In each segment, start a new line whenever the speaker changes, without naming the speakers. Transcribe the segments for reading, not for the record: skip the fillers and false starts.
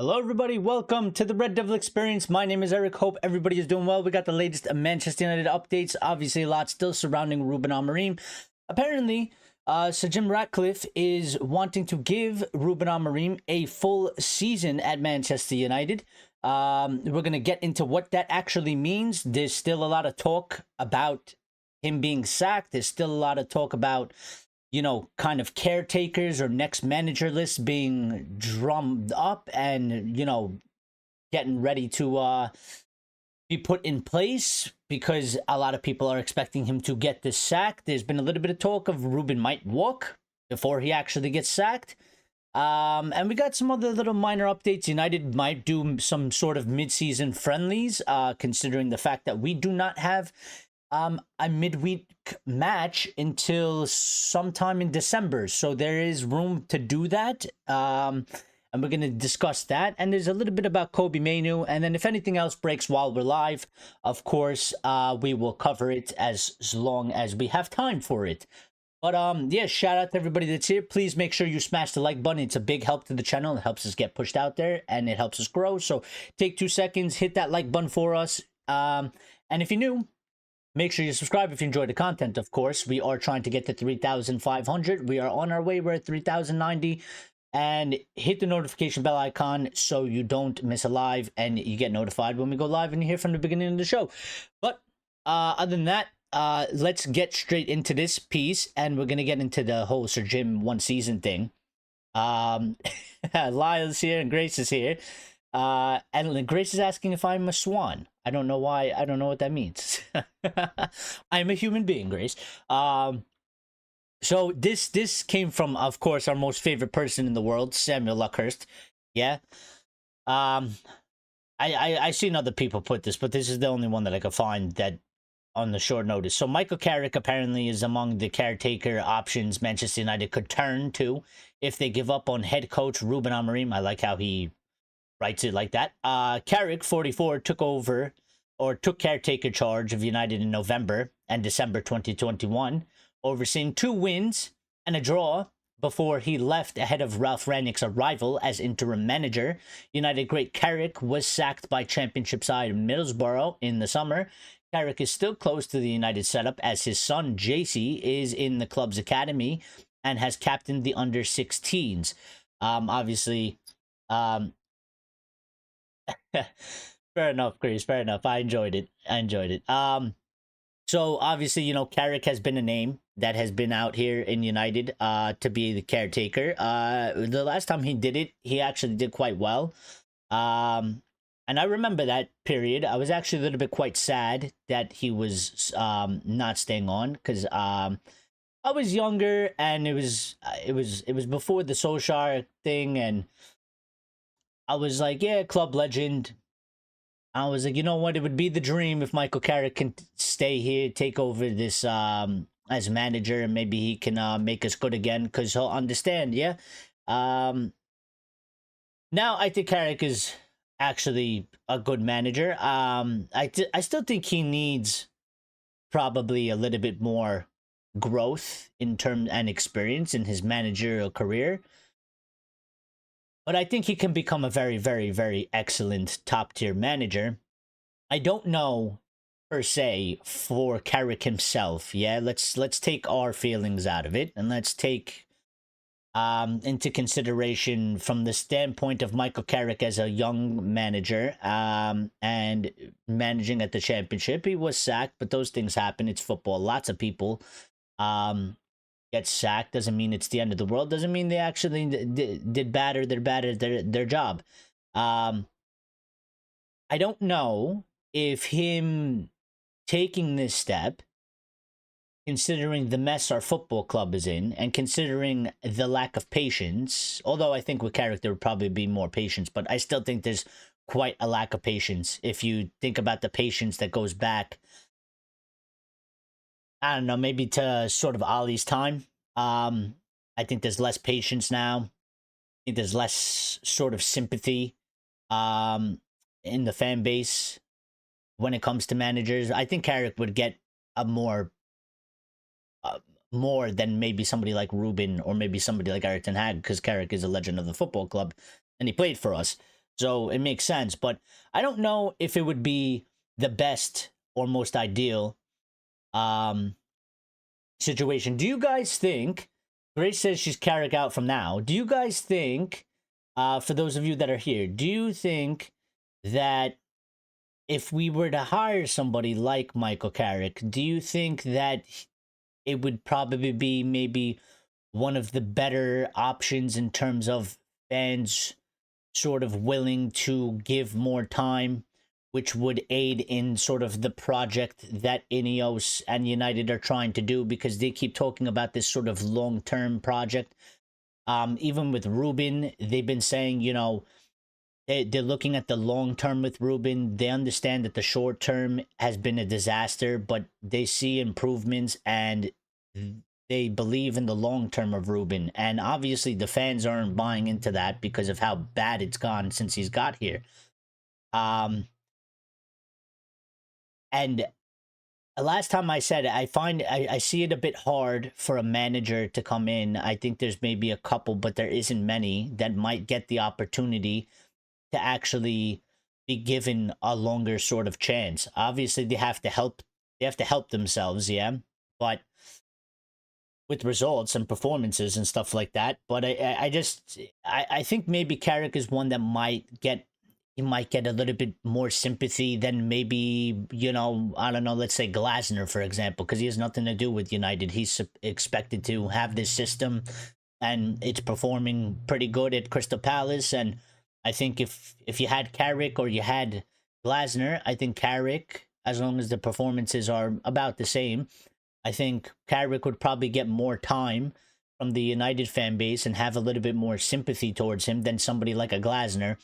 Hello, everybody. Welcome to the Red Devil Experience. My name is Eric. Hope everybody is doing well. We got the latest Manchester United updates. Obviously, a lot still surrounding Ruben Amorim. Apparently, Sir Jim Ratcliffe is wanting to give Ruben Amorim a full season at Manchester United. We're going to get into what that actually means. There's still a lot of talk about him being sacked. There's still a lot of talk about kind of caretakers or next manager lists being drummed up and, getting ready to be put in place because a lot of people are expecting him to get this sack. There's been a little bit of talk of Ruben might walk before he actually gets sacked. And we got some other little minor updates. United might do some sort of mid-season friendlies, considering the fact that we do not have a midweek match until sometime in December. So there is room to do that. And we're going to discuss that. And there's a little bit about Kobe Mainu. And then if anything else breaks while we're live, of course, we will cover it as long as we have time for it. But yeah, shout out to everybody that's here. Please make sure you smash the like button. It's a big help to the channel. It helps us get pushed out there and it helps us grow. So take 2 seconds, hit that like button for us. And if you're new, make sure you subscribe if you enjoy the content, of course. We are trying to get to 3,500. We are on our way. We're at 3,090. And hit the notification bell icon so you don't miss a live and you get notified when we go live and you hear from the beginning of the show. But other than that, let's get straight into this piece. And we're going to get into the whole Sir Jim one season thing. Lyle's here and Grace is here. And Grace is asking if I'm a swan. I don't know why. I don't know what that means. I'm a human being, Grace. So this came from, of course, our most favorite person in the world, Samuel Luckhurst. Yeah. I seen other people put this, but this is the only one that I could find that on the short notice. So Michael Carrick apparently is among the caretaker options Manchester United could turn to if they give up on head coach Ruben Amorim. I like how he writes it like that. Carrick, 44, took caretaker charge of United in November and December 2021, overseeing 2 wins and a draw before he left ahead of Ralph Rangnick's arrival as interim manager. United great Carrick was sacked by championship side Middlesbrough in the summer. Carrick is still close to the United setup as his son JC is in the club's academy and has captained the under-16s. Obviously, fair enough, Chris. Fair enough. I enjoyed it. So obviously, Carrick has been a name that has been out here in United to be the caretaker. The last time he did it, he actually did quite well. And I remember that period. I was actually a little bit quite sad that he was not staying on because I was younger and it was before the Solskjaer thing, and I was like, yeah, club legend. I was like, you know what? It would be the dream if Michael Carrick can stay here, take over this as manager, and maybe he can make us good again because he'll understand. Yeah. Now I think Carrick is actually a good manager. I still think he needs probably a little bit more growth in terms and experience in his managerial career. But I think he can become a very, very, very excellent top-tier manager. I don't know, per se, for Carrick himself. Yeah, let's take our feelings out of it. And let's take into consideration from the standpoint of Michael Carrick as a young manager and managing at the championship. He was sacked, but those things happen. It's football. Lots of people get sacked. Doesn't mean it's the end of the world. Doesn't mean they actually did bad or they're bad at their job. I don't know if him taking this step, considering the mess our football club is in, and considering the lack of patience, although I think with Carrick there would probably be more patience, but I still think there's quite a lack of patience. If you think about the patience that goes back, I don't know, maybe to sort of Ali's time. I think there's less patience now. I think there's less sort of sympathy in the fan base when it comes to managers. I think Carrick would get a more than maybe somebody like Ruben or maybe somebody like Eric Ten Hag, because Carrick is a legend of the football club and he played for us. So it makes sense. But I don't know if it would be the best or most ideal um, situation. Do you guys think? Grace says she's Carrick out from now. Do you guys think, for those of you that are here, do you think that if we were to hire somebody like Michael Carrick, do you think that it would probably be maybe one of the better options in terms of fans sort of willing to give more time, which would aid in sort of the project that Ineos and United are trying to do, because they keep talking about this sort of long-term project. Even with Ruben, they've been saying, you know, they're looking at the long term with Ruben. They understand that the short term has been a disaster, but they see improvements and they believe in the long term of Ruben. And obviously, the fans aren't buying into that because of how bad it's gone since he's got here. And last time I said it, I see it a bit hard for a manager to come in. I think there's maybe a couple, but there isn't many that might get the opportunity to actually be given a longer sort of chance. Obviously, they have to help themselves, yeah, but with results and performances and stuff like that. But I think maybe Carrick is one that he might get a little bit more sympathy than maybe, you know, I don't know, let's say Glasner, for example, because he has nothing to do with United. He's expected to have this system and it's performing pretty good at Crystal Palace. And I think if you had Carrick or you had Glasner, I think Carrick, as long as the performances are about the same, I think Carrick would probably get more time from the United fan base and have a little bit more sympathy towards him than somebody like a Glasner,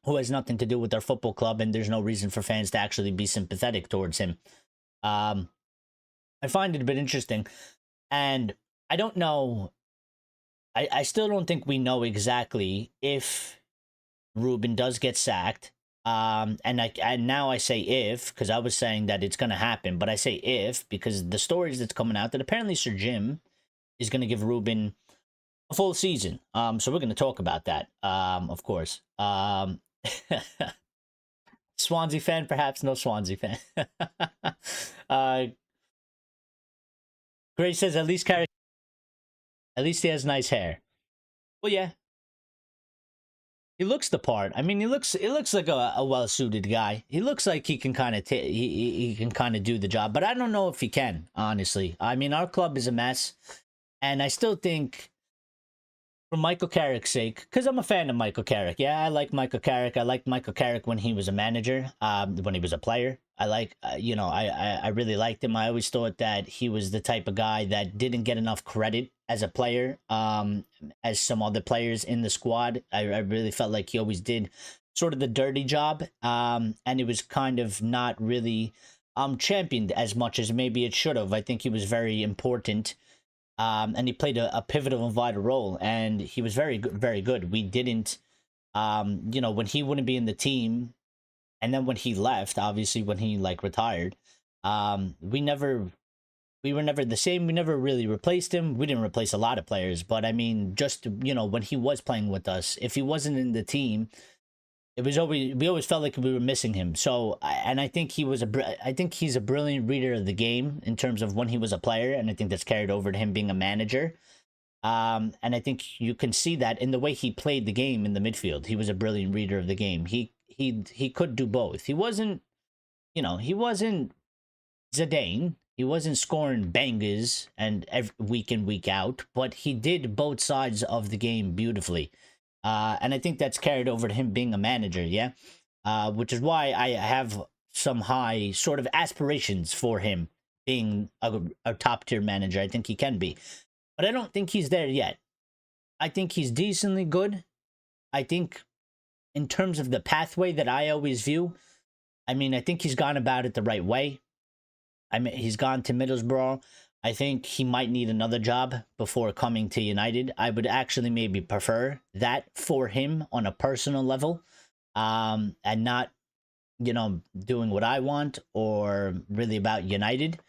who has nothing to do with their football club, and there's no reason for fans to actually be sympathetic towards him. I find it a bit interesting, and I don't know. I still don't think we know exactly if Ruben does get sacked. And now I say if, because I was saying that it's going to happen, but I say if because the stories that's coming out that apparently Sir Jim is going to give Ruben a full season. So we're going to talk about that, of course. Swansea fan, perhaps no Swansea fan. Grace says at least he has nice hair. Well, yeah, he looks the part. I mean, he looks like a well suited guy. He looks like he can kind of he can kind of do the job, but I don't know if he can, honestly. I mean, our club is a mess, and I still think, for Michael Carrick's sake, because I'm a fan of Michael Carrick. Yeah, I like Michael Carrick. I liked Michael Carrick when he was a manager, when he was a player. I really liked him. I always thought that he was the type of guy that didn't get enough credit as a player, as some other players in the squad. I really felt like he always did sort of the dirty job, and it was kind of not really championed as much as maybe it should have. I think he was very important. And he played a pivotal and vital role, and he was very good, very good. We didn't, when he wouldn't be in the team, and then when he left, obviously when he retired, we were never the same. We never really replaced him. We didn't replace a lot of players, but I mean, just when he was playing with us, if he wasn't in the team, we always felt like we were missing him. So, and I think I think he's a brilliant reader of the game in terms of when he was a player, and I think that's carried over to him being a manager. And I think you can see that in the way he played the game in the midfield. He was a brilliant reader of the game. He could do both. He wasn't Zidane. He wasn't scoring bangers and week in, week out, but he did both sides of the game beautifully. And I think that's carried over to him being a manager, yeah? Which is why I have some high sort of aspirations for him being a top-tier manager. I think he can be. But I don't think he's there yet. I think he's decently good. I think in terms of the pathway that I always view, I mean, I think he's gone about it the right way. I mean, he's gone to Middlesbrough. I think he might need another job before coming to United. I would actually maybe prefer that for him on a personal level, and not, doing what I want or really about United.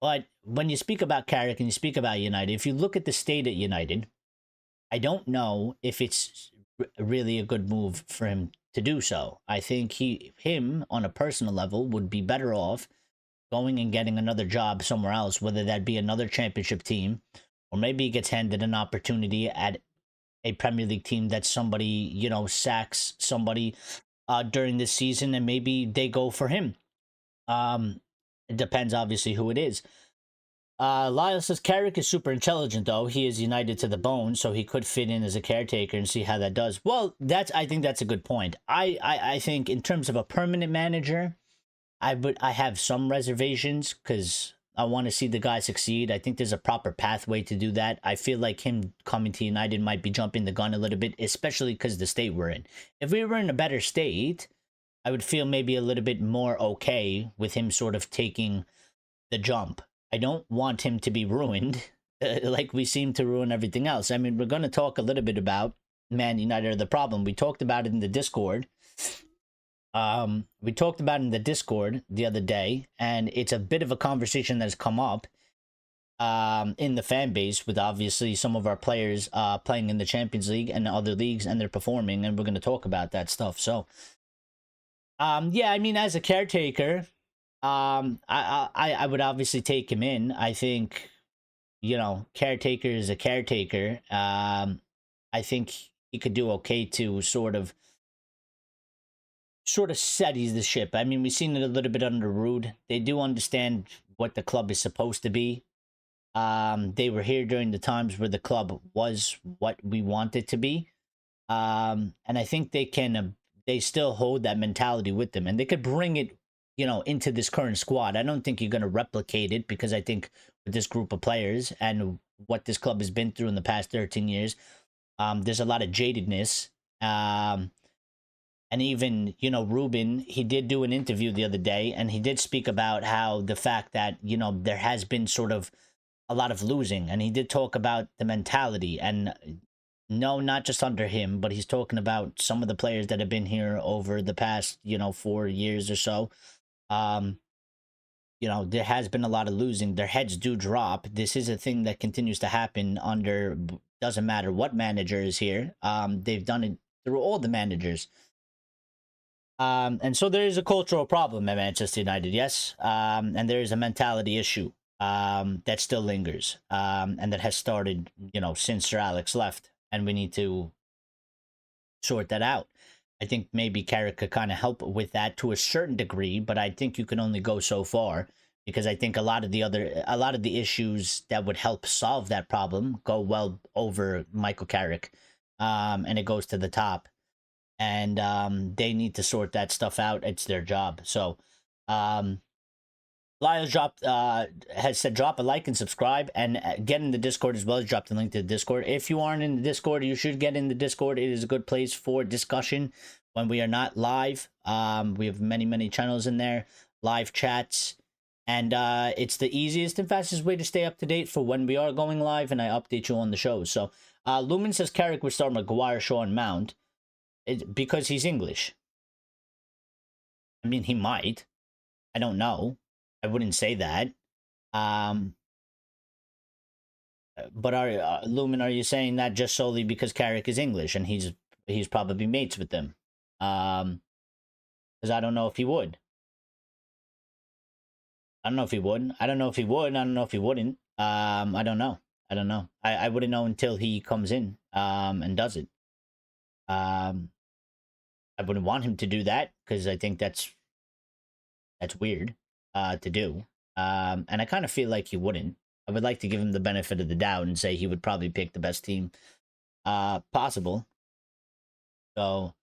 But when you speak about Carrick and you speak about United, if you look at the state at United, I don't know if it's really a good move for him to do so. I think him on a personal level would be better off going and getting another job somewhere else, whether that be another championship team, or maybe he gets handed an opportunity at a Premier League team that somebody, sacks somebody during this season, and maybe they go for him. It depends, obviously, who it is. Lyle says Carrick is super intelligent, though. He is United to the bone, so he could fit in as a caretaker and see how that does. Well, I think that's a good point. I think in terms of a permanent manager, I have some reservations because I want to see the guy succeed. I think there's a proper pathway to do that. I feel like him coming to United might be jumping the gun a little bit, especially because the state we're in. If we were in a better state, I would feel maybe a little bit more okay with him sort of taking the jump. I don't want him to be ruined like we seem to ruin everything else. I mean, we're going to talk a little bit about Man United are the problem. We talked about it in the Discord. We talked about it in the Discord the other day, and it's a bit of a conversation that's come up in the fan base with obviously some of our players playing in the Champions League and other leagues, and they're performing, and we're going to talk about that stuff. So, yeah, I mean, as a caretaker, I would obviously take him in. I think, caretaker is a caretaker. I think he could do okay to sort of steadies the ship. I mean, we've seen it a little bit under Rude. They do understand what the club is supposed to be. They were here during the times where the club was what we want it to be. And I think they still hold that mentality with them, and they could bring it, into this current squad. I don't think you're going to replicate it, because I think with this group of players and what this club has been through in the past 13 years, there's a lot of jadedness. And even, Ruben, he did do an interview the other day, and he did speak about how the fact that, there has been sort of a lot of losing. And he did talk about the mentality. And no, not just under him, but he's talking about some of the players that have been here over the past, 4 years or so. There has been a lot of losing. Their heads do drop. This is a thing that continues to happen under, doesn't matter what manager is here. They've done it through all the managers. And so there is a cultural problem at Manchester United, yes. And there is a mentality issue that still lingers, and that has started, since Sir Alex left. And we need to sort that out. I think maybe Carrick could kind of help with that to a certain degree, but I think you can only go so far, because I think a lot of the issues that would help solve that problem go well over Michael Carrick, and it goes to the top. And they need to sort that stuff out. It's their job. So, Lyle's has said drop a like and subscribe, and get in the Discord as well. As drop the link to the Discord. If you aren't in the Discord, you should get in the Discord. It is a good place for discussion when we are not live. We have many channels in there, live chats, and it's the easiest and fastest way to stay up to date for when we are going live, and I update you on the shows. So, Lumen says Carrick would start Maguire, Shaw, and Mount. Because he's English. I mean, he might. I don't know. I wouldn't say that. But Lumen, are you saying that just solely because Carrick is English and he's probably mates with them? Because I don't know if he would. I don't know if he would. I don't know if he would. I don't know if he wouldn't. I don't know. I wouldn't know until he comes in and does it. I wouldn't want him to do that, because I think that's weird to do. And I kind of feel like he wouldn't. I would like to give him the benefit of the doubt and say he would probably pick the best team possible. So,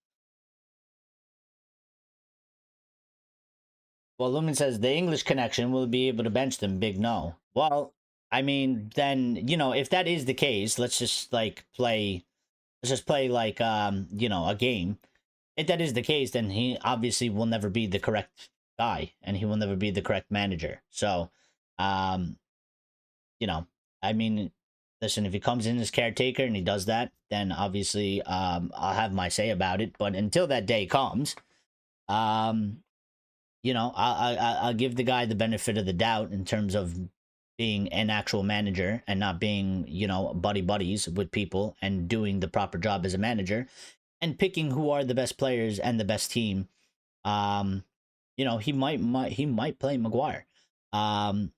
well, Lumen says the English connection will be able to bench them. Big no. Well, I mean, then, if that is the case, let's just play like a game. If that is the case, then he obviously will never be the correct guy, and he will never be the correct manager. So, I mean, listen, if he comes in as caretaker and he does that, then obviously I'll have my say about it. But until that day comes, I'll give the guy the benefit of the doubt in terms of being an actual manager and not being, buddies with people and doing the proper job as a manager. and picking who are the best players and the best team. Um, he might play Maguire. Um,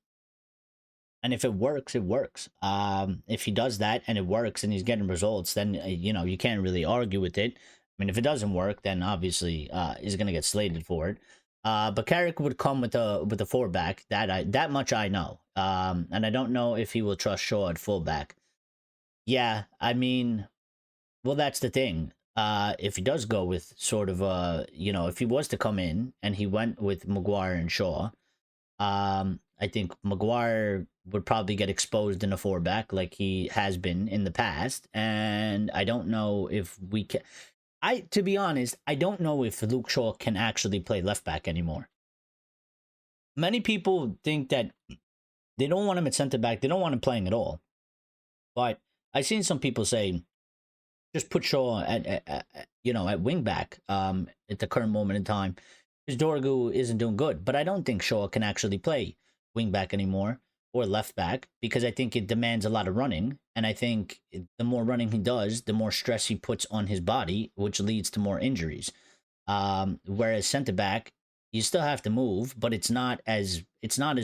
and if it works, it works. If he does that and it works and he's getting results, then you can't really argue with it. I mean, if it doesn't work, then obviously he's gonna get slated for it. But Carrick would come with a four back. That much I know. And I don't know if he will trust Shaw at fullback. Yeah, I mean, well, that's the thing. If he does go with sort of if he was to come in and he went with Maguire and Shaw, I think Maguire would probably get exposed in a four back like he has been in the past, and I don't know if we can. To be honest, I don't know if Luke Shaw can actually play left back anymore. Many people think that they don't want him at center back. They don't want him playing at all. But I've seen some people say just put Shaw at wing back at the current moment in time because Dorgu isn't doing good. But I don't think Shaw can actually play wing back anymore or left back because I think it demands a lot of running. And I think the more running he does, the more stress he puts on his body, which leads to more injuries. Whereas center back, you still have to move, but it's not as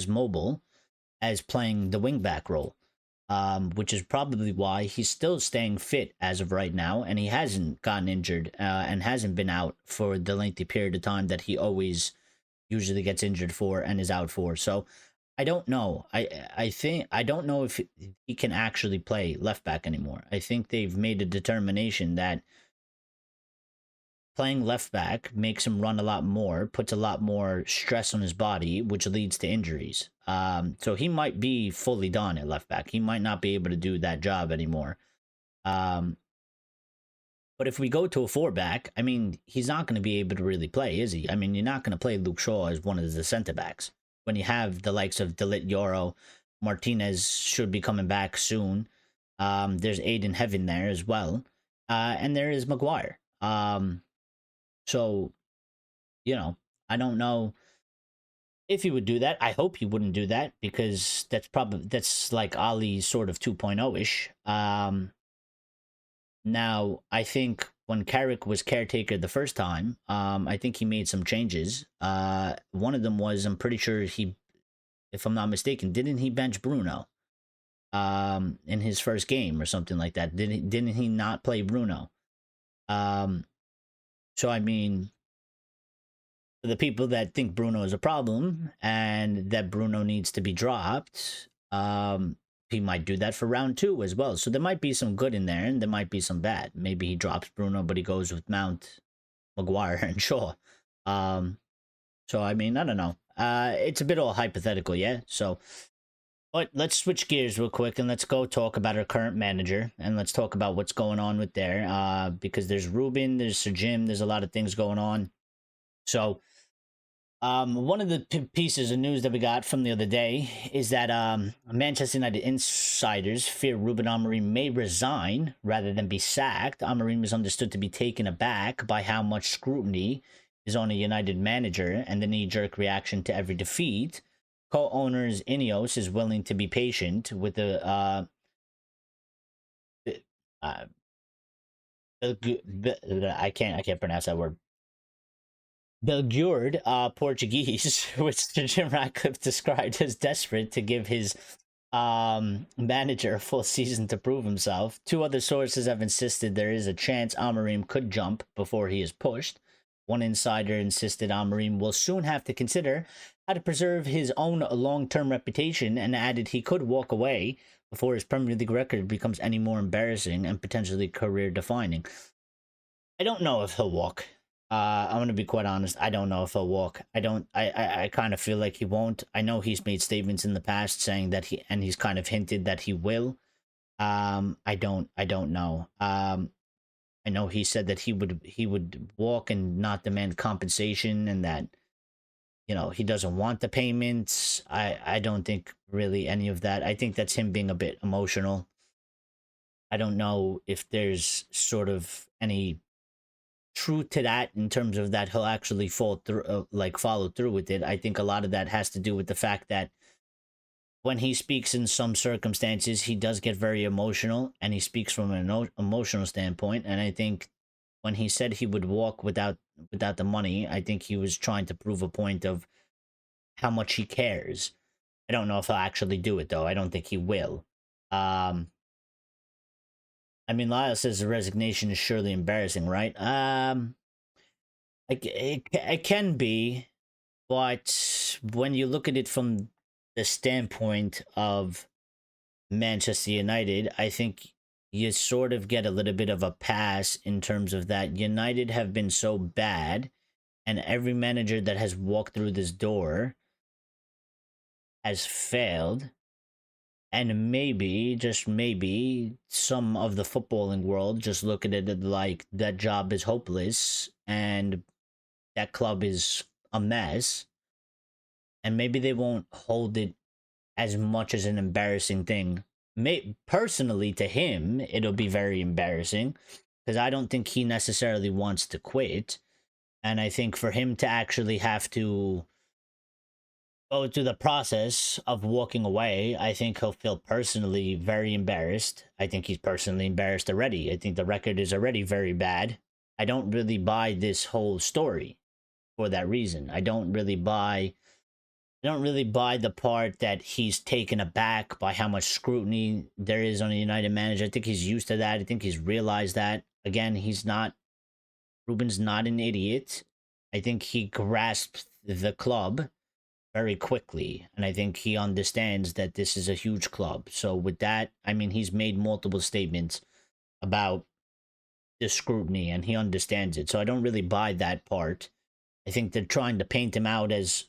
mobile as playing the wing back role. Which is probably why he's still staying fit as of right now, and he hasn't gotten injured and hasn't been out for the lengthy period of time that he always usually gets injured for and is out for. So I don't know. I don't know if he can actually play left back anymore. I think they've made a determination that playing left back makes him run a lot more, puts a lot more stress on his body, which leads to injuries. So he might be fully done at left back. He might not be able to do that job anymore. Um, but if we go to a four back, I mean, he's not going to be able to really play, is he? I mean, you're not going to play Luke Shaw as one of the center backs when you have the likes of Delit Yoro, Martinez should be coming back soon. There's Aiden Heaven there as well, and there is Maguire. So, I don't know if he would do that. I hope he wouldn't do that because that's like Ali sort of 2.0 ish. Now I think when Carrick was caretaker the first time, I think he made some changes. One of them was I'm pretty sure if I'm not mistaken, didn't he bench Bruno? In his first game or something like that. Didn't he not play Bruno? So I mean, for the people that think Bruno is a problem and that Bruno needs to be dropped, he might do that for round 2 as well. So there might be some good in there and there might be some bad. Maybe he drops Bruno, but he goes with Mount, Maguire, and Shaw. So I mean, I don't know. It's a bit all hypothetical, yeah. So, but let's switch gears real quick and let's go talk about our current manager and let's talk about what's going on with there. Because there's Ruben, there's Sir Jim, there's a lot of things going on. So, one of the pieces of news that we got from the other day is that Manchester United insiders fear Ruben Amorim may resign rather than be sacked. Amorim is understood to be taken aback by how much scrutiny is on a United manager and the knee-jerk reaction to every defeat. Co-owners Ineos is willing to be patient with the I can't pronounce that word. Belgured Portuguese, which Jim Ratcliffe described as desperate to give his manager a full season to prove himself. 2 other sources have insisted there is a chance Amorim could jump before he is pushed. One insider insisted Amorim will soon have to consider how to preserve his own long-term reputation and added he could walk away before his Premier League record becomes any more embarrassing and potentially career-defining. I don't know if he'll walk. I'm gonna be quite honest. I don't know if he'll walk. I kind of feel like he won't. I know he's made statements in the past saying that he's kind of hinted that he will. I don't know. I know he said that he would walk and not demand compensation, and that he doesn't want the payments. I don't think really any of that. I think that's him being a bit emotional. I don't know if there's sort of any truth to that in terms of that he'll actually follow through with it. I think a lot of that has to do with the fact that when he speaks in some circumstances, he does get very emotional and he speaks from an emotional standpoint. And I think when he said he would walk without the money, I think he was trying to prove a point of how much he cares. I don't know if he'll actually do it though. I don't think he will. Um, I mean, Lyle says the resignation is surely embarrassing, right? It can be, but when you look at it from the standpoint of Manchester United, I think you sort of get a little bit of a pass in terms of that United have been so bad, and every manager that has walked through this door has failed. And maybe, just maybe, some of the footballing world just look at it like that job is hopeless and that club is a mess. And maybe they won't hold it as much as an embarrassing thing. Personally, to him, it'll be very embarrassing because I don't think he necessarily wants to quit. And I think for him to actually have to go through the process of walking away, I think he'll feel personally very embarrassed. I think he's personally embarrassed already. I think the record is already very bad. I don't really buy this whole story for that reason. I don't really buy the part that he's taken aback by how much scrutiny there is on a United manager. I think he's used to that. I think he's realized that. Again, Ruben's not an idiot. I think he grasps the club very quickly. And I think he understands that this is a huge club. So with that, I mean, he's made multiple statements about the scrutiny and he understands it. So I don't really buy that part. I think they're trying to paint him out as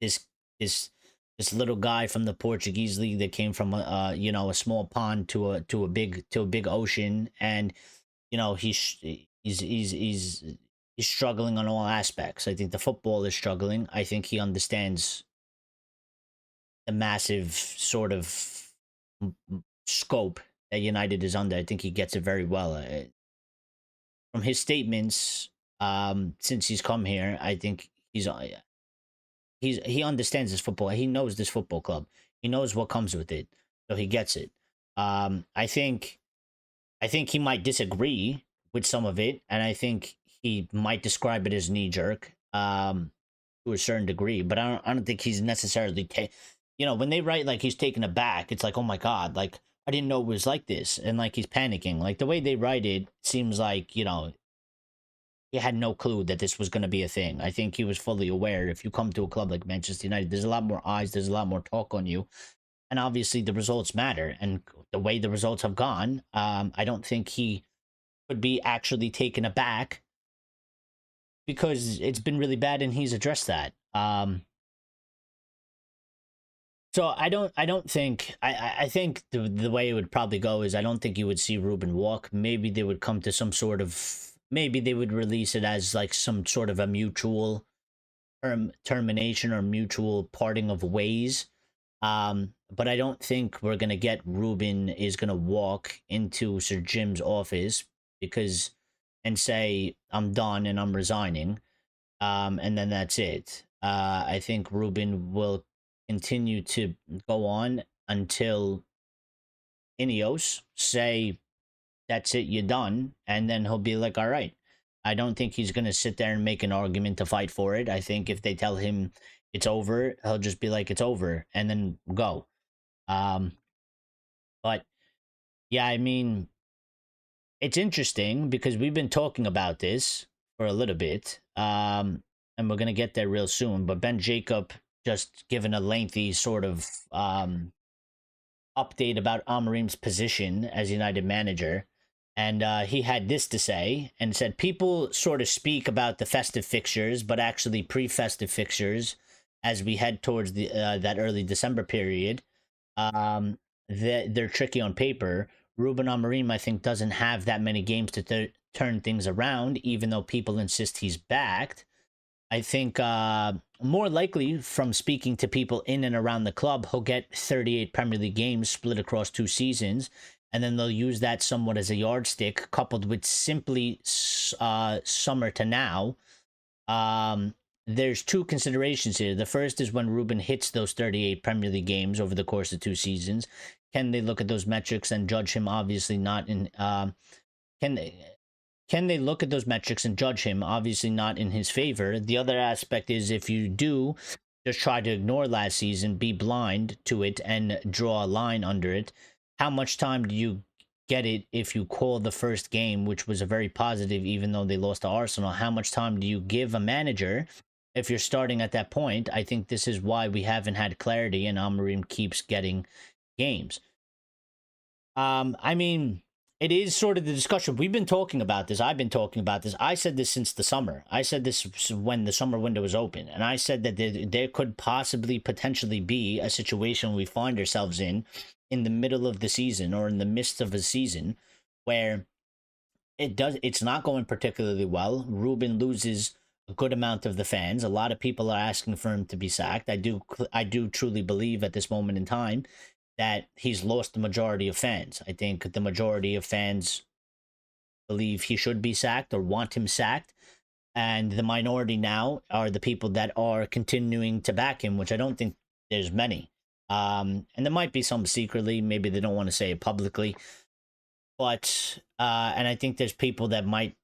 this this this little guy from the Portuguese league that came from a small pond to a big ocean, and he's struggling on all aspects. I think the football is struggling. I think he understands the massive sort of scope that United is under. I think he gets it very well. From his statements, since he's come here, I think he understands this football. He knows this football club. He knows what comes with it, so he gets it. I think he might disagree with some of it, and I think he might describe it as knee jerk to a certain degree. But I don't think he's necessarily when they write like he's taken aback, it's like, oh my god, like I didn't know it was like this, and like he's panicking. Like the way they write it seems like he had no clue that this was going to be a thing. I think he was fully aware. If you come to a club like Manchester United, there's a lot more eyes, there's a lot more talk on you, and obviously the results matter. And the way the results have gone, I don't think he would be actually taken aback because it's been really bad, and he's addressed that. So I don't think I think the way it would probably go is I don't think you would see Ruben walk. Maybe they would come to some sort of maybe they would release it as like some sort of a mutual termination or mutual parting of ways. But I don't think we're gonna get Ruben is gonna walk into Sir Jim's office and say I'm done and I'm resigning. And then that's it. I think Ruben will continue to go on until Ineos say that's it, you're done, and then he'll be like, all right. I don't think he's gonna sit there and make an argument to fight for it. I think if they tell him it's over, he'll just be like, it's over, and then go. But yeah, I mean, it's interesting because we've been talking about this for a little bit, and we're gonna get there real soon. But Ben Jacob just given a lengthy sort of update about Amorim's position as United manager. And he had this to say and said, people sort of speak about the festive fixtures, but actually pre-festive fixtures as we head towards the that early December period, they're tricky on paper. Ruben Amorim, I think, doesn't have that many games to turn things around, even though people insist he's backed. I think more likely from speaking to people in and around the club, he'll get 38 Premier League games split across 2 seasons, and then they'll use that somewhat as a yardstick, coupled with simply summer to now. There's 2 considerations here. The first is when Ruben hits those 38 Premier League games over the course of 2 seasons, can they look at those metrics and judge him? Obviously not. Can they? can they look at those metrics and judge him? Obviously not in his favor. The other aspect is if you do just try to ignore last season, be blind to it, and draw a line under it, how much time do you get it if you call the first game, which was a very positive, even though they lost to Arsenal? How much time do you give a manager if you're starting at that point? I think this is why we haven't had clarity and Amorim keeps getting games. I mean, it is sort of the discussion. We've been talking about this. I've been talking about this. I said this since the summer. I said this when the summer window was open. And I said that there could possibly, potentially be a situation we find ourselves in the middle of the season or in the midst of a season where it's not going particularly well. Ruben loses a good amount of the fans. A lot of people are asking for him to be sacked. I do truly believe at this moment in time that he's lost the majority of fans. I think the majority of fans believe he should be sacked or want him sacked. And the minority now are the people that are continuing to back him, which I don't think there's many. And there might be some secretly, maybe they don't want to say it publicly. But, and I think there's people that might,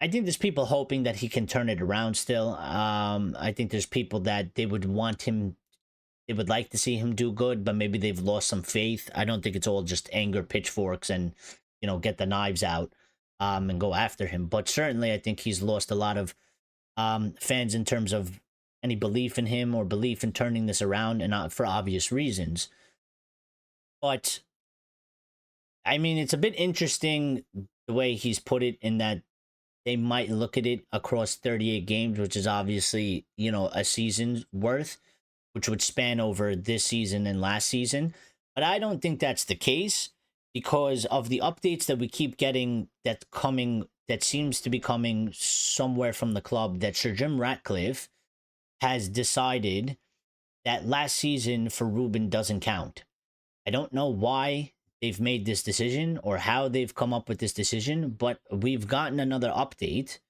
I think there's people hoping that he can turn it around still. I think there's people that they would want him, they would like to see him do good, but maybe they've lost some faith. I don't think it's all just anger, pitchforks, and, get the knives out and go after him. But certainly I think he's lost a lot of fans in terms of any belief in him or belief in turning this around, and not for obvious reasons. But, I mean, it's a bit interesting the way he's put it, in that they might look at it across 38 games, which is obviously, a season's worth, which would span over this season and last season. But I don't think that's the case, because of the updates that we keep getting that seems to be coming somewhere from the club, that Sir Jim Ratcliffe has decided that last season for Ruben doesn't count. I don't know why they've made this decision or how they've come up with this decision, but we've gotten another update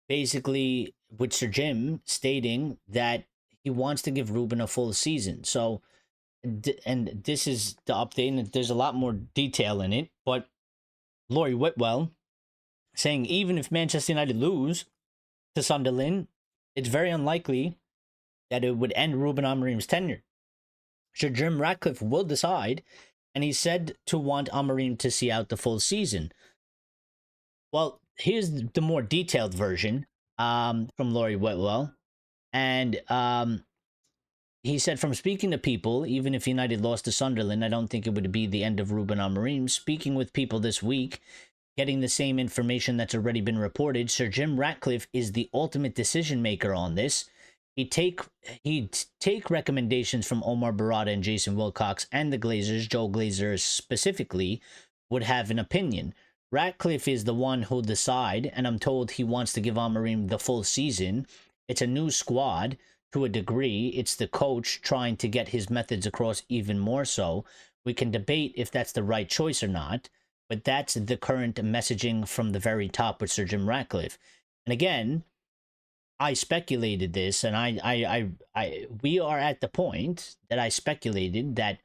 basically with Sir Jim stating that he wants to give Ruben a full season. So, and this is the update, and there's a lot more detail in it, but Laurie Whitwell saying even if Manchester United lose to Sunderland, it's very unlikely that it would end Ruben Amorim's tenure. Sir Jim Ratcliffe will decide, and he said to want Amorim to see out the full season. Well, here's the more detailed version from Laurie Whitwell. And he said, from speaking to people, even if United lost to Sunderland, I don't think it would be the end of Ruben Amorim. Speaking with people this week, getting the same information that's already been reported, Sir Jim Ratcliffe is the ultimate decision maker on this. He'd take recommendations from Omar Barada and Jason Wilcox and the Glazers. Joe Glazer specifically would have an opinion. Ratcliffe is the one who'll decide, and I'm told he wants to give Amorim the full season. It's a new squad to a degree. It's the coach trying to get his methods across even more so. We can debate if that's the right choice or not, but that's the current messaging from the very top with Sir Jim Ratcliffe. And again, I speculated this, and we are at the point that I speculated that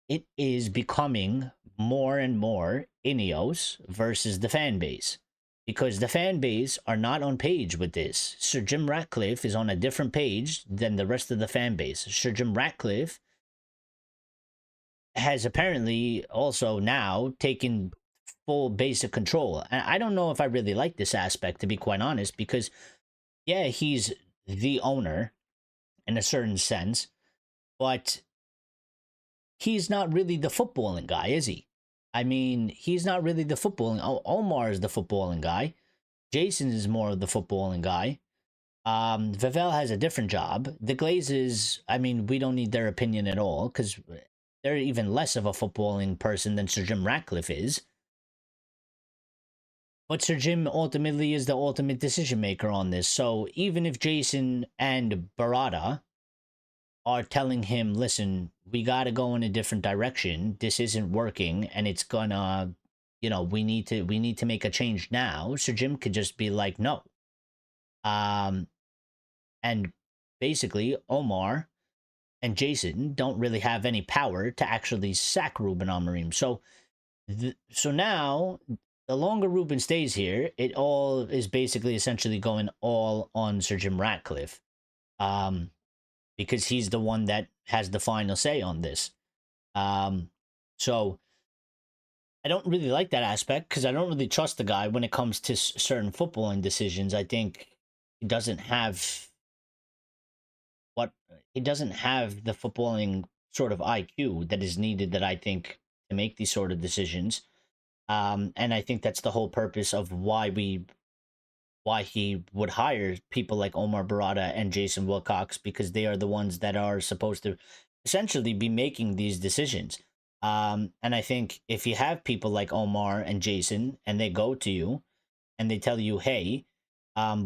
it is becoming more and more Ineos versus the fan base, because the fan base are not on page with this. Sir Jim Ratcliffe is on a different page than the rest of the fan base. Sir Jim Ratcliffe has apparently also now taken full basic control. And I don't know if I really like this aspect, to be quite honest, because yeah, he's the owner in a certain sense, but he's not really the footballing guy, is he? I mean, he's not really the footballing. Omar is the footballing guy. Jason is more of the footballing guy. Vivell has a different job. The Glazers, I mean, we don't need their opinion at all, because they're even less of a footballing person than Sir Jim Ratcliffe is. But Sir Jim ultimately is the ultimate decision maker on this. So even if Jason and Barada are telling him, listen, we got to go in a different direction, this isn't working, and it's gonna, we need to make a change now, Sir Jim could just be like, no. And basically Omar and Jason don't really have any power to actually sack Ruben Amorim. So now the longer Ruben stays here, it all is basically essentially going all on Sir Jim Ratcliffe, um, because he's the one that has the final say on this. Um, so I don't really like that aspect because I don't really trust the guy when it comes to certain footballing decisions. I think he doesn't have what he doesn't have the footballing sort of IQ that is needed that I think to make these sort of decisions. And I think that's the whole purpose of why he would hire people like Omar Barada and Jason Wilcox, because they are the ones that are supposed to essentially be making these decisions. And I think if you have people like Omar and Jason and they go to you and they tell you, hey,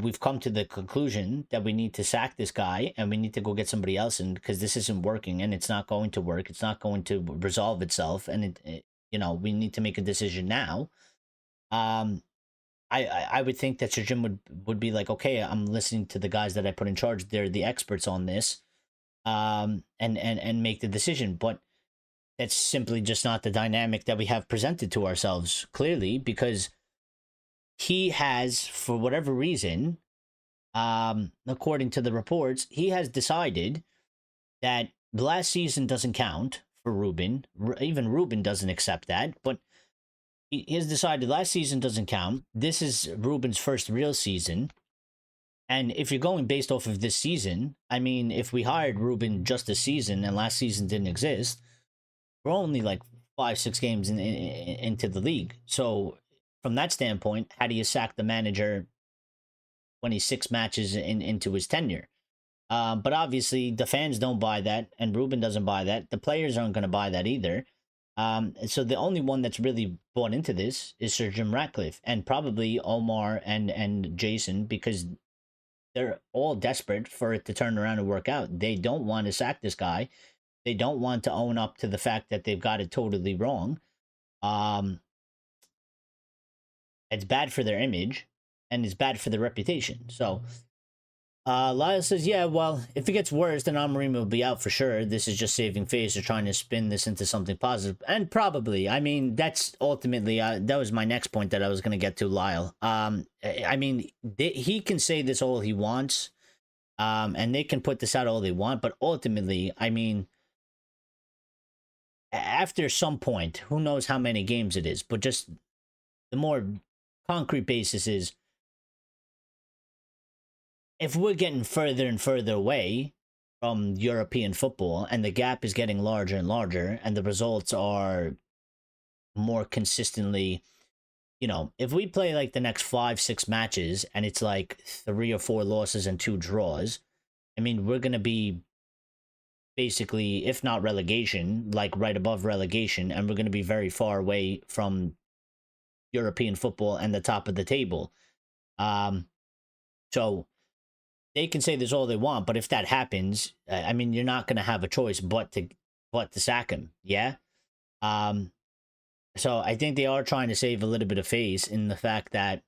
we've come to the conclusion that we need to sack this guy and we need to go get somebody else in because this isn't working and it's not going to work. It's not going to resolve itself. And we need to make a decision now. Um, I would think that Sir Jim would be like, okay, I'm listening to the guys that I put in charge. They're the experts on this, and make the decision. But that's simply just not the dynamic that we have presented to ourselves clearly, because he has, for whatever reason, according to the reports, he has decided that the last season doesn't count for Ruben. Even Ruben doesn't accept that, but he has decided last season doesn't count. This is Ruben's first real season. And if you're going based off of this season, I mean, if we hired Ruben just this season and last season didn't exist, we're only like 5-6 games into the league. So from that standpoint, how do you sack the manager 26 matches into his tenure? But obviously, the fans don't buy that, and Ruben doesn't buy that. The players aren't going to buy that either. So the only one that's really bought into this is Sir Jim Ratcliffe, and probably Omar and Jason, because they're all desperate for it to turn around and work out. They don't want to sack this guy. They don't want to own up to the fact that they've got it totally wrong. Um, it's bad for their image, and it's bad for their reputation. So Lyle says, yeah, well, if it gets worse, then Amorim will be out for sure. This is just saving face or trying to spin this into something positive. And probably, I mean, that's ultimately, that was my next point that I was going to get to, Lyle. I mean, he can say this all he wants, and they can put this out all they want, but ultimately, I mean, after some point, who knows how many games it is, but just the more concrete basis is, if we're getting further and further away from European football and the gap is getting larger and larger and the results are more consistently, if we play like the next 5-6 matches and it's like 3 or 4 losses and 2 draws, I mean, we're going to be basically, if not relegation, like right above relegation, and we're going to be very far away from European football and the top of the table. So they can say this all they want, but if that happens, I mean, you're not going to have a choice but to sack him. Yeah. So I think they are trying to save a little bit of face in the fact that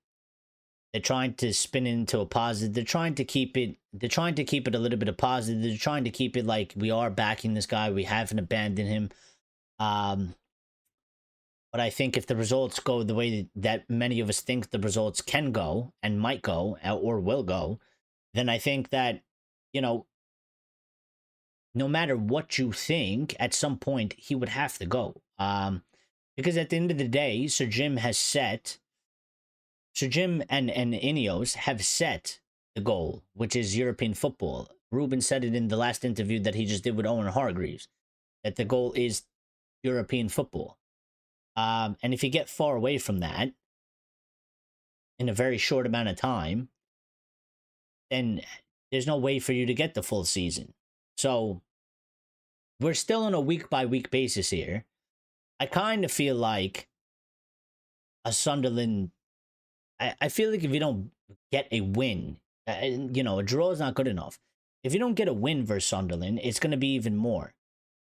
they're trying to spin it into a positive. They're trying to keep it a little bit of positive. They're trying to keep it like we are backing this guy. We haven't abandoned him. But I think if the results go the way that many of us think the results can go and might go or will go, then I think that, no matter what you think, at some point he would have to go. Because at the end of the day, Sir Jim and Ineos have set the goal, which is European football. Ruben said it in the last interview that he just did with Owen Hargreaves, that the goal is European football. And if you get far away from that in a very short amount of time, then there's no way for you to get the full season. So we're still on a week-by-week basis here. I kind of feel like a Sunderland... I feel like if you don't get a win, a draw is not good enough. If you don't get a win versus Sunderland, it's going to be even more.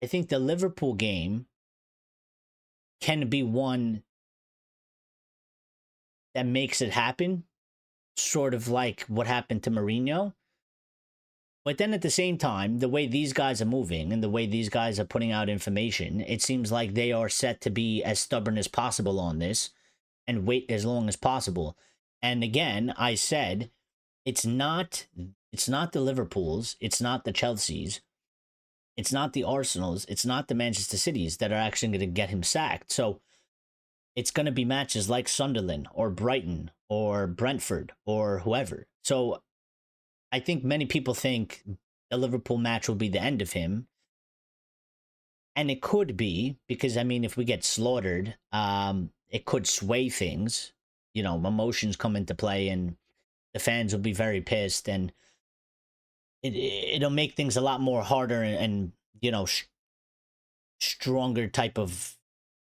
I think the Liverpool game can be one that makes it happen, sort of like what happened to Mourinho. But then at the same time, the way these guys are moving and the way these guys are putting out information, it seems like they are set to be as stubborn as possible on this. and wait as long as possible. And again, I said it's not the Liverpools, it's not the Chelseas, it's not the Arsenals, it's not the Manchester Cities that are actually going to get him sacked. So it's going to be matches like Sunderland or Brighton or Brentford or whoever. So I think many people think the Liverpool match will be the end of him. And it could be, because I mean, if we get slaughtered, it could sway things. You know, emotions come into play, and the fans will be very pissed, and it'll make things a lot more harder, and you know, stronger type of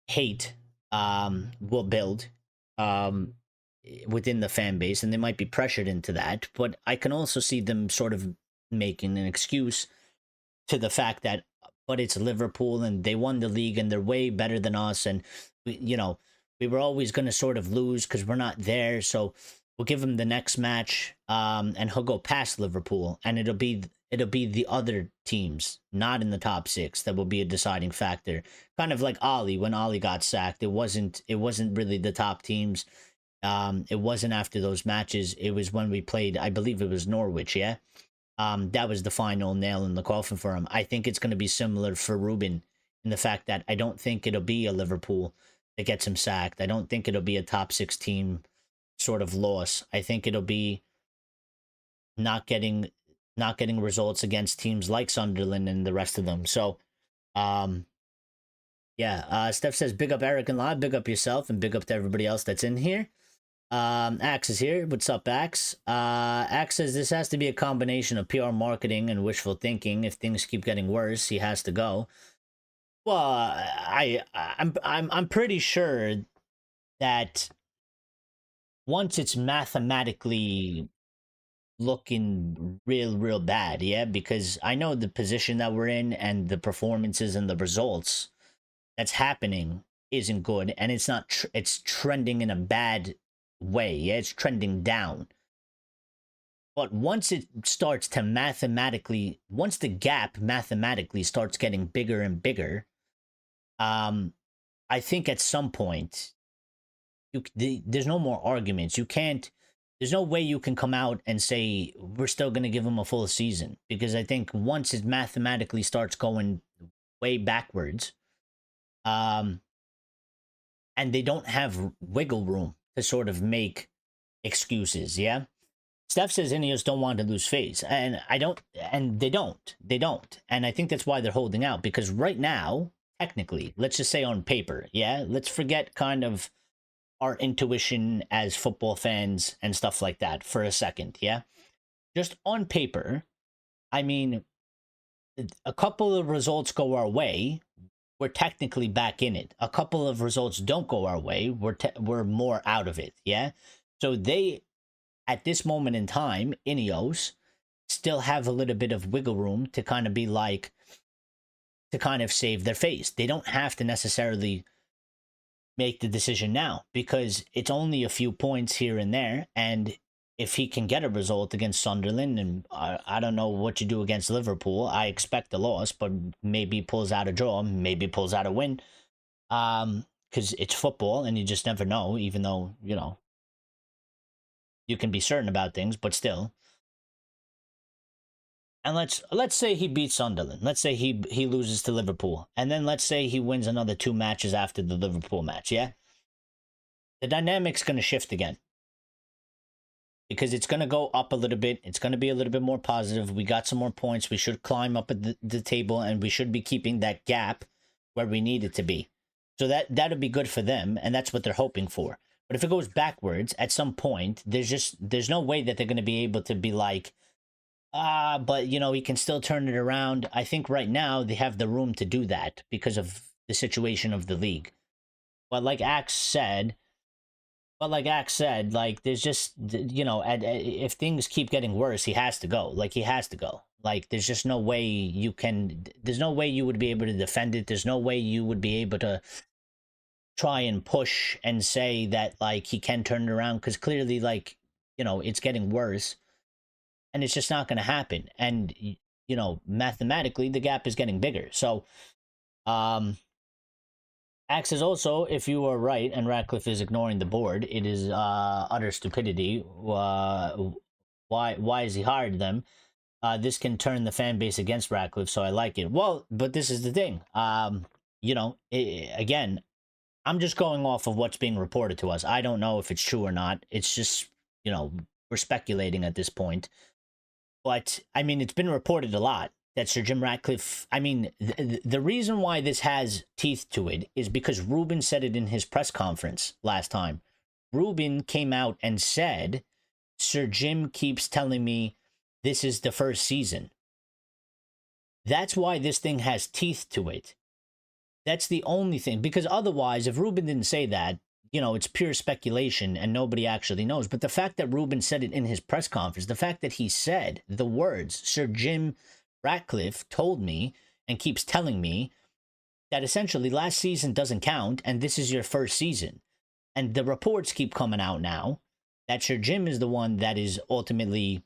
hate will build um, within the fan base, and they might be pressured into that. But I can also see them sort of making an excuse to the fact that, but it's Liverpool and they won the league and they're way better than us, and we were always going to sort of lose because we're not there, so we'll give him the next match, and he'll go past Liverpool, and it'll be the other teams not in the top six that will be a deciding factor. Kind of like Ali, when Ali got sacked, it wasn't really the top teams. It wasn't after those matches. It was when we played, I believe it was Norwich, yeah. That was the final nail in the coffin for him. I think it's going to be similar for Ruben, in the fact that I don't think it'll be a Liverpool that gets him sacked. I don't think it'll be a top six team sort of loss. I think it'll be not getting results against teams like Sunderland and the rest of them. So, yeah. Steph says, "Big up Eric and Live, big up yourself, and big up to everybody else that's in here." Axe is here. What's up, Axe? Axe says this has to be a combination of PR marketing and wishful thinking. If things keep getting worse, he has to go. Well, I'm pretty sure that once it's mathematically looking real bad, yeah, because I know the position that we're in and the performances and the results that's happening isn't good, and it's not it's trending in a bad way. Yeah, it's trending down. But once it starts to once the gap mathematically starts getting bigger and bigger, I think at some point there's no more arguments. You can't. There's no way you can come out and say we're still going to give them a full season, because I think once it mathematically starts going way backwards, and they don't have wiggle room to sort of make excuses. Yeah. Steph says Ineos don't want to lose face, and I don't, and they don't. They don't. And I think that's why they're holding out, because right now, technically, let's just say on paper, yeah, let's forget kind of our intuition as football fans and stuff like that for a second, yeah? Just on paper, I mean, a couple of results go our way, we're technically back in it. A couple of results don't go our way, we're more out of it, yeah? So they, at this moment in time, Ineos still have a little bit of wiggle room to kind of be like, to kind of save their face. They don't have to necessarily make the decision now, because it's only a few points here and there, and if he can get a result against Sunderland, and I don't know what you do against Liverpool, I expect a loss, but maybe pulls out a draw, maybe pulls out a win, because it's football and you just never know, even though, you can be certain about things, but still. And let's say he beats Sunderland. Let's say he loses to Liverpool, and then let's say he wins another 2 matches after the Liverpool match. Yeah, the dynamic's going to shift again, because it's going to go up a little bit. It's going to be a little bit more positive. We got some more points. We should climb up at the table, and we should be keeping that gap where we need it to be. So that'll be good for them, and that's what they're hoping for. But if it goes backwards at some point, there's no way that they're going to be able to be like, but he can still turn it around. I think right now they have the room to do that because of the situation of the league. But like Axe said, like there's just, if things keep getting worse, he has to go. Like, he has to go. Like, there's just no way there's no way you would be able to defend it. There's no way you would be able to try and push and say that, like, he can turn it around, because clearly, like, it's getting worse. And it's just not going to happen. And, mathematically, the gap is getting bigger. So, Axe is also, if you are right and Ratcliffe is ignoring the board, it is utter stupidity. Why is he hired them? This can turn the fan base against Ratcliffe, so I like it. Well, but this is the thing. Again, I'm just going off of what's being reported to us. I don't know if it's true or not. It's just, we're speculating at this point. But, I mean, it's been reported a lot that Sir Jim Ratcliffe, I mean, the reason why this has teeth to it is because Ruben said it in his press conference last time. Ruben came out and said, Sir Jim keeps telling me this is the first season. That's why this thing has teeth to it. That's the only thing. Because otherwise, if Ruben didn't say that, it's pure speculation and nobody actually knows. But the fact that Ruben said it in his press conference, the fact that he said the words, Sir Jim Ratcliffe told me and keeps telling me that essentially last season doesn't count and this is your first season. And the reports keep coming out now that Sir Jim is the one that is ultimately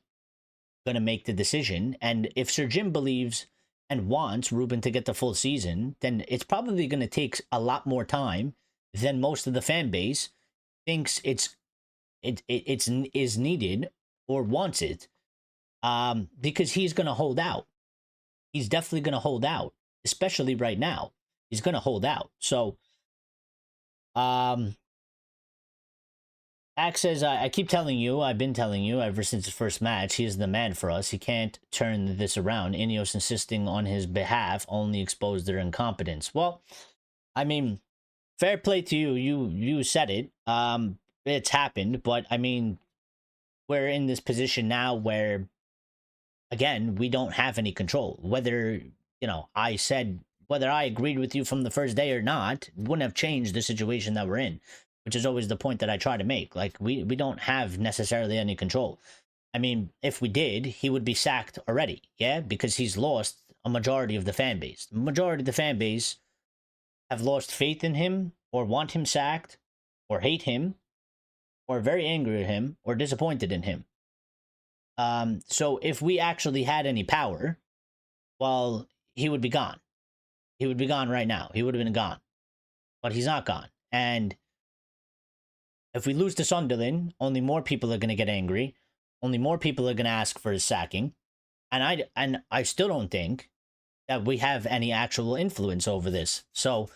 going to make the decision. And if Sir Jim believes and wants Ruben to get the full season, then it's probably going to take a lot more time than most of the fan base thinks it's needed or wants it, because he's going to hold out. He's definitely going to hold out, especially right now. He's going to hold out. So, Axe says, I keep telling you, I've been telling you ever since the first match, he is the man for us. He can't turn this around. Ineos insisting on his behalf only exposed their incompetence. Well, I mean, fair play to you. You said it. It's happened, but I mean, we're in this position now where, again, we don't have any control. Whether, whether I agreed with you from the first day or not, wouldn't have changed the situation that we're in, which is always the point that I try to make. Like, we don't have necessarily any control. I mean, if we did, he would be sacked already, yeah? Because he's lost a majority of the fan base. The majority of the fan base have lost faith in him, or want him sacked, or hate him, or very angry at him, or disappointed in him. So if we actually had any power, well, he would be gone. He would be gone right now. He would have been gone. But he's not gone. And if we lose to Sunderland, only more people are going to get angry. Only more people are going to ask for his sacking. And I still don't think that we have any actual influence over this. So,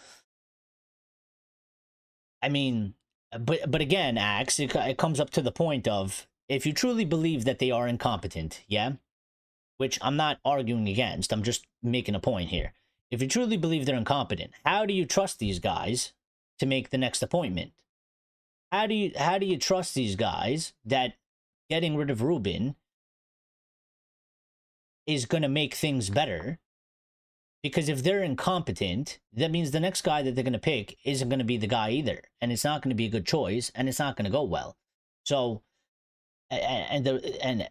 I mean, but again, Axe, it comes up to the point of, if you truly believe that they are incompetent, yeah? Which I'm not arguing against, I'm just making a point here. If you truly believe they're incompetent, how do you trust these guys to make the next appointment? How do you trust these guys that getting rid of Ruben is going to make things better? Because if they're incompetent, that means the next guy that they're going to pick isn't going to be the guy either. And it's not going to be a good choice, and it's not going to go well. So, and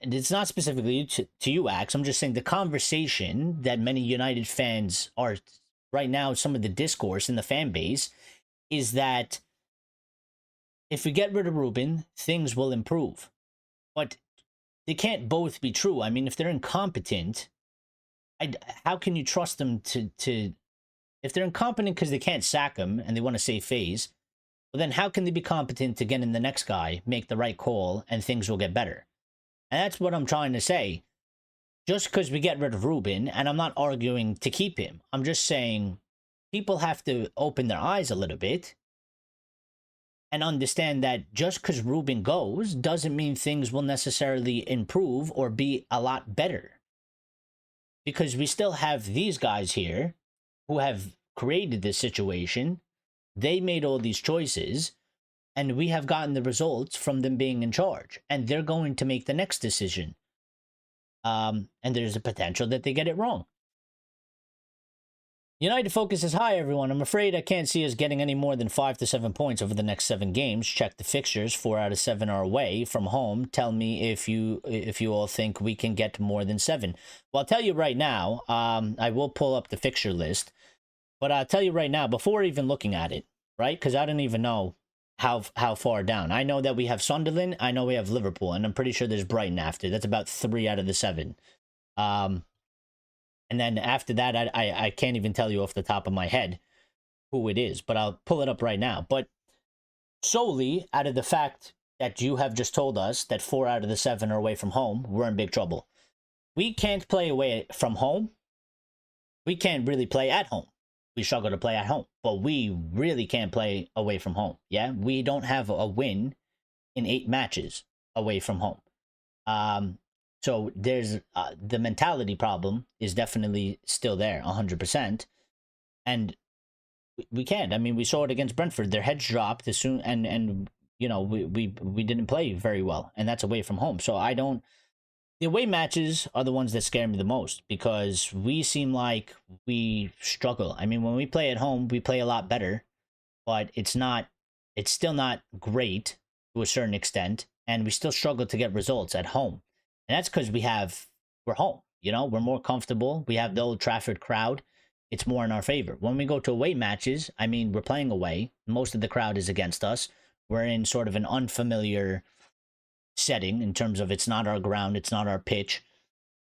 it's not specifically to you, Axe. I'm just saying the conversation that many United fans are right now, some of the discourse in the fan base, is that if we get rid of Ruben, things will improve. But they can't both be true. I mean, if they're incompetent, how can you trust them to if they're incompetent because they can't sack him and they want to save phase, well, then how can they be competent to get in the next guy, make the right call, and things will get better? And that's what I'm trying to say. Just because we get rid of Ruben, and I'm not arguing to keep him, I'm just saying people have to open their eyes a little bit and understand that just because Ruben goes doesn't mean things will necessarily improve or be a lot better. Because we still have these guys here who have created this situation. They made all these choices, and we have gotten the results from them being in charge. And they're going to make the next decision. And there's a potential that they get it wrong. United focus is high, everyone. I'm afraid I can't see us getting any more than 5 to 7 points over the next 7 games. Check the fixtures. 4 out of 7 are away from home. Tell me if you all think we can get more than 7. Well, I'll tell you right now. I will pull up the fixture list, but I'll tell you right now before even looking at it, right? Because I don't even know how far down. I know that we have Sunderland. I know we have Liverpool, and I'm pretty sure there's Brighton after. That's about 3 out of the 7. And then after that, I can't even tell you off the top of my head. who it is, but I'll pull it up right now. But solely out of the fact that you have just told us that 4 out of the 7 are away from home, we're in big trouble. We can't play away from home. We can't really play at home. We struggle to play at home, but we really can't play away from home. Yeah, we don't have a win in 8 matches away from home. So there's the mentality problem is definitely still there, 100%, and we can't. I mean, we saw it against Brentford. Their heads dropped as soon, and you know we didn't play very well, and that's away from home. So I don't. The away matches are the ones that scare me the most because we seem like we struggle. I mean, when we play at home, we play a lot better, but it's not. It's still not great to a certain extent, and we still struggle to get results at home. And that's because we're home. You know, we're more comfortable. We have the Old Trafford crowd. It's more in our favor. When we go to away matches, I mean, we're playing away. Most of the crowd is against us. We're in sort of an unfamiliar setting in terms of it's not our ground, it's not our pitch.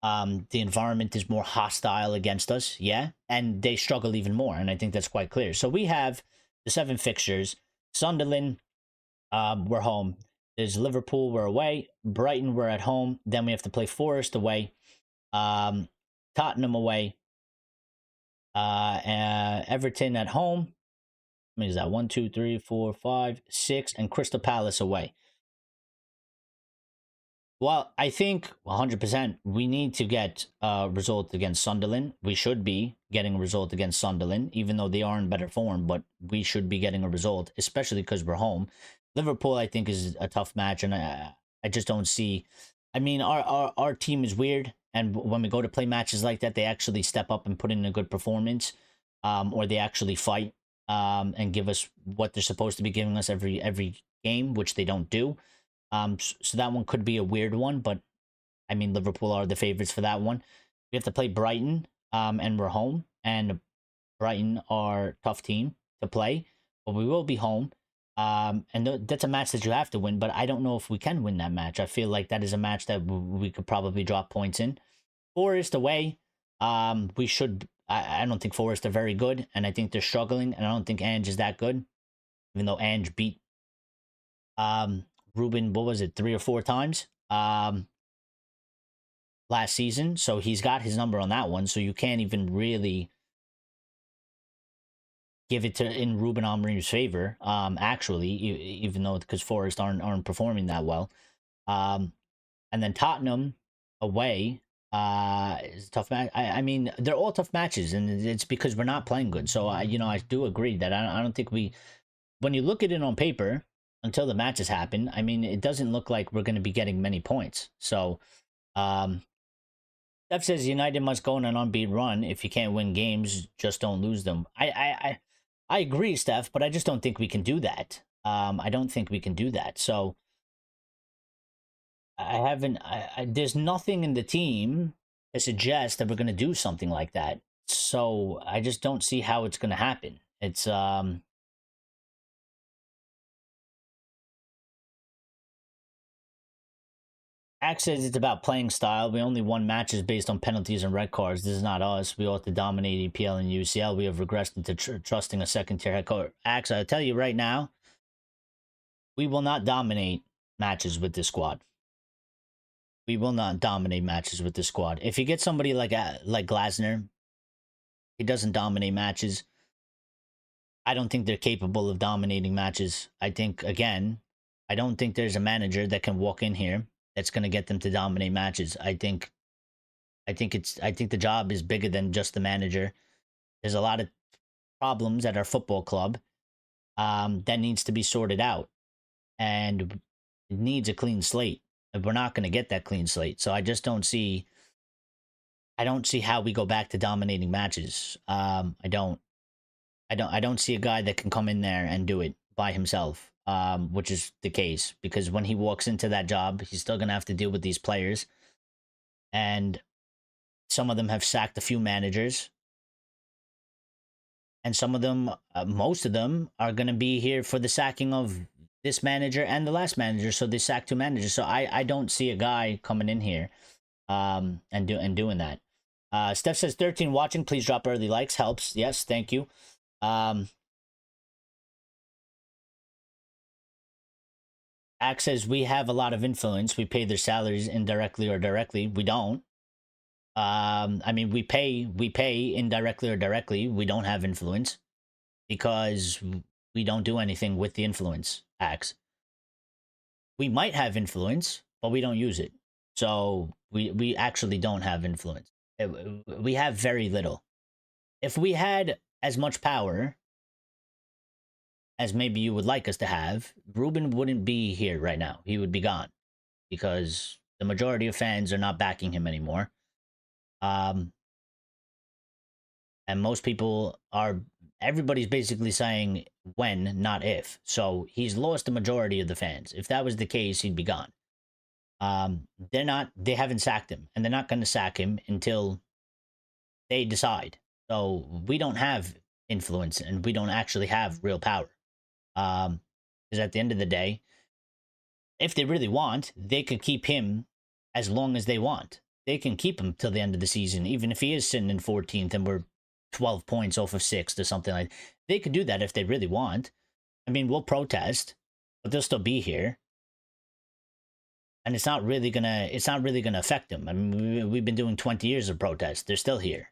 The environment is more hostile against us, yeah, and they struggle even more, and I think that's quite clear. So we have the 7 fixtures. Sunderland, we're home. There's Liverpool, we're away. Brighton, we're at home. Then we have to play Forest away. Tottenham away. Everton at home. I mean, is that 1, 2, 3, 4, 5, 6, and Crystal Palace away. Well, I think 100% we need to get a result against Sunderland. We should be getting a result against Sunderland, even though they are in better form, but we should be getting a result, especially because we're home. Liverpool, I think, is a tough match, and I just don't see. I mean, our team is weird, and when we go to play matches like that, they actually step up and put in a good performance, or they actually fight and give us what they're supposed to be giving us every game, which they don't do. So that one could be a weird one, but I mean, Liverpool are the favorites for that one. We have to play Brighton, and we're home, and Brighton are a tough team to play, but we will be home. That's a match that you have to win, but I don't know if we can win that match. I feel like that is a match that we could probably drop points in. Forest away, we should. I don't think Forest are very good, and I think they're struggling, and I don't think Ange is that good, even though Ange beat Ruben, what was it, 3 or 4 times last season. So he's got his number on that one. So you can't even really give it to in Ruben Amorim's favor. Actually, even though because Forest aren't performing that well. And then Tottenham away is a tough match. I mean, they're all tough matches, and it's because we're not playing good. So I do agree that I don't think we. When you look at it on paper, until the matches happen, I mean, it doesn't look like we're going to be getting many points. So, Steph says United must go on an unbeaten run. If you can't win games, just don't lose them. I agree, Steph, but I just don't think we can do that. I don't think we can do that. So, there's nothing in the team to suggest that we're going to do something like that. So, I just don't see how it's going to happen. It's, Axe says it's about playing style. We only won matches based on penalties and red cards. This is not us. We ought to dominate EPL and UCL. We have regressed into trusting a second-tier head coach. Axe, I'll tell you right now, we will not dominate matches with this squad. We will not dominate matches with this squad. If you get somebody like Glasner, he doesn't dominate matches. I don't think they're capable of dominating matches. I think, again, I don't think there's a manager that can walk in here that's going to get them to dominate matches. I think the job is bigger than just the manager. There's a lot of problems at our football club that needs to be sorted out, and it needs a clean slate. And we're not going to get that clean slate. So I just don't see. I don't see how we go back to dominating matches. I don't see a guy that can come in there and do it by himself. Which is the case, because when he walks into that job, he's still going to have to deal with these players. And some of them have sacked a few managers. And some of them, most of them, are going to be here for the sacking of this manager and the last manager. So they sacked 2 managers. So I don't see a guy coming in here and doing that. Steph says 13 watching. Please drop early likes. Helps. Yes, thank you. Axe says we have a lot of influence. We pay their salaries indirectly or directly. We don't. I mean, we pay indirectly or directly. We don't have influence because we don't do anything with the influence. Axe. We might have influence, but we don't use it. So we actually don't have influence. We have very little. If we had as much power as maybe you would like us to have, Ruben wouldn't be here right now. He would be gone because the majority of fans are not backing him anymore. And most people are, everybody's basically saying when, not if. So he's lost the majority of the fans. If that was the case, he'd be gone. They haven't sacked him, and they're not going to sack him until they decide. So we don't have influence, and we don't actually have real power. Because at the end of the day, if they really want, they could keep him as long as they want. They can keep him till the end of the season, even if he is sitting in 14th and we're 12 points off of 6th or something like that. They could do that if they really want. I mean, we'll protest, but they'll still be here. And it's not really gonna affect them. I mean, we've been doing 20 years of protests. They're still here.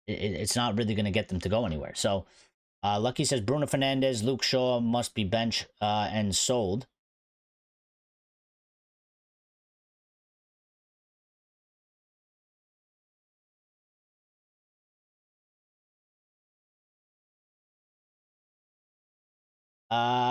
It's not really gonna get them to go anywhere. So, Lucky says Bruno Fernandes, Luke Shaw must be bench and sold.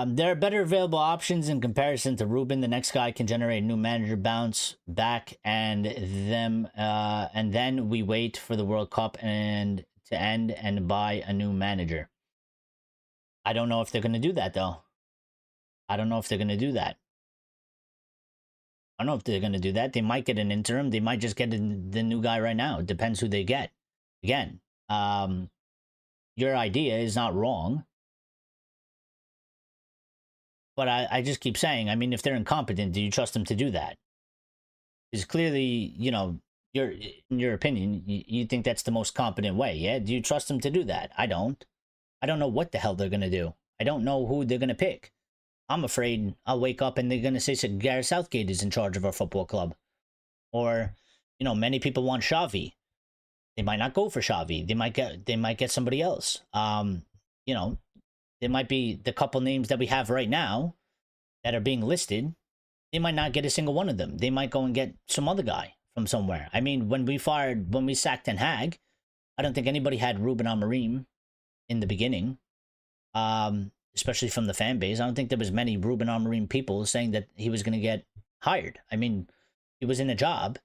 There are better available options in comparison to Ruben. The next guy can generate a new manager, bounce back, and then we wait for the World Cup and to end and buy a new manager. I don't know if they're going to do that, though. I don't know if they're going to do that. I don't know if they're going to do that. They might get an interim. They might just get the new guy right now. It depends who they get. Again, your idea is not wrong. But I just keep saying, I mean, if they're incompetent, do you trust them to do that? Because clearly, you know, in your opinion, you think that's the most competent way, yeah? Do you trust them to do that? I don't. I don't know what the hell they're going to do. I don't know who they're going to pick. I'm afraid I'll wake up and they're going to say Gareth Southgate is in charge of our football club. Or, you know, many people want Xavi. They might not go for Xavi. They might get somebody else. You know, there might be the couple names that we have right now that are being listed. They might not get a single one of them. They might go and get some other guy from somewhere. I mean, when we sacked Ten Hag, I don't think anybody had Ruben Amorim in the beginning, especially from the fan base. I don't think there was many Ruben Amorim people saying that he was going to get hired. I mean, he was in a job.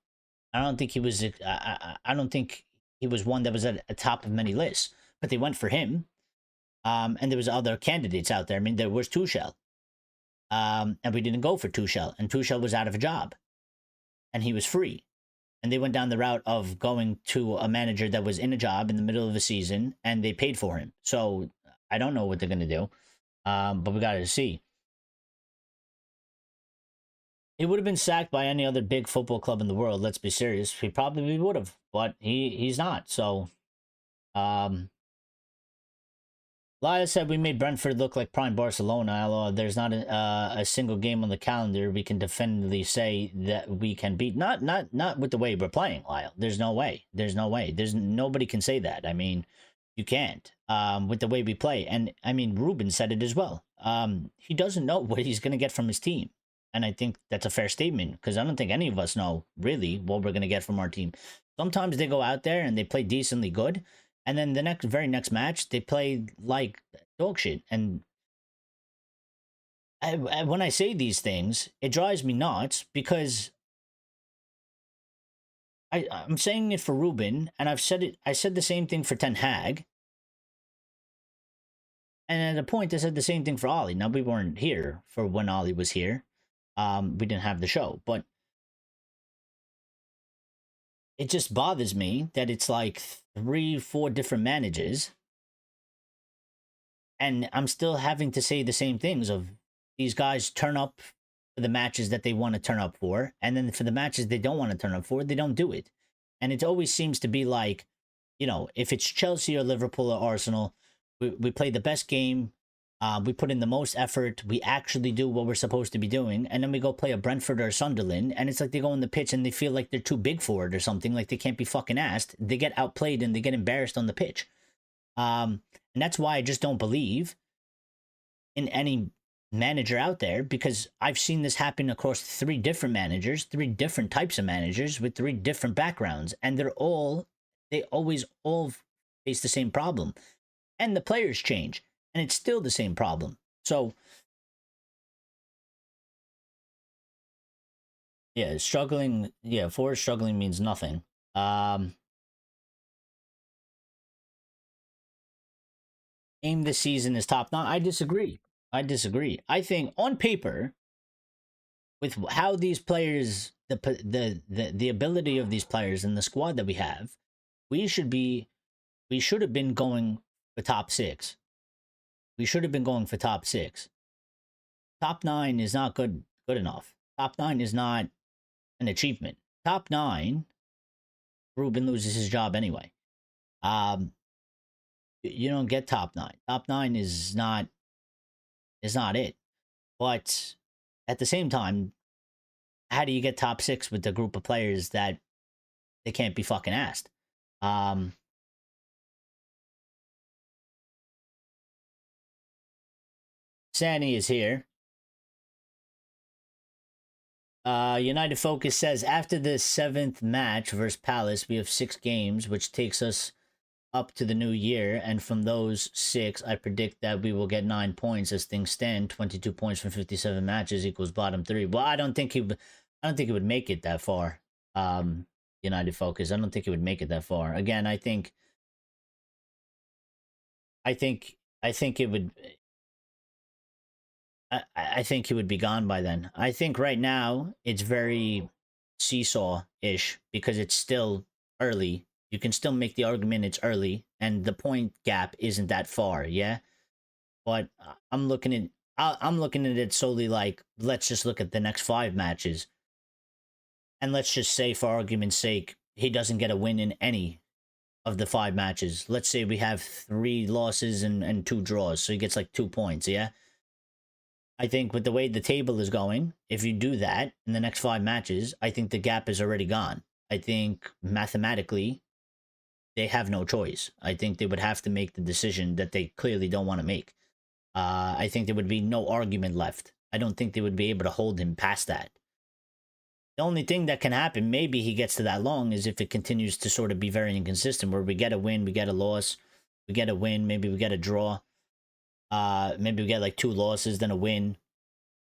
I don't think he was. I don't think he was one that was at the top of many lists. But they went for him. And there was other candidates out there. I mean, there was Tuchel. And we didn't go for Tuchel. And Tuchel was out of a job. And he was free. And they went down the route of going to a manager that was in a job in the middle of a season. And they paid for him. So I don't know what they're going to do. But we got to see. He would have been sacked by any other big football club in the world. Let's be serious. He probably would have. But he's not. So... Lyle said we made Brentford look like prime Barcelona. Although there's not a single game on the calendar we can definitively say that we can beat. Not with the way we're playing, Lyle. There's no way. There's no way. Nobody can say that. I mean, you can't. With the way we play, and I mean, Ruben said it as well. He doesn't know what he's going to get from his team, and I think that's a fair statement because I don't think any of us know really what we're going to get from our team. Sometimes they go out there and they play decently good. And then the very next match, they play like dog shit. And when I say these things, it drives me nuts because I'm saying it for Ruben, and I've said it. I said the same thing for Ten Hag, and at a point, I said the same thing for Ollie. Now we weren't here for when Ollie was here. We didn't have the show, but it just bothers me that it's like 3-4 different managers and I'm still having to say the same things of these guys turn up for the matches that they want to turn up for, and then for the matches they don't want to turn up for, they don't do it. And it always seems to be like, you know, if it's Chelsea or Liverpool or Arsenal, we play the best game We put in the most effort. We actually do what we're supposed to be doing. And then we go play a Brentford or Sunderland. And it's like they go on the pitch and they feel like they're too big for it or something. Like they can't be fucking asked. They get outplayed and they get embarrassed on the pitch. And that's why I just don't believe in any manager out there, because I've seen this happen across 3 different managers, 3 different types of managers with 3 different backgrounds. And they always all face the same problem. And the players change. And it's still the same problem. So, yeah, struggling. Yeah, for struggling means nothing. Aim this season is top 9. I disagree. I think on paper, with how these players, the ability of these players and the squad that we have, we should have been going for top 6. We should have been going for top 6. Top 9 is not good enough. Top 9 is not an achievement. Top 9, Ruben loses his job anyway. You don't get top 9. Top 9 is not it. But at the same time, how do you get top 6 with the group of players that they can't be fucking asked? Sani is here. United Focus says, after the 7th match versus Palace, we have 6 games, which takes us up to the new year. And from those 6, I predict that we will get 9 points as things stand. 22 points from 57 matches equals bottom 3. Well, I don't think he would make it that far. United Focus. I don't think he would make it that far. Again, I think it would. I think he would be gone by then. I think right now it's very seesaw-ish because it's still early. You can still make the argument it's early, and the point gap isn't that far, yeah? But I'm looking at it solely like, let's just look at the next 5 matches. And let's just say, for argument's sake, he doesn't get a win in any of the 5 matches. Let's say we have 3 losses and 2 draws, so he gets like 2 points, yeah? I think with the way the table is going, if you do that in the next 5 matches, I think the gap is already gone. I think mathematically, they have no choice. I think they would have to make the decision that they clearly don't want to make. I think there would be no argument left. I don't think they would be able to hold him past that. The only thing that can happen, maybe he gets to that long, is if it continues to sort of be very inconsistent, where we get a win, we get a loss, we get a win, maybe we get a draw. Maybe we get like 2 losses, then a win.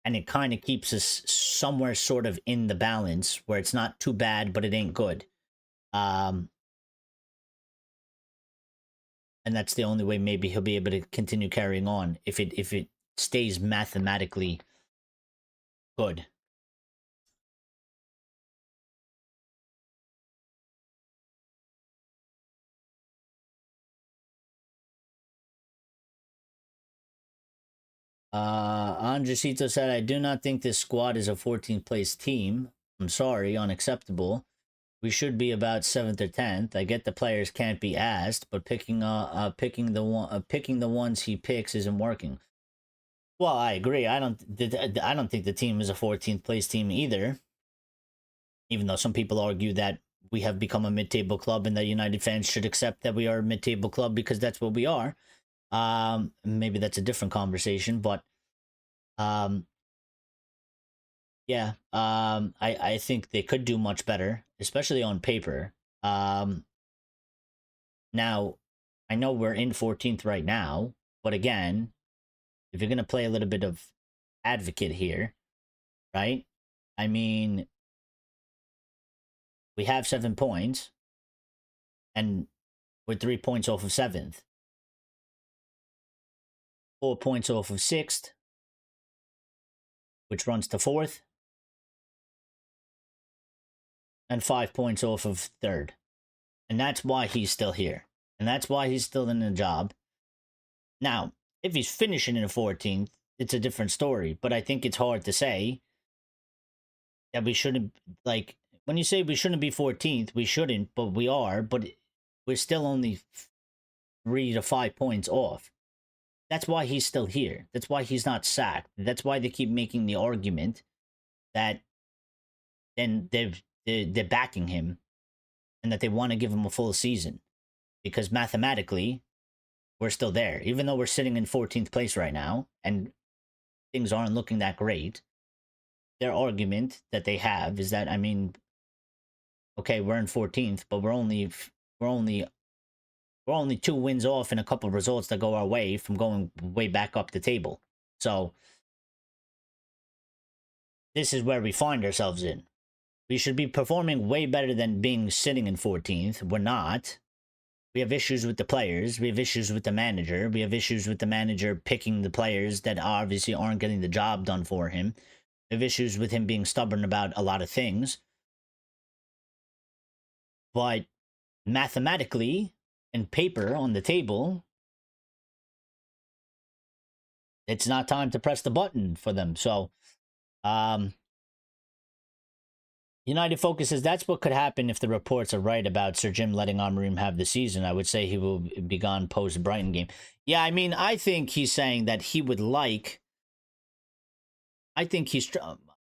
And it kind of keeps us somewhere sort of in the balance where it's not too bad, but it ain't good. And that's the only way maybe he'll be able to continue carrying on if it stays mathematically good. Andresito said, I do not think this squad is a 14th place team. I'm sorry, unacceptable. We should be about 7th or 10th. I get the players can't be asked, but picking the ones he picks isn't working. Well, I agree. I don't think the team is a 14th place team either. Even though some people argue that we have become a mid-table club and that United fans should accept that we are a mid-table club because that's what we are. Maybe that's a different conversation, but yeah, I think they could do much better, especially on paper. Now, I know we're in 14th right now, but again, if you're going to play a little bit of advocate here, right? I mean, we have 7 points, and we're 3 points off of 7th. 4 points off of 6th, which runs to 4th. And 5 points off of 3rd. And that's why he's still here. And that's why he's still in the job. Now, if he's finishing in 14th, it's a different story. But I think it's hard to say that we shouldn't, like, when you say we shouldn't be 14th, we shouldn't, but we are. But we're still only 3 to 5 points off. That's why he's still here. That's why he's not sacked. That's why they keep making the argument that then they're backing him and that they want to give him a full season because mathematically we're still there, even though we're sitting in 14th place right now and things aren't looking that great. Their argument that they have is that I mean, okay, we're in 14th, but we're only we're only 2 wins off and a couple of results that go our way from going way back up the table. So this is where we find ourselves in. We should be performing way better than being sitting in 14th. We're not. We have issues with the players. We have issues with the manager. We have issues with the manager picking the players that obviously aren't getting the job done for him. We have issues with him being stubborn about a lot of things. But mathematically, in paper on the table, it's not time to press the button for them. So, United focuses. That's what could happen if the reports are right about Sir Jim letting Amorim have the season. I would say he will be gone post Brighton game. Yeah, I mean, I think he's saying that he would like. I think he's.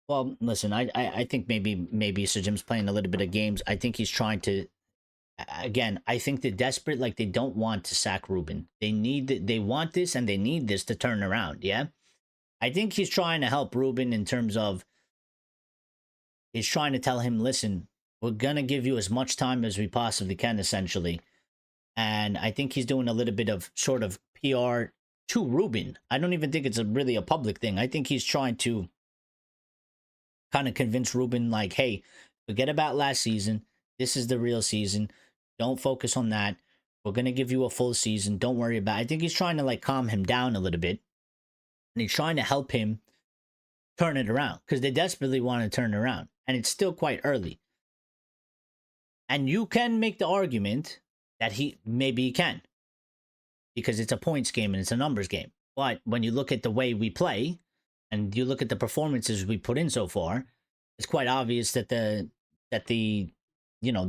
Well, listen, I think maybe Sir Jim's playing a little bit of games. I think he's trying to. Again, I think they're desperate. Like they don't want to sack Ruben. They want this and they need this to turn around. Yeah, I think he's trying to help Ruben in terms of. He's trying to tell him, listen, we're going to give you as much time as we possibly can, essentially. And I think he's doing a little bit of sort of PR to Ruben. I don't even think it's really a public thing. I think he's trying to kind of convince Ruben, like, hey, forget about last season. This is the real season. Don't focus on that. We're going to give you a full season. Don't worry about it. I think he's trying to like calm him down a little bit. And he's trying to help him turn it around because they desperately want to turn it around. And it's still quite early. And you can make the argument that maybe he can because it's a points game and it's a numbers game. But when you look at the way we play and you look at the performances we put in so far, it's quite obvious that the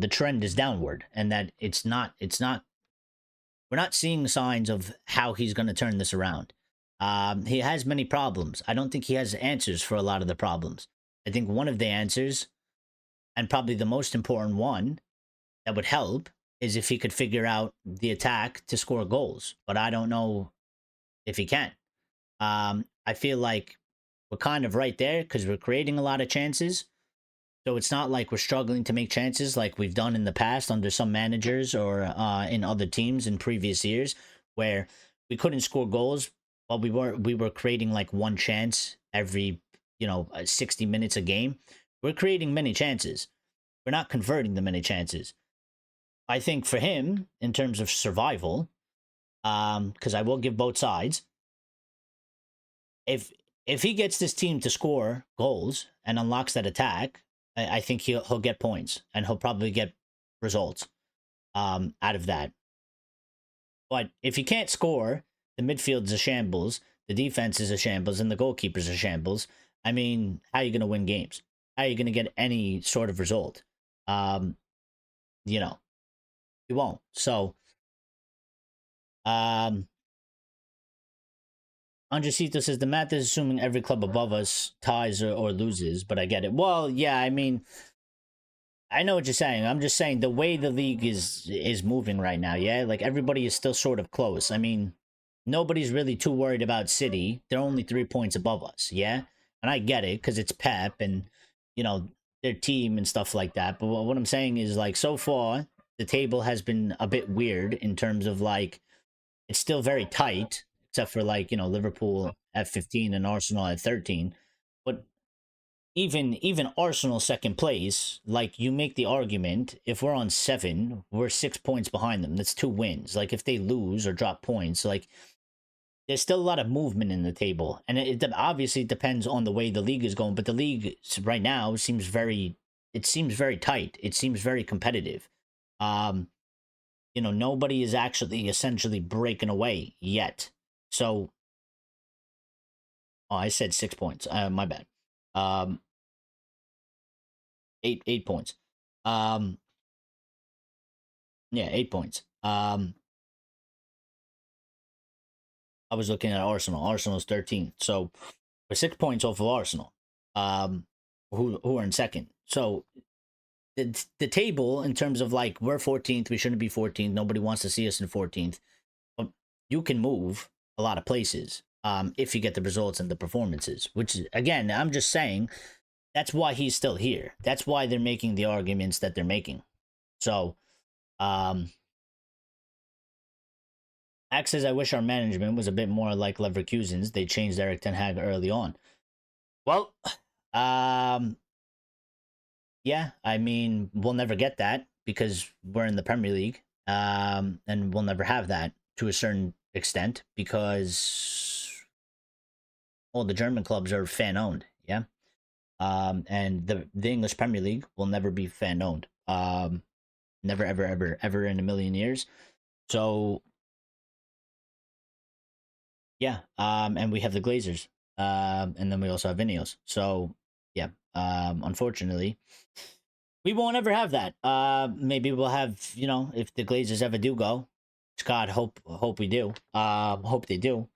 trend is downward and that we're not seeing signs of how he's going to turn this around. He has many problems. I don't think he has answers for a lot of the problems. I think one of the answers, and probably the most important one that would help, is if he could figure out the attack to score goals. But I don't know if he can. I feel like we're kind of right there because we're creating a lot of chances. So it's not like we're struggling to make chances like we've done in the past under some managers or in other teams in previous years where we couldn't score goals, but we were creating like one chance every 60 minutes a game. We're creating many chances. We're not converting the many chances. I think for him, in terms of survival, because I will give both sides, if he gets this team to score goals and unlocks that attack, I think he'll get points and he'll probably get results out of that. But if he can't score, the midfield's a shambles, the defense is a shambles, and the goalkeeper's a shambles. I mean, how are you going to win games? How are you going to get any sort of result? You won't. So, Andresito says the math is assuming every club above us ties or loses, but I get it. Well, yeah, I mean, I know what you're saying. I'm just saying the way the league is moving right now, yeah? Like everybody is still sort of close. I mean, nobody's really too worried about City. They're only 3 points above us, yeah? And I get it because it's Pep and, their team and stuff like that. But what I'm saying is, like, so far, the table has been a bit weird in terms of, like, it's still very tight, except for, like, Liverpool at 15 and Arsenal at 13. But even Arsenal second place, like, you make the argument, if we're on 7, we're 6 points behind them. That's 2 wins. Like, if they lose or drop points, like, there's still a lot of movement in the table. And it obviously depends on the way the league is going, but the league right now seems very tight. It seems very competitive. Nobody is actually essentially breaking away yet. So, I said 6 points. My bad. 8 points. Yeah, 8 points. I was looking at Arsenal. Arsenal's 13th. So we're 6 points off of Arsenal, um, who are in second. So the table in terms of like we're 14th, we shouldn't be 14th. Nobody wants to see us in 14th. But you can move a lot of places if you get the results and the performances. Which again, I'm just saying that's why he's still here. That's why they're making the arguments that they're making. So, Axe says, I wish our management was a bit more like Leverkusen's. They changed Eric Ten Hag early on. Well, yeah, I mean, we'll never get that because we're in the Premier League, and we'll never have that to a certain extent because all the German clubs are fan owned. Yeah, and the English Premier League will never be fan owned. Never, ever, ever, ever in a million years. So yeah, and we have the Glazers, and then we also have Ineos. So yeah, unfortunately, we won't ever have that. Maybe we'll have, if the Glazers ever do go, God, hope we do. Hope they do.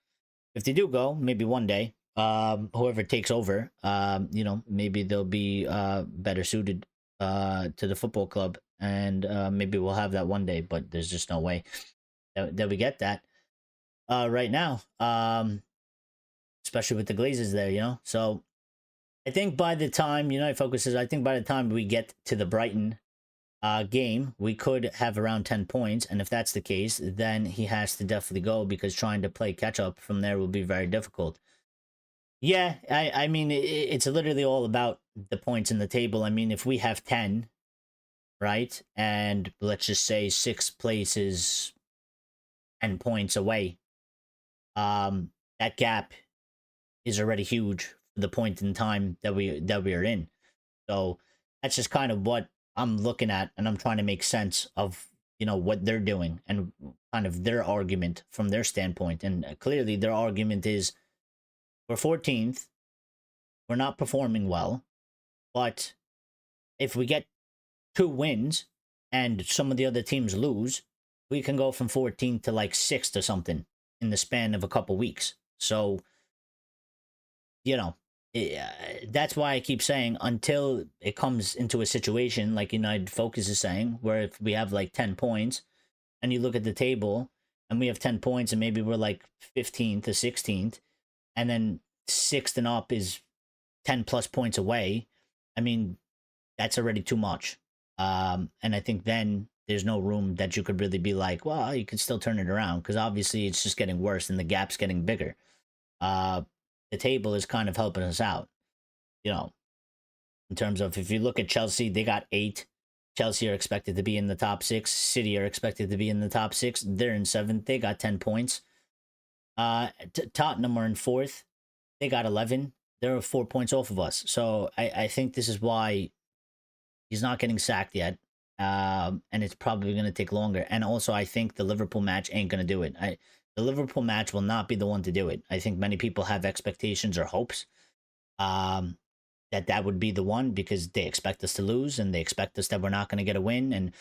If they do go, maybe one day, whoever takes over, maybe they'll be better suited to the football club, and maybe we'll have that one day. But there's just no way that we get that right now, especially with the Glazers there. So I think by the time United focuses, I think by the time we get to the Brighton game, we could have around 10 points. And if that's the case, then he has to definitely go because trying to play catch up from there will be very difficult. Yeah, I mean, it's literally all about the points in the table. I mean, if we have 10, right, and let's just say 6 places 10 points away, that gap is already huge for the point in time that we are in. So that's just kind of what I'm looking at, and I'm trying to make sense of what they're doing and kind of their argument from their standpoint. And clearly their argument is we're 14th, we're not performing well, but if we get 2 wins and some of the other teams lose, we can go from 14th to like 6th or something in the span of a couple weeks. So that's why I keep saying until it comes into a situation like United Focus is saying, where if we have like 10 points and you look at the table and we have 10 points and maybe we're like 15th or 16th, and then 6th and up is 10 plus points away, I mean, that's already too much. And I think then there's no room that you could really be like, well, you could still turn it around because obviously it's just getting worse and the gap's getting bigger. The table is kind of helping us out, in terms of if you look at Chelsea, they got 8. Chelsea are expected to be in the top 6. City are expected to be in the top 6. They're in 7th. They got 10 points. Tottenham are in 4th. They got 11. They're 4 points off of us. So I think this is why he's not getting sacked yet. And it's probably going to take longer. And also, I think the Liverpool match ain't going to do it. The Liverpool match will not be the one to do it. I think many people have expectations or hopes that would be the one because they expect us to lose and they expect us that we're not going to get a win. And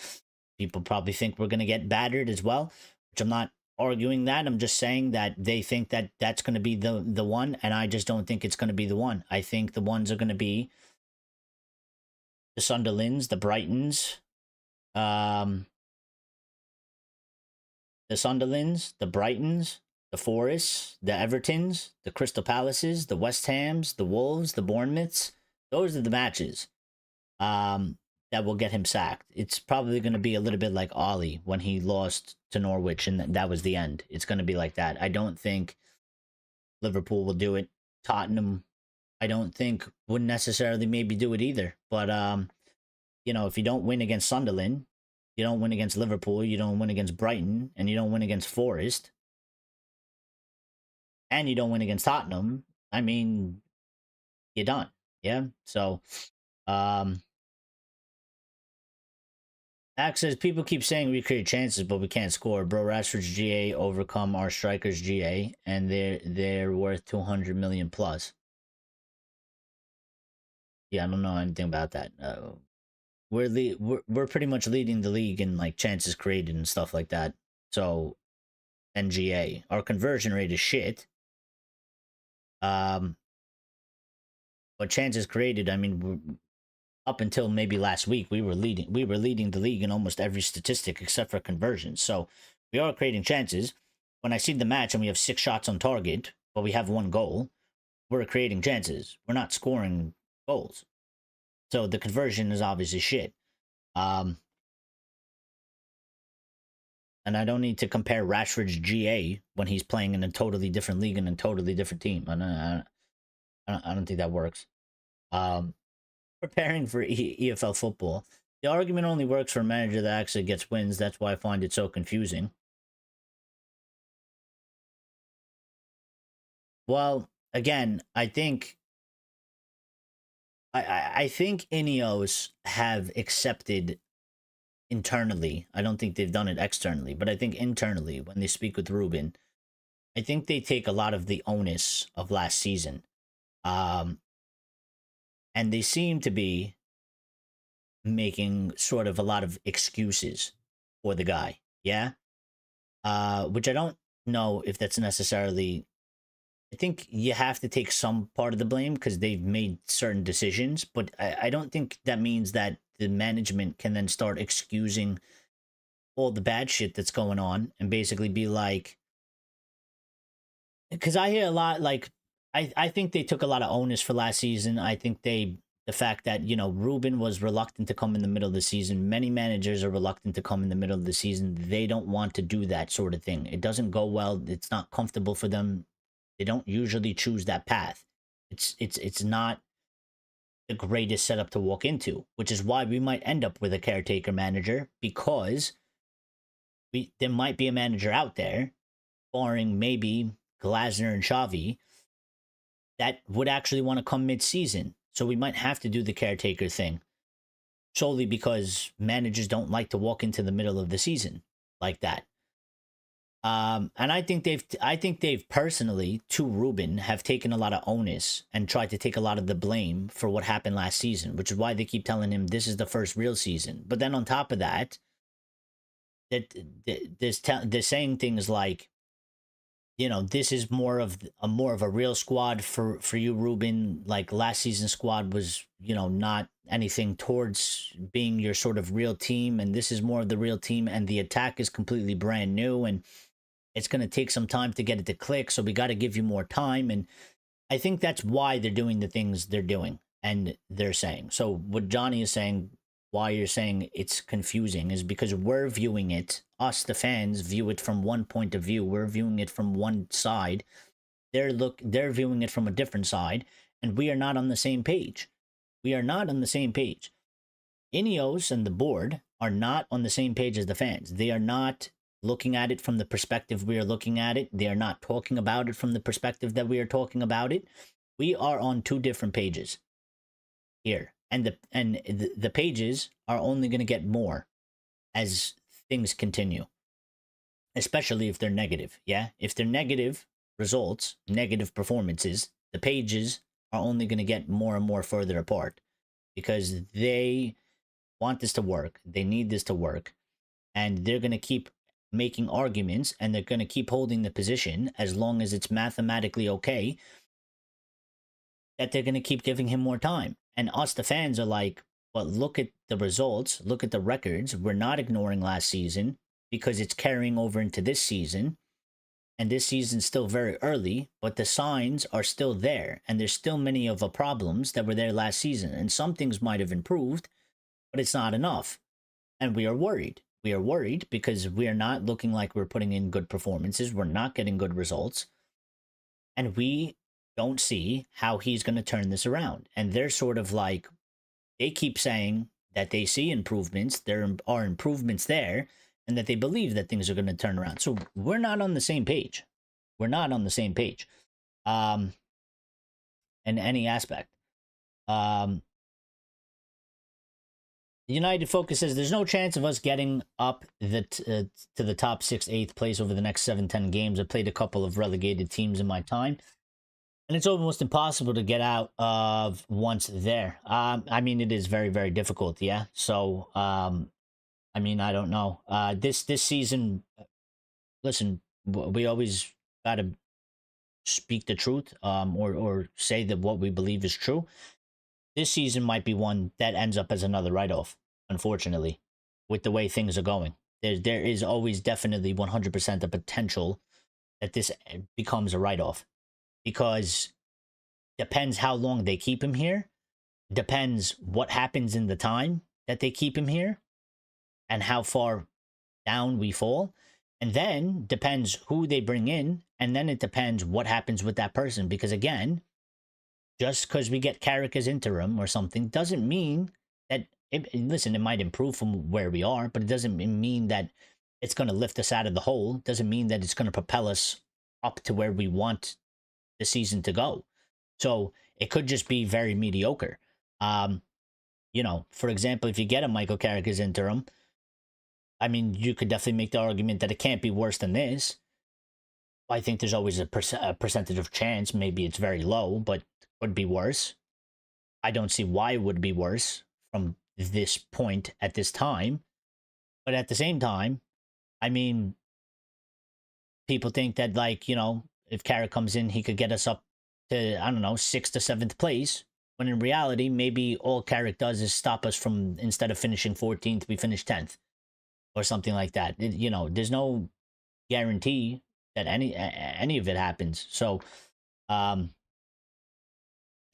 people probably think we're going to get battered as well, which I'm not arguing that. I'm just saying that they think that that's going to be the one. And I just don't think it's going to be the one. I think the ones are going to be the Sunderlands, the Brightons, the Sunderlands, the Brightons, the Forests, the Evertons, the Crystal Palaces, the West Hams, the Wolves, the Bournemouths. Those are the matches that will get him sacked. It's probably going to be a little bit like Ollie when he lost to Norwich and that was the end. It's going to be like that. I don't think Liverpool will do it. Tottenham, I don't think would necessarily maybe do it either. But, if you don't win against Sunderland, you don't win against Liverpool, you don't win against Brighton, and you don't win against Forest, and you don't win against Tottenham, I mean, you're done. Yeah? So, Axe says, people keep saying we create chances, but we can't score. Bro, Rashford's GA overcome our strikers' GA, and they're worth 200 million plus. Yeah, I don't know anything about that. We're pretty much leading the league in like chances created and stuff like that. So than GA. Our conversion rate is shit. But chances created, I mean, up until maybe last week, we were leading. We were leading the league in almost every statistic except for conversions. So we are creating chances. When I see the match and we have 6 shots on target, but we have 1 goal, we're creating chances. We're not scoring goals. So the conversion is obviously shit. And I don't need to compare Rashford's GA when he's playing in a totally different league and a totally different team. I don't think that works. Preparing for EFL football. The argument only works for a manager that actually gets wins. That's why I find it so confusing. Well, again, I think Ineos have accepted internally. I don't think they've done it externally, but I think internally, when they speak with Ruben, I think they take a lot of the onus of last season. And they seem to be making sort of a lot of excuses for the guy. Yeah. Which I don't know if that's necessarily. I think you have to take some part of the blame because they've made certain decisions, but I don't think that means that the management can then start excusing all the bad shit that's going on and basically be like, because I hear a lot, like, I think they took a lot of onus for last season. I think the fact that, Ruben was reluctant to come in the middle of the season. Many managers are reluctant to come in the middle of the season. They don't want to do that sort of thing. It doesn't go well. It's not comfortable for them. They don't usually choose that path. It's not the greatest setup to walk into, which is why we might end up with a caretaker manager, because there might be a manager out there, barring maybe Glasner and Xavi, that would actually want to come mid-season. So we might have to do the caretaker thing, solely because managers don't like to walk into the middle of the season like that. And I think they've personally, to Ruben, have taken a lot of onus and tried to take a lot of the blame for what happened last season, which is why they keep telling him this is the first real season. But then on top of that, they're saying things like, this is more of a real squad for you, Ruben. Like last season's squad was, not anything towards being your sort of real team, and this is more of the real team, and the attack is completely brand new, and it's going to take some time to get it to click, so we got to give you more time. And I think that's why they're doing the things they're doing and they're saying. So what Johnny is saying, why you're saying it's confusing, is because we're viewing it, us the fans view it from one point of view. We're viewing it from one side. They're viewing it from a different side, and we are not on the same page. We are not on the same page. Ineos and the board are not on the same page as the fans. They are not looking at it from the perspective we are looking at it. They are not talking about it from the perspective that we are talking about it. We are on 2 different pages here, and the pages are only going to get more as things continue, especially if they're negative. Yeah, if they're negative results, negative performances, the pages are only going to get more and more further apart, because they want this to work. They need this to work, and they're going to keep making arguments, and they're going to keep holding the position as long as it's mathematically okay, that they're going to keep giving him more time. And us, the fans, are like, but look at the results, look at the records. We're not ignoring last season because it's carrying over into this season, and this season's still very early, but the signs are still there, and there's still many of the problems that were there last season, and some things might have improved, but it's not enough. And we are worried. We are worried because we are not looking like we're putting in good performances. We're not getting good results. And we don't see how he's going to turn this around. And they're sort of like, they keep saying that they see improvements. There are improvements there, and that they believe that things are going to turn around. So we're not on the same page. We're not on the same page. In any aspect. United Focus says there's no chance of us getting up to the top 6, 8th place over the next 7-10 games. I played a couple of relegated teams in my time, and it's almost impossible to get out of once there. I mean, it is very, very difficult. Yeah. So, I mean, I don't know. This season, listen, we always got to speak the truth, or say that what we believe is true. This season might be one that ends up as another write-off, unfortunately, with the way things are going. There is always definitely 100% the potential that this becomes a write-off, because depends how long they keep him here, depends what happens in the time that they keep him here, and how far down we fall. And then depends who they bring in, and then it depends what happens with that person. Because again, just because we get Carrick as interim or something doesn't mean that listen, it might improve from where we are, but it doesn't mean that it's going to lift us out of the hole. Doesn't mean that it's going to propel us up to where we want the season to go. So it could just be very mediocre. For example, if you get a Michael Carrick as interim, I mean, you could definitely make the argument that it can't be worse than this. I think there's always a percentage of chance. Maybe it's very low, but would be worse. I don't see why it would be worse from this point at this time. But at the same time, I mean, people think that, like, if Carrick comes in, he could get us up to, I don't know, 6th to 7th place. When in reality, maybe all Carrick does is stop us from, instead of finishing 14th, we finish 10th. Or something like that. There's no guarantee that any of it happens. So, Johnny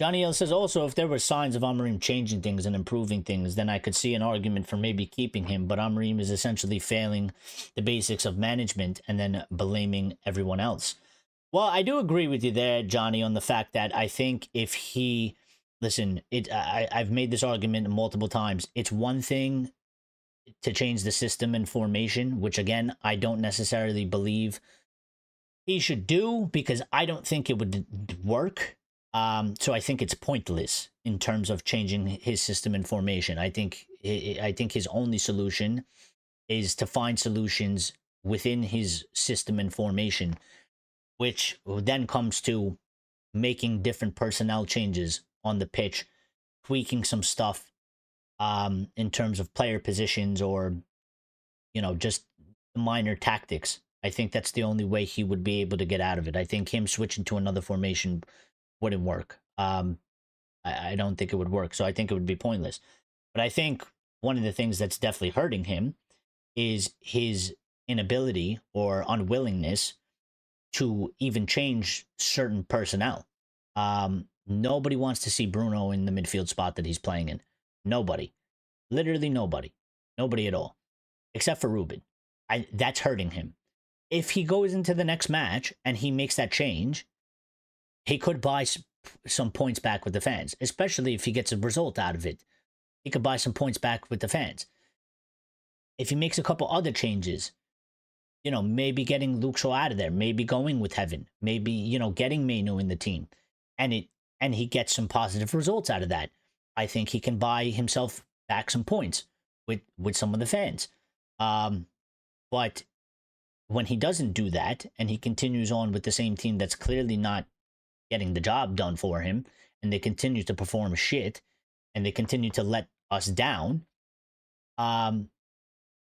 L says, also, if there were signs of Amorim changing things and improving things, then I could see an argument for maybe keeping him. But Amorim is essentially failing the basics of management and then blaming everyone else. Well, I do agree with you there, Johnny, on the fact that I think if he, listen, I've made this argument multiple times. It's one thing to change the system and formation, which again, I don't necessarily believe he should do, because I don't think it would work. So I think it's pointless in terms of changing his system and formation. I think his only solution is to find solutions within his system and formation, which then comes to making different personnel changes on the pitch, tweaking some stuff in terms of player positions, or, just minor tactics. I think that's the only way he would be able to get out of it. I think him switching to another formation wouldn't work. I don't think it would work. So I think it would be pointless. But I think one of the things that's definitely hurting him is his inability or unwillingness to even change certain personnel. Nobody wants to see Bruno in the midfield spot that he's playing in. Nobody. Literally nobody. Nobody at all. Except for Ruben. That's hurting him. If he goes into the next match and he makes that change, he could buy some points back with the fans, especially if he gets a result out of it. He could buy some points back with the fans. If he makes a couple other changes, maybe getting Luke Shaw out of there, maybe going with Heaven, maybe, getting Mainu in the team, and he gets some positive results out of that, I think he can buy himself back some points with some of the fans. But when he doesn't do that, and he continues on with the same team that's clearly not getting the job done for him, and they continue to perform shit, and they continue to let us down,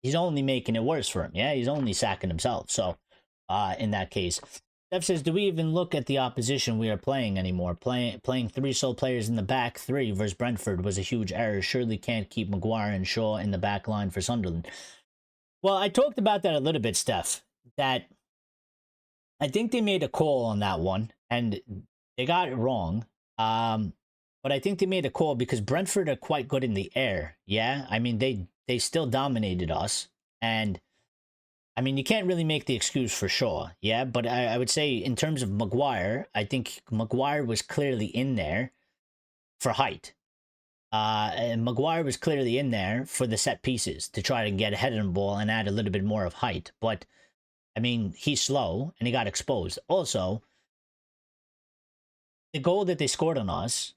he's only making it worse for him. Yeah, he's only sacking himself. So, in that case, Steph says, do we even look at the opposition we are playing anymore? Playing 3 sole players in the back 3 versus Brentford was a huge error. Surely can't keep Maguire and Shaw in the back line for Sunderland. Well, I talked about that a little bit, Steph, that I think they made a call on that one, and they got it wrong. But I think they made a call because Brentford are quite good in the air. Yeah, I mean, they still dominated us, and I mean, you can't really make the excuse for Shaw, yeah? But I would say in terms of Maguire, I think Maguire was clearly in there for height. And Maguire was clearly in there for the set pieces to try to get ahead of the ball and add a little bit more of height. But, I mean, he's slow, and he got exposed. Also, the goal that they scored on us,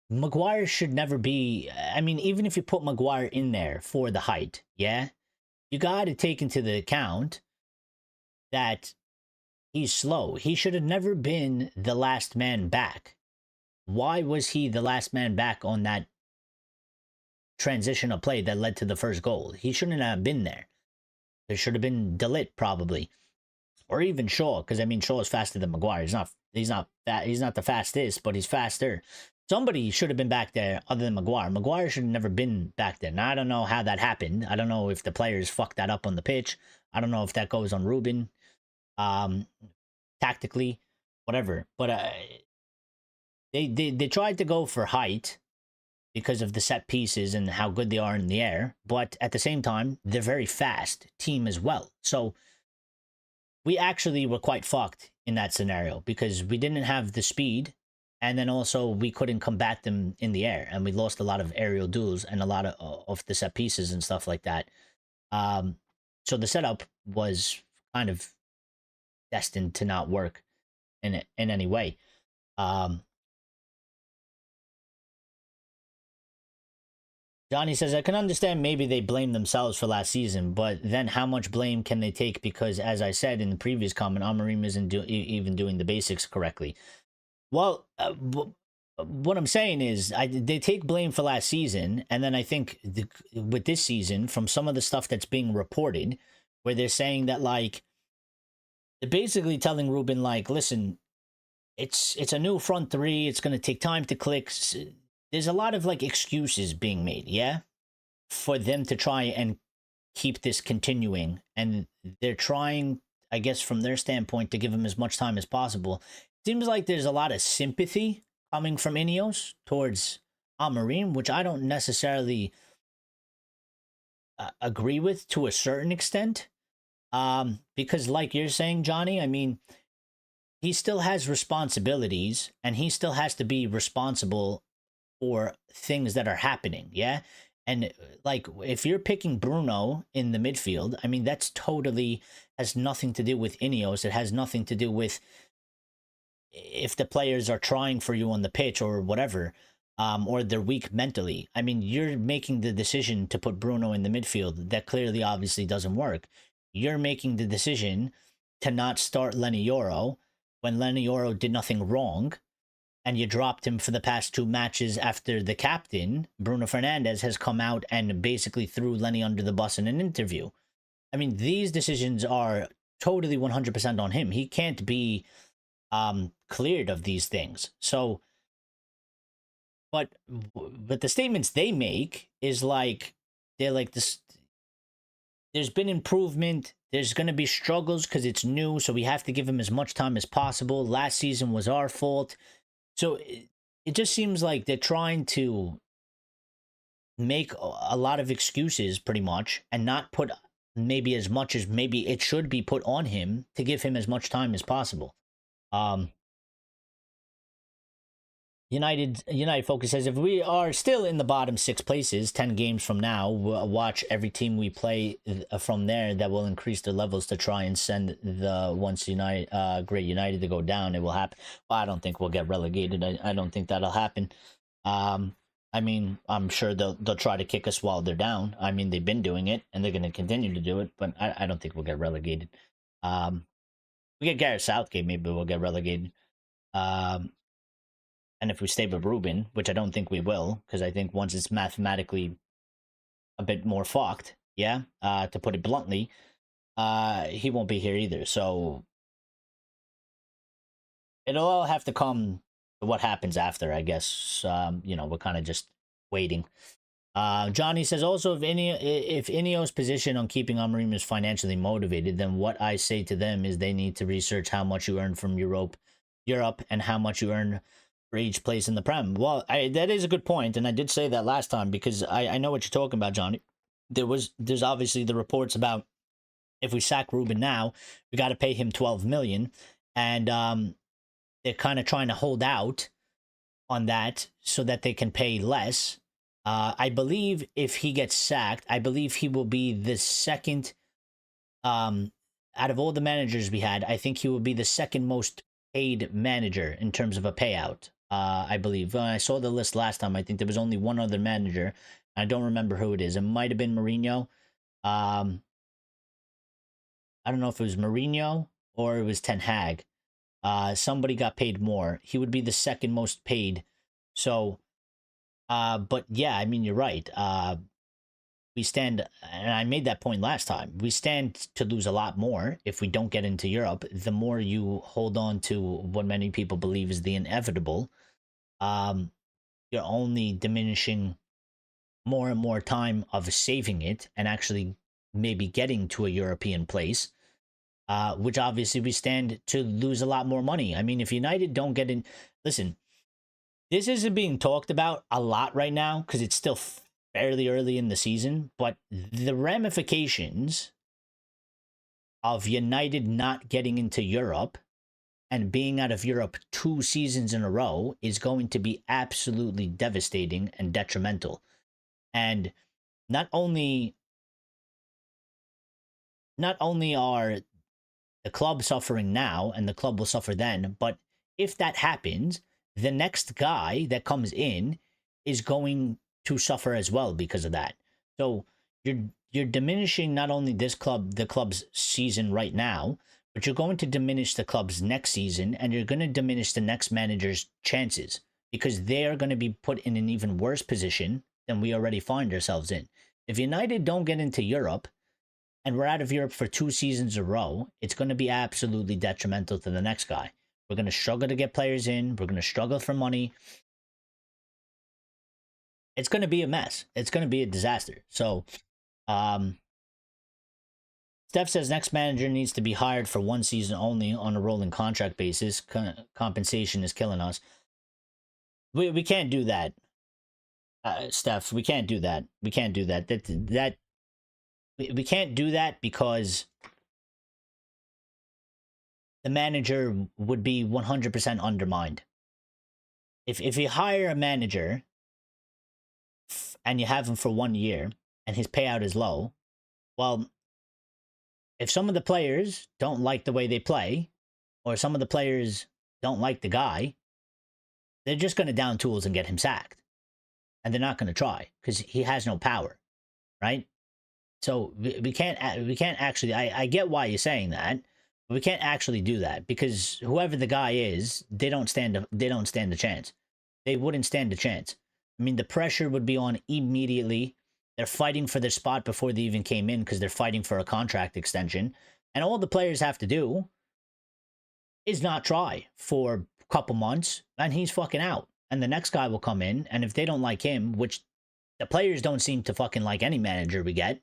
Maguire should never be... I mean, even if you put Maguire in there for the height, yeah? You got to take into the account that he's slow. He should have never been the last man back. Why was he the last man back on that transitional play that led to the first goal? He shouldn't have been there. There should have been De Ligt, probably. or even Shaw, because I mean Shaw is faster than Maguire. He's not the fastest, but he's faster. Somebody should have been back there other than Maguire. Maguire should have never been back there. Now I don't know how that happened. I don't know if the players fucked that up on the pitch. I don't know if that goes on Ruben, um, tactically, whatever. But they tried to go for height because of the set pieces and how good they are in the air. But at the same time, they're very fast team as well. So we actually were quite fucked in that scenario because we didn't have the speed. And then also we couldn't combat them in the air. And we lost a lot of aerial duels and a lot of the set pieces and stuff like that. So the setup was kind of destined to not work in any way. Johnny says, I can understand maybe they blame themselves for last season, but then how much blame can they take? Because as I said in the previous comment, Amorim isn't even doing the basics correctly. Well, what I'm saying is they take blame for last season. And then I think with this season, from some of the stuff that's being reported, where they're saying that, like, they're basically telling Ruben, like, listen, it's a new front three. It's going to take time to click. There's a lot of, like, excuses being made, yeah, for them to try and keep this continuing. And they're trying, I guess, from their standpoint, to give him as much time as possible. Seems like there's a lot of sympathy coming from Ineos towards Amorim, which I don't necessarily agree with to a certain extent. Because like you're saying, Johnny, I mean, he still has responsibilities and he still has to be responsible for things that are happening, yeah? And like, if you're picking Bruno in the midfield, I mean, that's totally has nothing to do with Ineos. It has nothing to do with if the players are trying for you on the pitch or whatever, or they're weak mentally. I mean, you're making the decision to put Bruno in the midfield. That clearly, obviously doesn't work. You're making the decision to not start Lenny Yoro when Lenny Yoro did nothing wrong, and you dropped him for the past 2 matches after the captain, Bruno Fernandes, has come out and basically threw Lenny under the bus in an interview. I mean, these decisions are totally 100% on him. He can't be cleared of these things. So, but the statements they make is like, they're like this, there's been improvement, there's going to be struggles because it's new, so we have to give him as much time as possible. Last season was our fault. So it just seems like they're trying to make a lot of excuses pretty much and not put maybe as much as maybe it should be put on him to give him as much time as possible. United Focus says, if we are still in the bottom 6 places 10 games from now, we'll watch every team we play from there that will increase their levels to try and send the Great United to go down. It will happen. Well, I don't think we'll get relegated. I don't think that'll happen. I mean, I'm sure they'll try to kick us while they're down. I mean, they've been doing it and they're going to continue to do it, but I don't think we'll get relegated. We get Gareth Southgate, maybe we'll get relegated. And if we stay with Ruben, which I don't think we will, because I think once it's mathematically a bit more fucked, yeah, to put it bluntly, he won't be here either. So it'll all have to come to what happens after, I guess. We're kind of just waiting. Johnny says, also, if Ineos' position on keeping Amorim is financially motivated, then what I say to them is they need to research how much you earn from Europe, and how much you earn for each place in the Prem. Well, that is a good point, and I did say that last time because I know what you're talking about, Johnny. There's obviously the reports about if we sack Ruben now, we got to pay him 12 million, and they're kind of trying to hold out on that so that they can pay less. I believe if he gets sacked, I believe he will be the second, out of all the managers we had, I think he will be the second most paid manager in terms of a payout. I believe when I saw the list last time, I think there was only one other manager. I don't remember who it is. It might have been Mourinho. I don't know if it was Mourinho or it was Ten Hag. Somebody got paid more. He would be the second most paid. So, but yeah, I mean, you're right. we stand, and I made that point last time, we stand to lose a lot more if we don't get into Europe. The more you hold on to what many people believe is the inevitable, um, you're only diminishing more and more time of saving it and actually maybe getting to a European place, which obviously we stand to lose a lot more money. I mean, if United don't get in, listen, this isn't being talked about a lot right now because it's still fairly early in the season, but the ramifications of United not getting into Europe and being out of Europe 2 seasons in a row is going to be absolutely devastating and detrimental. And not only are the club suffering now and the club will suffer then, but if that happens, the next guy that comes in is going to suffer as well because of that. So you're diminishing not only the club's season right now, but you're going to diminish the club's next season, and you're going to diminish the next manager's chances because they are going to be put in an even worse position than we already find ourselves in. If United don't get into Europe and we're out of Europe for 2 seasons in a row, it's going to be absolutely detrimental to the next guy. We're going to struggle to get players in. We're going to struggle for money. It's going to be a mess. It's going to be a disaster. So, Steph says next manager needs to be hired for 1 season only on a rolling contract basis. Compensation is killing us. We can't do that, Steph. We can't do that. We can't do that. We can't do that because the manager would be 100% undermined. If you hire a manager and you have him for 1 year and his payout is low, well, if some of the players don't like the way they play, or some of the players don't like the guy, they're just going to down tools and get him sacked. And they're not going to try because he has no power, right? So we can't actually, I get why you're saying that, but we can't actually do that because whoever the guy is, they don't stand a chance. They wouldn't stand a chance. I mean, the pressure would be on immediately. They're fighting for their spot before they even came in because they're fighting for a contract extension. And all the players have to do is not try for a couple months and he's fucking out. And the next guy will come in, and if they don't like him, which the players don't seem to fucking like any manager we get,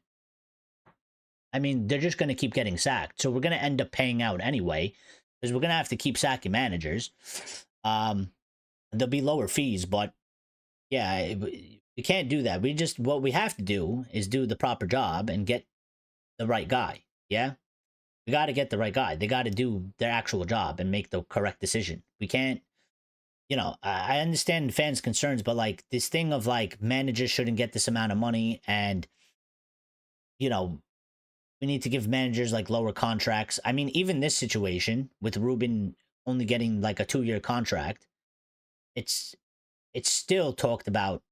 I mean, they're just going to keep getting sacked. So we're going to end up paying out anyway because we're going to have to keep sacking managers. There'll be lower fees, but yeah, we can't do that. What we have to do is do the proper job and get the right guy. Yeah? We got to get the right guy. They got to do their actual job and make the correct decision. We can't, I understand fans' concerns, but like this thing of like managers shouldn't get this amount of money and, we need to give managers like lower contracts. I mean, even this situation with Ruben only getting like a 2-year contract, it's still talked about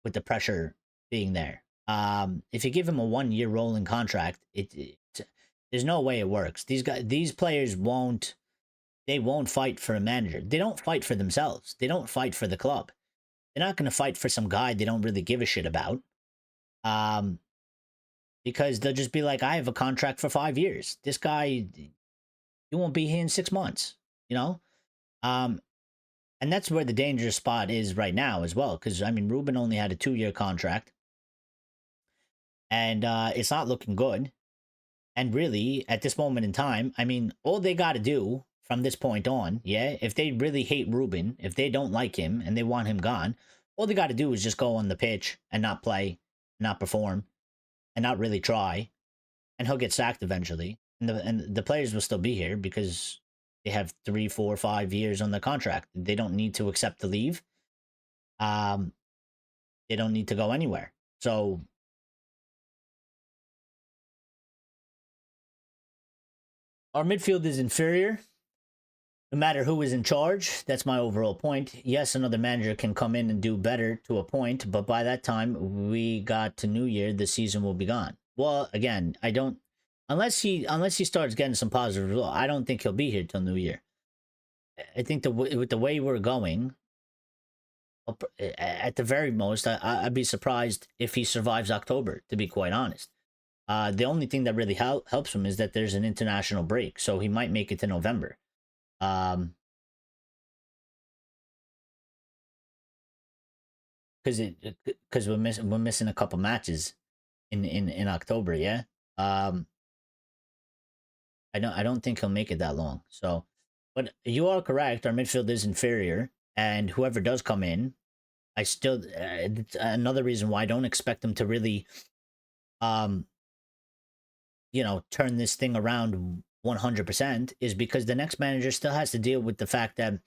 with the pressure being there. If you give him a 1-year rolling contract, there's no way it works. These players won't fight for a manager. They don't fight for themselves. They don't fight for the club. They're not going to fight for some guy they don't really give a shit about. Because they'll just be like, I have a contract for 5 years. This guy, you won't be here in 6 months, And that's where the dangerous spot is right now as well. Because, I mean, Ruben only had a 2-year contract. And it's not looking good. And really, at this moment in time, I mean, all they got to do from this point on, yeah, if they really hate Ruben, if they don't like him and they want him gone, all they got to do is just go on the pitch and not play, not perform, and not really try, and he'll get sacked eventually. And the players will still be here because they have 3, 4, 5 years on the contract. They don't need to accept the leave. They don't need to go anywhere. So our midfield is inferior, no matter who is in charge. That's my overall point. Yes, another manager can come in and do better to a point, but by that time we got to New Year, the season will be gone. Well, again, I don't, unless he starts getting some positive results, I don't think he'll be here till New Year. I think with the way we're going, At the very most, I'd be surprised if he survives October, to be quite honest. The only thing that really helps him is that there's an international break, so he might make it to November. Um, because we're missing a couple matches in October, yeah. Um, I don't think he'll make it that long. So, but you are correct. Our midfield is inferior, and whoever does come in, I still another reason why I don't expect them to really, um, turn this thing around 100% is because the next manager still has to deal with the fact that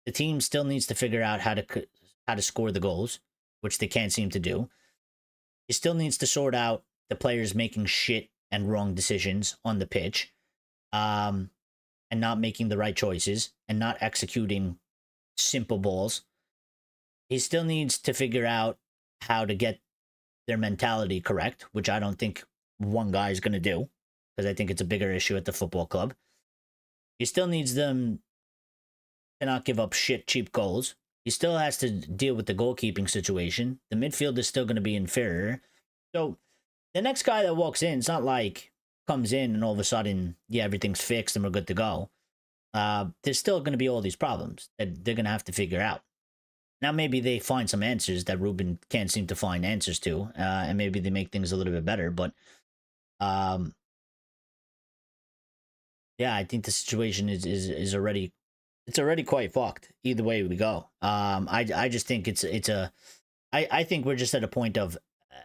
the team still needs to figure out how to score the goals, which they can't seem to do. He still needs to sort out the players making shit and wrong decisions on the pitch, um, and not making the right choices and not executing simple balls. He still needs to figure out how to get their mentality correct, which I don't think one guy is going to do because I think it's a bigger issue at the football club. He still needs them to not give up shit, cheap goals. He still has to deal with the goalkeeping situation. The midfield is still going to be inferior. So the next guy that walks in, it's not like comes in and all of a sudden, yeah, everything's fixed and we're good to go. There's still going to be all these problems that they're going to have to figure out. Now, maybe they find some answers that Ruben can't seem to find answers to, and maybe they make things a little bit better. But um, yeah, I think the situation is already it's already quite fucked. Either way we go, I just think I think we're just at a point of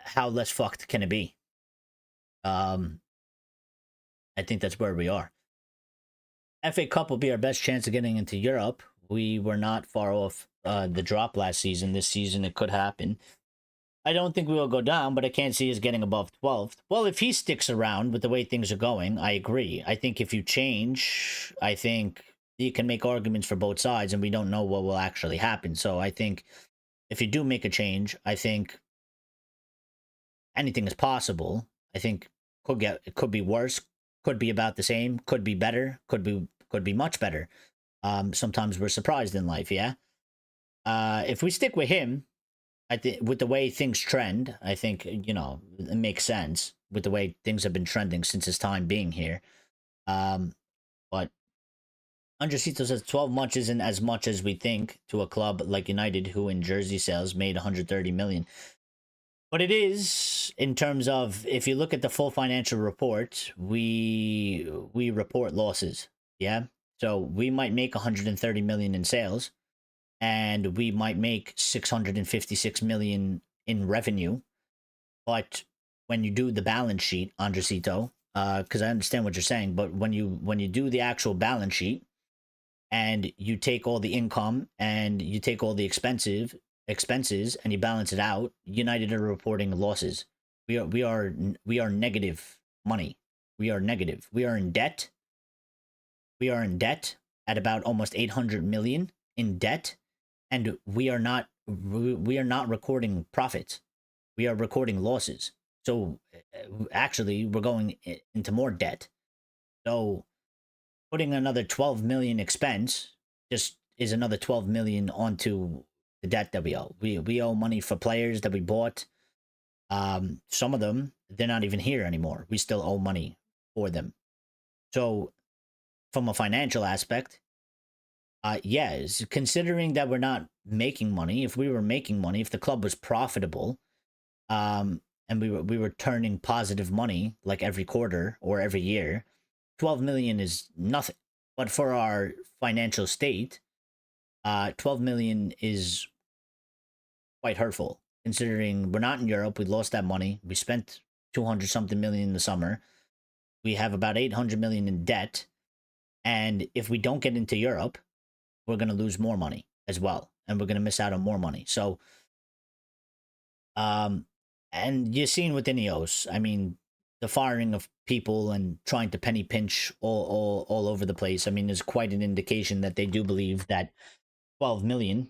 how less fucked can it be. Um, I think that's where we are. FA Cup will be our best chance of getting into Europe. We were not far off the drop last season. This season it could happen. I don't think we will go down, but I can't see us getting above 12th. Well, if he sticks around with the way things are going, I agree. I think if you change, I think you can make arguments for both sides, and we don't know what will actually happen. So I think if you do make a change, I think anything is possible. I think it could be worse, could be about the same, could be better, could be much better. Sometimes we're surprised in life, yeah. If we stick with him, I think with the way things trend, I think it makes sense with the way things have been trending since his time being here. But Andresito says 12 months isn't as much as we think to a club like United, who in jersey sales made 130 million. But it is in terms of if you look at the full financial report, we report losses. Yeah, so we might make 130 million in sales, and we might make 656 million in revenue. But when you do the balance sheet, Andresito, because I understand what you're saying, but when you do the actual balance sheet and you take all the income and you take all the expenses and you balance it out, United are reporting losses. We are negative money. We are negative. We are in debt. We are in debt at about almost 800 million in debt, and we are not recording profits. We are recording losses. So actually, we're going into more debt. So putting another 12 million expense just is another 12 million onto the debt that we owe. We owe money for players that we bought. Some of them, they're not even here anymore. We still owe money for them. So from a financial aspect, yes, considering that we're not making money, if we were making money, if the club was profitable, and we were turning positive money like every quarter or every year, 12 million is nothing. But for our financial state, 12 million is quite hurtful considering we're not in Europe. We lost that money. We spent 200 something million in the summer. We have about 800 million in debt. And if we don't get into Europe, we're going to lose more money as well. And we're going to miss out on more money. So, and you're seeing with Ineos, I mean, the firing of people and trying to penny pinch all over the place. I mean, there's quite an indication that they do believe that 12 million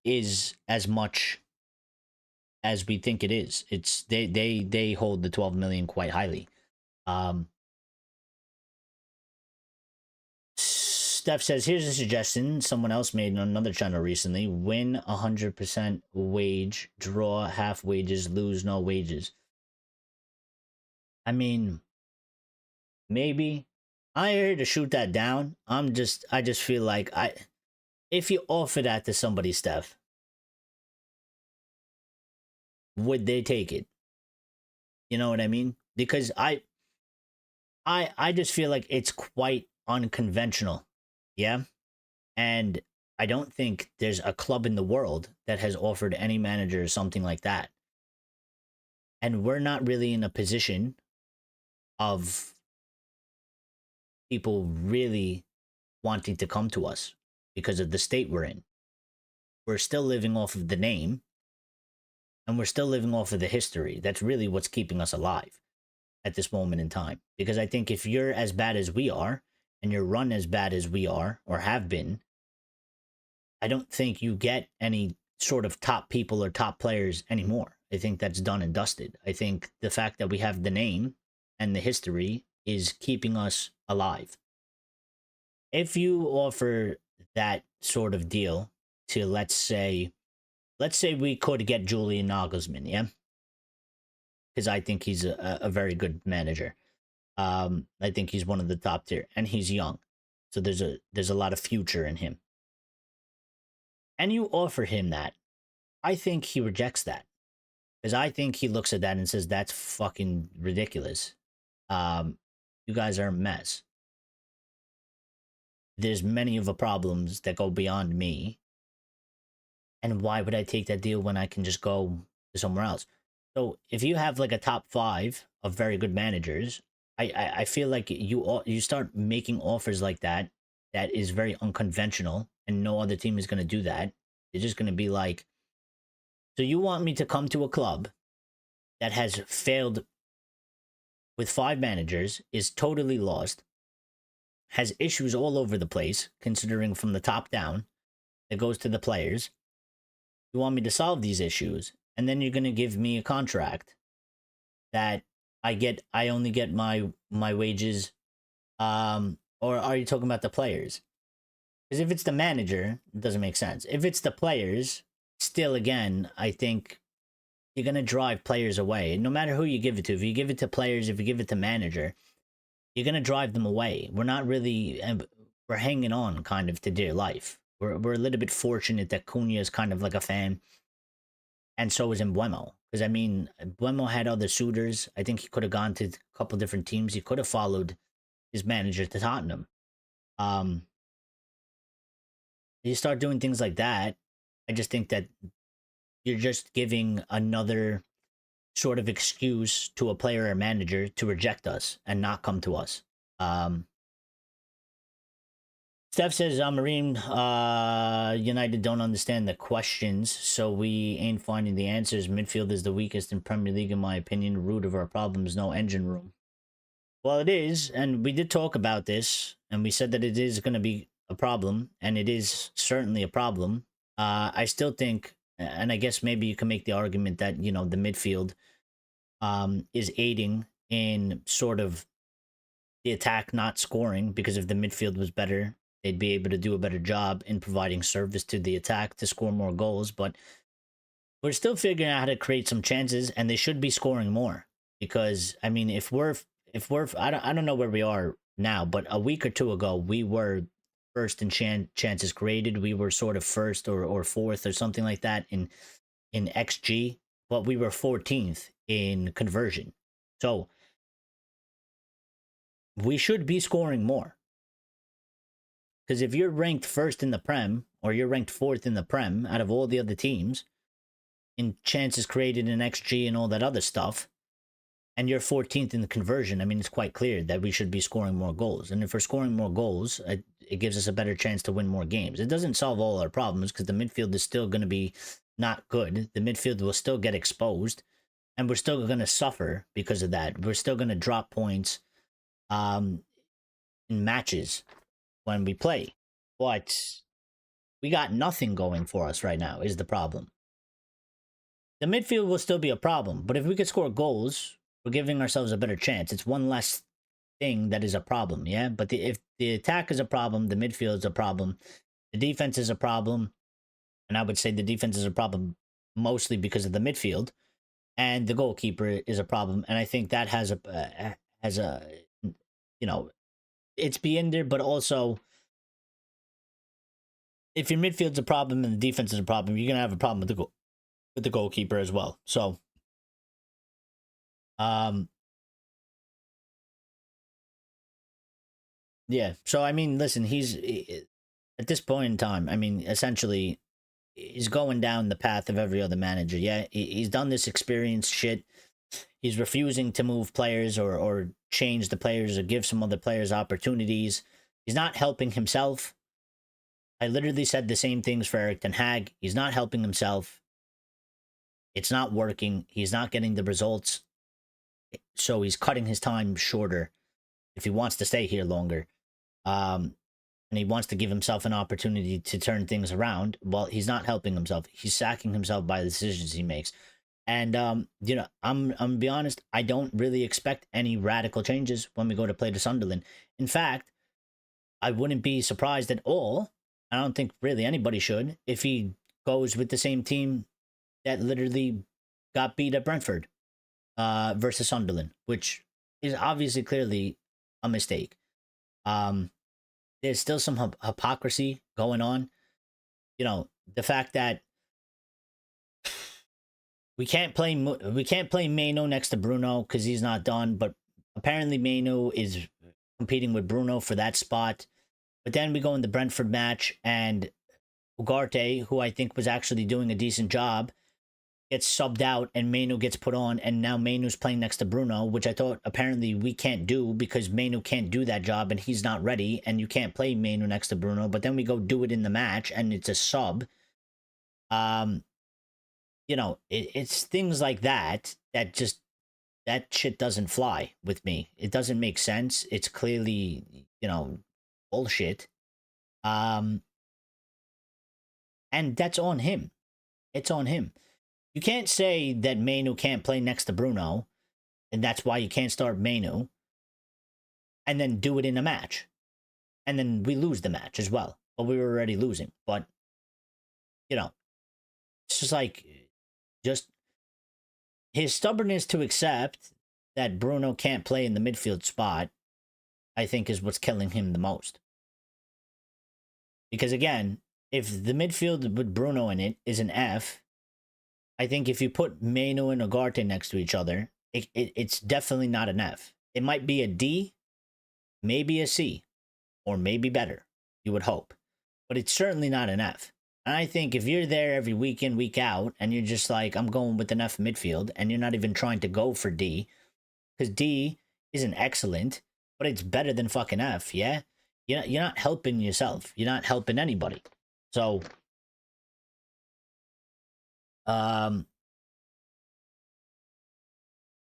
is as much as we think it is. It's they hold the 12 million quite highly. Um Steph says, here's a suggestion someone else made on another channel recently. Win 100% wage, draw half wages, lose no wages. I mean, maybe. I here to shoot that down. I just feel like if you offer that to somebody, Steph, would they take it? You know what I mean? Because I just feel like it's quite unconventional. Yeah. And I don't think there's a club in the world that has offered any manager something like that. And we're not really in a position of people really wanting to come to us because of the state we're in. We're still living off of the name, and we're still living off of the history. That's really what's keeping us alive at this moment in time. Because I think if you're as bad as we are, and you're run as bad as we are, or have been, I don't think you get any sort of top people or top players anymore. I think that's done and dusted. I think the fact that we have the name and the history is keeping us alive. If you offer that sort of deal to, let's say we could get Julian Nagelsmann, yeah? Because I think he's a very good manager. I think he's one of the top tier, and he's young. So there's a lot of future in him. And you offer him that, I think he rejects that. Because I think he looks at that and says, that's fucking ridiculous. You guys are a mess. There's many of the problems that go beyond me. And why would I take that deal when I can just go to somewhere else? So if you have like a top 5 of very good managers, I feel like you start making offers like that is very unconventional, and no other team is going to do that. It's just going to be like, so you want me to come to a club that has failed with 5 managers, is totally lost, has issues all over the place, considering from the top down, it goes to the players. You want me to solve these issues, and then you're going to give me a contract that I only get my wages, or are you talking about the players? Because if it's the manager, it doesn't make sense. If it's the players, still, again, I think you're going to drive players away. No matter who you give it to. If you give it to players, if you give it to manager, you're going to drive them away. We're not really... We're hanging on kind of to dear life. We're a little bit fortunate that Cunha is kind of like a fan. And so is Mbeumo. Because, I mean, Mbeumo had other suitors. I think he could have gone to a couple different teams. He could have followed his manager to Tottenham. You start doing things like that, I just think that you're just giving another sort of excuse to a player or manager to reject us and not come to us. Steph says, Amorim, United don't understand the questions, so we ain't finding the answers. Midfield is the weakest in Premier League, in my opinion. Root of our problems, no engine room. Well, it is, and we did talk about this, and we said that it is going to be a problem, and it is certainly a problem. I still think, and I guess maybe you can make the argument that, you know, the midfield is aiding in sort of the attack not scoring, because if the midfield was better, they'd be able to do a better job in providing service to the attack to score more goals. But we're still figuring out how to create some chances, and they should be scoring more. Because, I mean, if we're I don't know where we are now, but a week or two ago, we were first in chances created. We were sort of first or fourth or something like that in XG, but we were 14th in conversion. So we should be scoring more. Because if you're ranked first in the Prem, or you're ranked fourth in the Prem out of all the other teams in chances created in XG and all that other stuff, and you're 14th in the conversion, I mean, it's quite clear that we should be scoring more goals. And if we're scoring more goals, it gives us a better chance to win more games. It doesn't solve all our problems, because the midfield is still going to be not good. The midfield will still get exposed, and we're still going to suffer because of that. We're still going to drop points in matches when we play. But we got nothing going for us right now is the problem. The midfield will still be a problem, but if we could score goals, we're giving ourselves a better chance. It's one less thing that is a problem, yeah? But if the attack is a problem, the midfield is a problem, the defense is a problem, and I would say the defense is a problem mostly because of the midfield, and the goalkeeper is a problem, and I think that has a you know, it's being there, but also if your midfield's a problem and the defense is a problem, you're gonna have a problem with the goalkeeper as well. So, yeah. So I mean, listen, he's at this point in time. I mean, essentially, he's going down the path of every other manager. Yeah, he's done this experience shit. He's refusing to move players or change the players or give some other players opportunities. He's not helping himself. I literally said the same things for Erik ten Hag. He's not helping himself. It's not working. He's not getting the results. So he's cutting his time shorter if he wants to stay here longer. And he wants to give himself an opportunity to turn things around. Well, he's not helping himself. He's sacking himself by the decisions he makes. And you know, I'm gonna be honest, I don't really expect any radical changes when we go to play the Sunderland. In fact, I wouldn't be surprised at all. I don't think really anybody should if he goes with the same team that literally got beat at Brentford versus Sunderland, which is obviously clearly a mistake. There's still some hypocrisy going on. You know, the fact that we can't play Maino next to Bruno because he's not done, but apparently Maino is competing with Bruno for that spot. But then we go in the Brentford match, and Ugarte, who I think was actually doing a decent job, gets subbed out, and Maino gets put on, and now Maino's playing next to Bruno, which I thought apparently we can't do because Maino can't do that job, and he's not ready, and you can't play Maino next to Bruno. But then we go do it in the match, and it's a sub. You know, it's things like that that just, that shit doesn't fly with me. It doesn't make sense. It's clearly, you know, bullshit. And that's on him. It's on him. You can't say that Mainu can't play next to Bruno, and that's why you can't start Mainu, and then do it in a match. And then we lose the match as well. But we were already losing. But, you know, it's just like, just his stubbornness to accept that Bruno can't play in the midfield spot, I think, is what's killing him the most. Because again, if the midfield with Bruno in it is an F, I think if you put Mainu and Ugarte next to each other, it's definitely not an F. It might be a D, maybe a C, or maybe better, you would hope. But it's certainly not an F. And I think if you're there every week in, week out, and you're just like, I'm going with an F midfield, and you're not even trying to go for D, because D isn't excellent, but it's better than fucking F, yeah? You're not helping yourself. You're not helping anybody. So,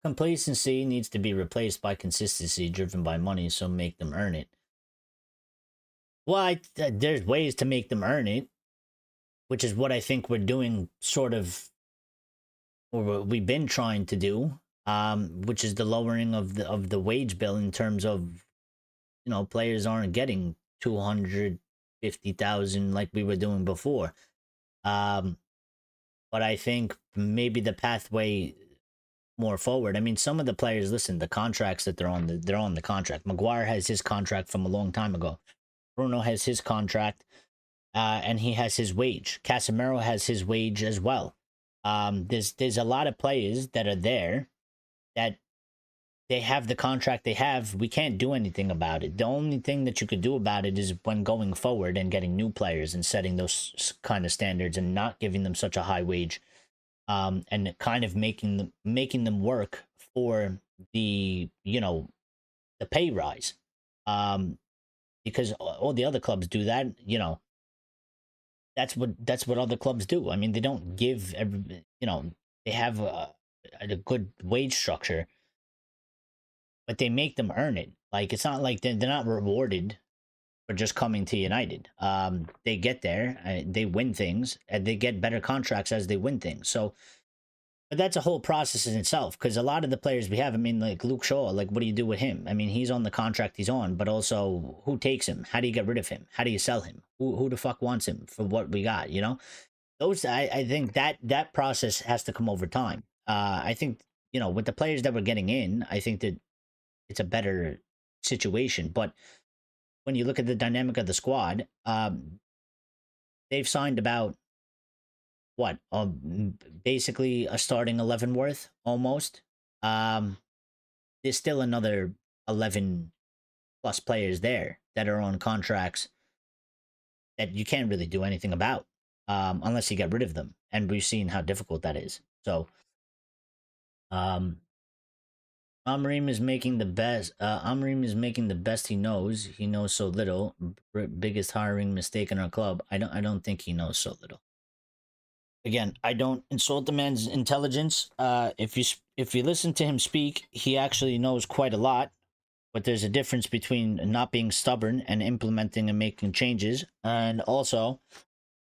complacency needs to be replaced by consistency driven by money, so make them earn it. Well, there's ways to make them earn it, which is what I think we're doing, sort of, or what we've been trying to do, which is the lowering of the wage bill in terms of, you know, players aren't getting 250,000 like we were doing before. But I think maybe the pathway more forward. I mean, some of the players, listen, the contracts that they're on the contract. Maguire has his contract from a long time ago. Bruno has his contract, and he has his wage. Casemiro has his wage as well. There's a lot of players that are there that they have the contract they have. We can't do anything about it. The only thing that you could do about it is when going forward and getting new players and setting those kind of standards and not giving them such a high wage, and kind of making them work for the, you know, the pay rise. Because all the other clubs do that, you know. That's what other clubs do. I mean, they don't give you know, they have a good wage structure, but they make them earn it. Like, it's not like they're not rewarded for just coming to United. They get there, they win things, and they get better contracts as they win things. So But that's a whole process in itself, because a lot of the players we have, I mean, like Luke Shaw, like what do you do with him? I mean, he's on the contract he's on, but also who takes him? How do you get rid of him? How do you sell him? Who the fuck wants him for what we got? You know, those I think that process has to come over time. I think with the players that we're getting in, I think that it's a better situation. But when you look at the dynamic of the squad, they've signed about what basically a starting 11 worth almost. There's still another 11 plus players there that are on contracts that you can't really do anything about unless you get rid of them, and we've seen how difficult that is. So Amorim is making the best. Amorim is making the best he knows. He knows so little. Biggest hiring mistake in our club. I don't think he knows so little. Again, I don't insult the man's intelligence. If you listen to him speak, he actually knows quite a lot. But there's a difference between not being stubborn and implementing and making changes. And also,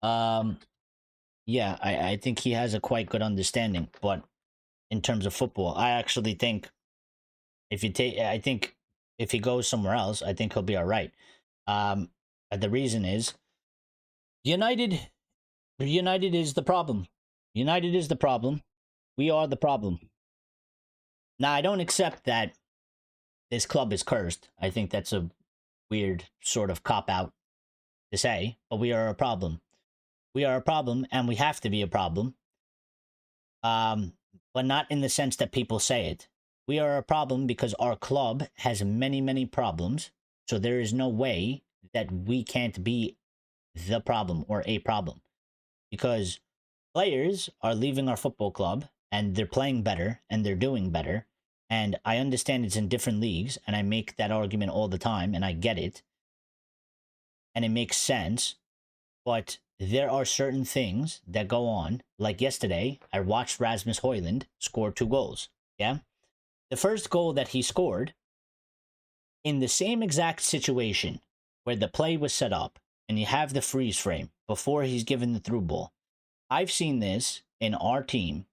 yeah, I think he has a quite good understanding. But in terms of football, I actually think I think if he goes somewhere else, I think he'll be all right. The reason is United is the problem. United is the problem. We are the problem. Now, I don't accept that this club is cursed. I think that's a weird sort of cop-out to say, but we are a problem. We are a problem, and we have to be a problem. But not in the sense that people say it. We are a problem because our club has many, many problems, so there is no way that we can't be the problem or a problem. Because players are leaving our football club and they're playing better and they're doing better. And I understand it's in different leagues, and I make that argument all the time, and I get it. And it makes sense. But there are certain things that go on. Like yesterday, I watched Rasmus Højlund score 2 goals. Yeah? The first goal that he scored, in the same exact situation where the play was set up, and you have the freeze frame before he's given the through ball. I've seen this in our team.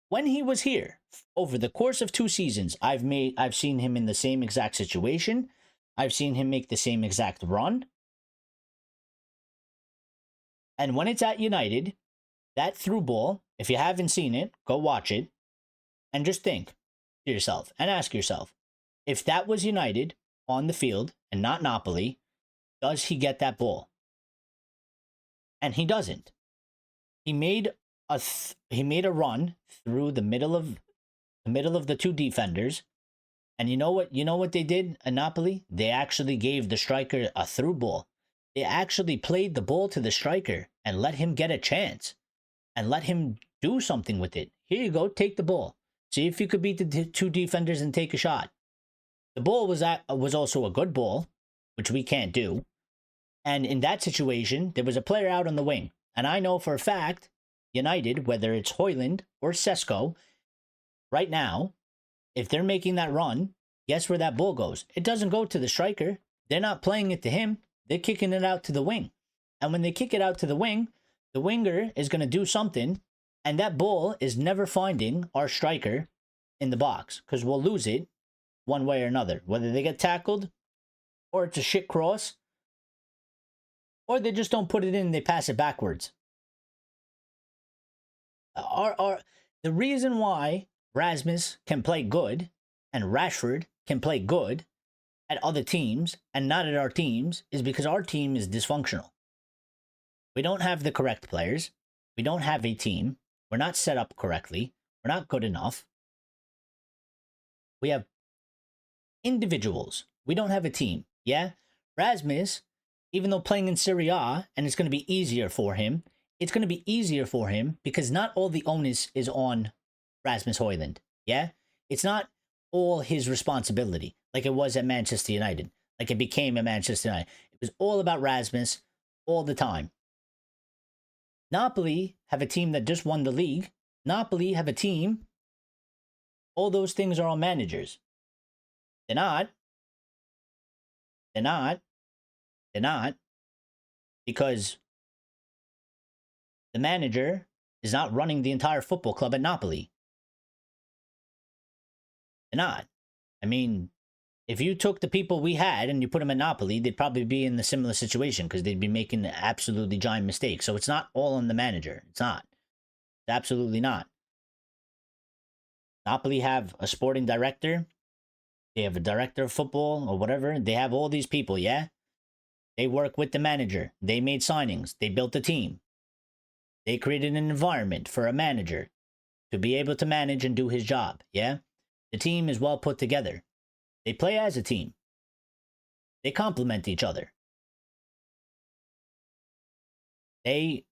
When he was here, over the course of 2 seasons, I've seen him in the same exact situation. I've seen him make the same exact run. And when it's at United, that through ball, if you haven't seen it, go watch it. And just think to yourself and ask yourself, if that was United on the field and not Napoli, does he get that ball? And he doesn't. He made a run through the middle of the 2 defenders, and you know what they did at Napoli? They actually gave the striker a through ball. They actually played the ball to the striker and let him get a chance and let him do something with it. Here you go, take the ball. See if you could beat the 2 defenders and take a shot. The ball was also a good ball, which we can't do. And in that situation, there was a player out on the wing. And I know for a fact, United, whether it's Højlund or Sesko, right now, if they're making that run, guess where that ball goes? It doesn't go to the striker. They're not playing it to him. They're kicking it out to the wing. And when they kick it out to the wing, the winger is going to do something, and that ball is never finding our striker in the box, because we'll lose it one way or another. Whether they get tackled, or it's a shit cross, or they just don't put it in and they pass it backwards. The reason why Rasmus can play good and Rashford can play good at other teams and not at our teams is because our team is dysfunctional. We don't have the correct players. We don't have a team. We're not set up correctly. We're not good enough. We have individuals. We don't have a team. Yeah? Rasmus, even though playing in Serie A, and it's going to be easier for him, it's going to be easier for him because not all the onus is on Rasmus Højlund. Yeah? It's not all his responsibility like it was at Manchester United. Like it became at Manchester United. It was all about Rasmus all the time. Napoli have a team that just won the league. Napoli have a team. All those things are on managers. They're not. They're not. They're not. Because the manager is not running the entire football club at Napoli. They're not. I mean, if you took the people we had and you put them at Napoli, they'd probably be in the similar situation because they'd be making absolutely giant mistakes. So it's not all on the manager. It's not. It's absolutely not. Napoli have a sporting director. They have a director of football or whatever. They have all these people, yeah? They work with the manager. They made signings. They built a team. They created an environment for a manager to be able to manage and do his job, yeah? The team is well put together. They play as a team. They complement each other. The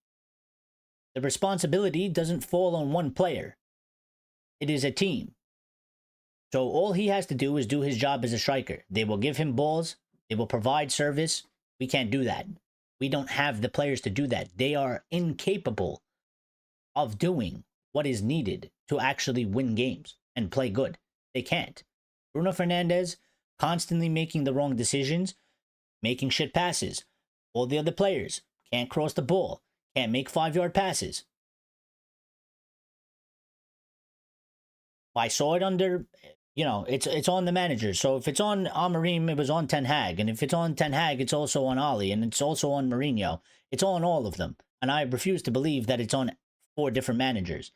responsibility doesn't fall on one player. It is a team. So all he has to do is do his job as a striker. They will give him balls. They will provide service. We can't do that. We don't have the players to do that. They are incapable of doing what is needed to actually win games and play good. They can't. Bruno Fernandes constantly making the wrong decisions, making shit passes. All the other players can't cross the ball, can't make 5-yard passes. I saw it under, it's on the manager. So if it's on Amorim, it was on Ten Hag. And if it's on Ten Hag, it's also on Ali. And it's also on Mourinho. It's on all of them. And I refuse to believe that it's on 4 different managers.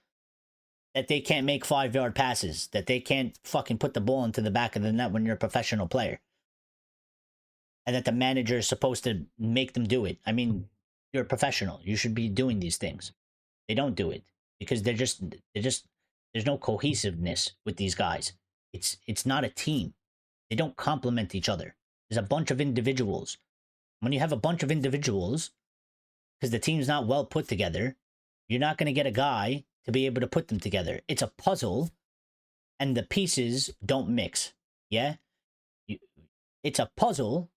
That they can't make 5-yard passes. That they can't fucking put the ball into the back of the net when you're a professional player. And that the manager is supposed to make them do it. I mean, you're a professional. You should be doing these things. They don't do it. Because they're just there's no cohesiveness with these guys. It's not a team. They don't complement each other. There's a bunch of individuals. When you have a bunch of individuals, because the team's not well put together, you're not going to get a guy to be able to put them together. It's a puzzle, and the pieces don't mix. Yeah? It's a puzzle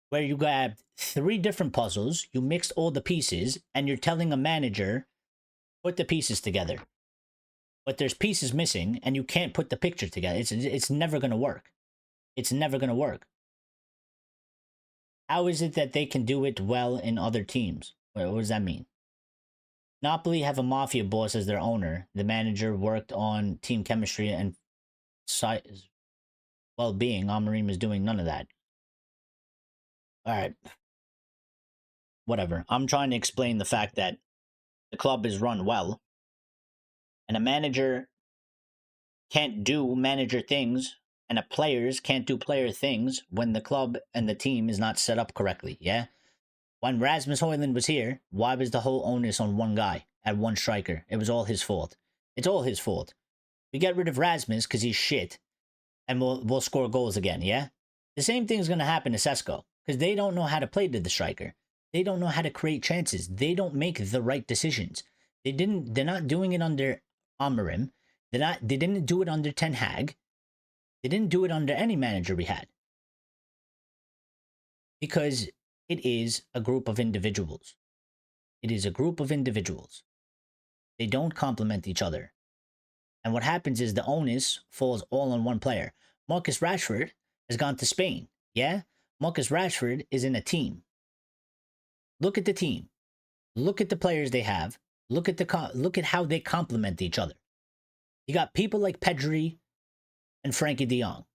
where you grab 3 different puzzles, you mixed all the pieces, and you're telling a manager, put the pieces together. But there's pieces missing, and you can't put the picture together. It's never going to work. It's never going to work. How is it that they can do it well in other teams? What does that mean? Napoli have a mafia boss as their owner. The manager worked on team chemistry and well-being. Amorim is doing none of that. All right. Whatever. I'm trying to explain the fact that the club is run well. And a manager can't do manager things, and a players can't do player things when the club and the team is not set up correctly, yeah? When Rasmus Højlund was here, why was the whole onus on one guy, at one striker? It was all his fault. It's all his fault. We get rid of Rasmus because he's shit, and we'll score goals again, yeah? The same thing is going to happen to Sesko, because they don't know how to play to the striker. They don't know how to create chances. They don't make the right decisions. They're not doing it under Amorim. They didn't do it under Ten Hag. They didn't do it under any manager we had. Because it is a group of individuals. It is a group of individuals. They don't complement each other. And what happens is the onus falls all on one player. Marcus Rashford has gone to Spain. Yeah? Marcus Rashford is in a team. Look at the team. Look at the players they have. Look at how they complement each other. You got people like Pedri and Frankie de Jong.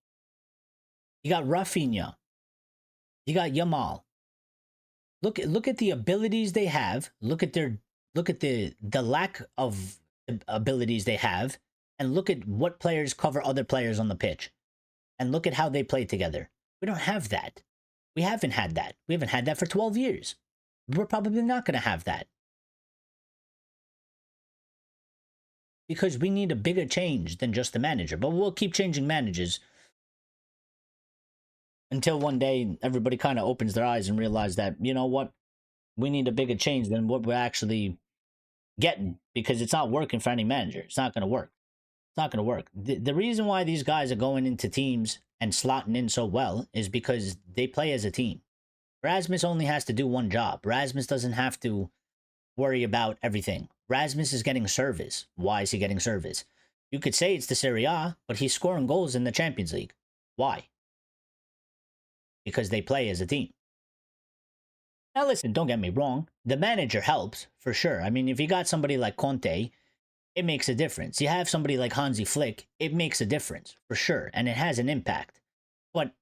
You got Rafinha. You got Yamal. Look at the abilities they have. Look at the lack of abilities they have, and look at what players cover other players on the pitch. And look at how they play together. We don't have that. We haven't had that. We haven't had that for 12 years. We're probably not going to have that. Because we need a bigger change than just the manager. But we'll keep changing managers until one day everybody kind of opens their eyes and realize that, you know what? We need a bigger change than what we're actually getting, because it's not working for any manager. It's not going to work. It's not going to work. The reason why these guys are going into teams and slotting in so well is because they play as a team. Rasmus only has to do one job. Rasmus doesn't have to worry about everything. Rasmus is getting service. Why is he getting service? You could say it's the Serie A, but he's scoring goals in the Champions League. Why? Because they play as a team. Now, listen, don't get me wrong. The manager helps for sure. I mean, if you got somebody like Conte, it makes a difference. You have somebody like Hansi Flick, it makes a difference for sure, and it has an impact. But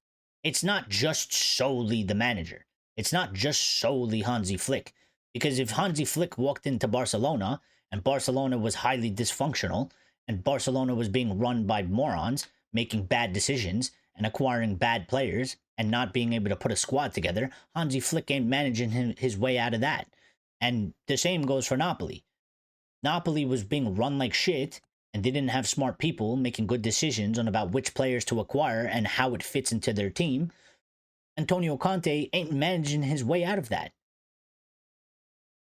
it's not just solely the manager. It's not just solely Hansi Flick. Because if Hansi Flick walked into Barcelona and Barcelona was highly dysfunctional and Barcelona was being run by morons, making bad decisions and acquiring bad players and not being able to put a squad together, Hansi Flick ain't managing his way out of that. And the same goes for Napoli. Napoli was being run like shit and they didn't have smart people making good decisions on about which players to acquire and how it fits into their team. Antonio Conte ain't managing his way out of that.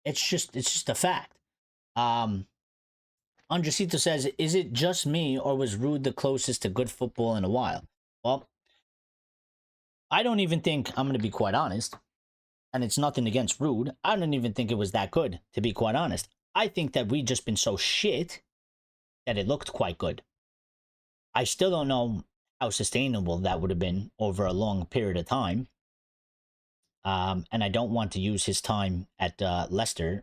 It's just a fact. Andresito says, is it just me or was Rude the closest to good football in a while? Well, I don't even think, I'm going to be quite honest, and it's nothing against Rude. I don't even think it was that good, to be quite honest. I think that we just been so shit that it looked quite good. I still don't know how sustainable that would have been over a long period of time. And I don't want to use his time at Leicester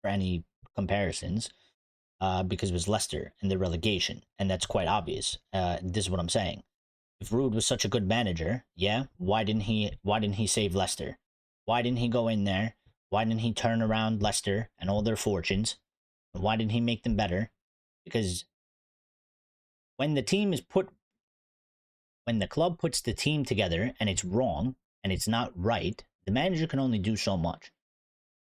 for any comparisons because it was Leicester in the relegation, and that's quite obvious. This is what I'm saying. If Rude was such a good manager, yeah, why didn't he save Leicester? Why didn't he go in there? Why didn't he turn around Leicester and all their fortunes? Why didn't he make them better? Because when the club puts the team together and it's wrong and it's not right, the manager can only do so much.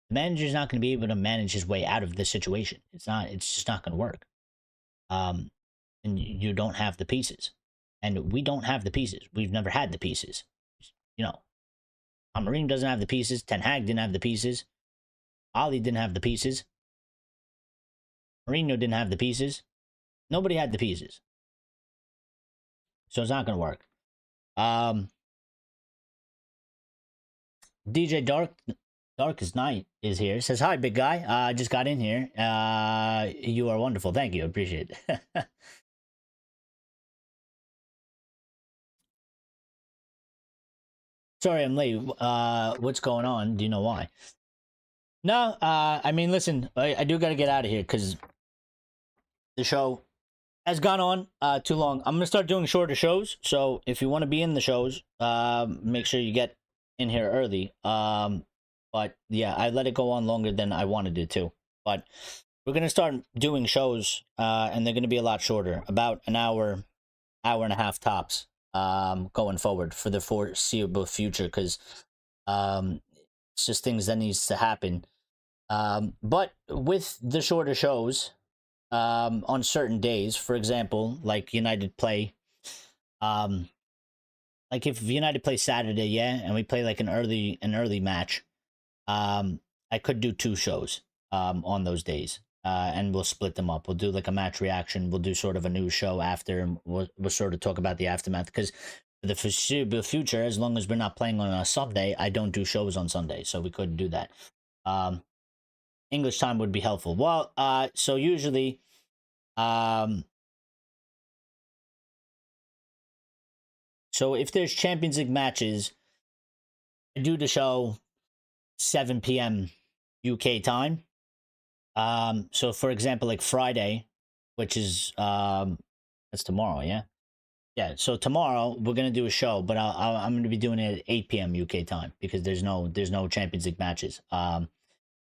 The manager's not going to be able to manage his way out of this situation. It's just not going to work. And you don't have the pieces. And we don't have the pieces. We've never had the pieces. You know, Amorim doesn't have the pieces. Ten Hag didn't have the pieces. Ali didn't have the pieces. Mourinho didn't have the pieces. Nobody had the pieces. So it's not going to work. DJ Darkest Night is here. Says, hi, big guy. I just got in here. You are wonderful. Thank you. Appreciate it. Sorry, I'm late. What's going on? Do you know why? No, I mean, listen, I do got to get out of here because the show has gone on too long. I'm going to start doing shorter shows. So if you want to be in the shows, make sure you get in here early. But yeah, I let it go on longer than I wanted it to. But we're going to start doing shows, and they're going to be a lot shorter, about an hour and a half tops, going forward for the foreseeable future, because it's just things that needs to happen. But with the shorter shows, on certain days, for example, like United play, like if United play Saturday, yeah, and we play like an early match, I could do two shows on those days, and we'll split them up. We'll do like a match reaction. We'll do sort of a news show after, and we'll sort of talk about the aftermath. Because for the foreseeable future, as long as we're not playing on a Sunday, I don't do shows on Sunday, so we could do that. English time would be helpful. Well, so usually, so if there's Champions League matches, I do the show 7 p.m. UK time. So for example, like Friday, which is that's tomorrow, yeah. Yeah, so tomorrow we're gonna do a show, but I'm gonna be doing it at 8 p.m. UK time because there's no Champions League matches.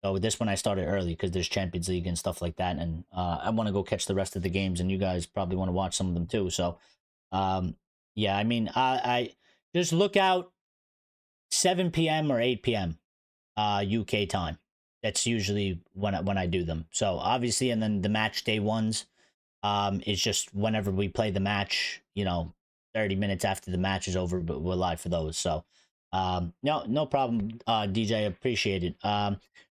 So this one I started early because there's Champions League and stuff like that, and I want to go catch the rest of the games, and you guys probably want to watch some of them too. So, yeah, I mean, I just look out 7 p.m. or 8 p.m. UK time. That's usually when I do them. So obviously, and then the match day ones, is just whenever we play the match. 30 minutes after the match is over, but we're live for those. So, no problem, DJ. Appreciate it.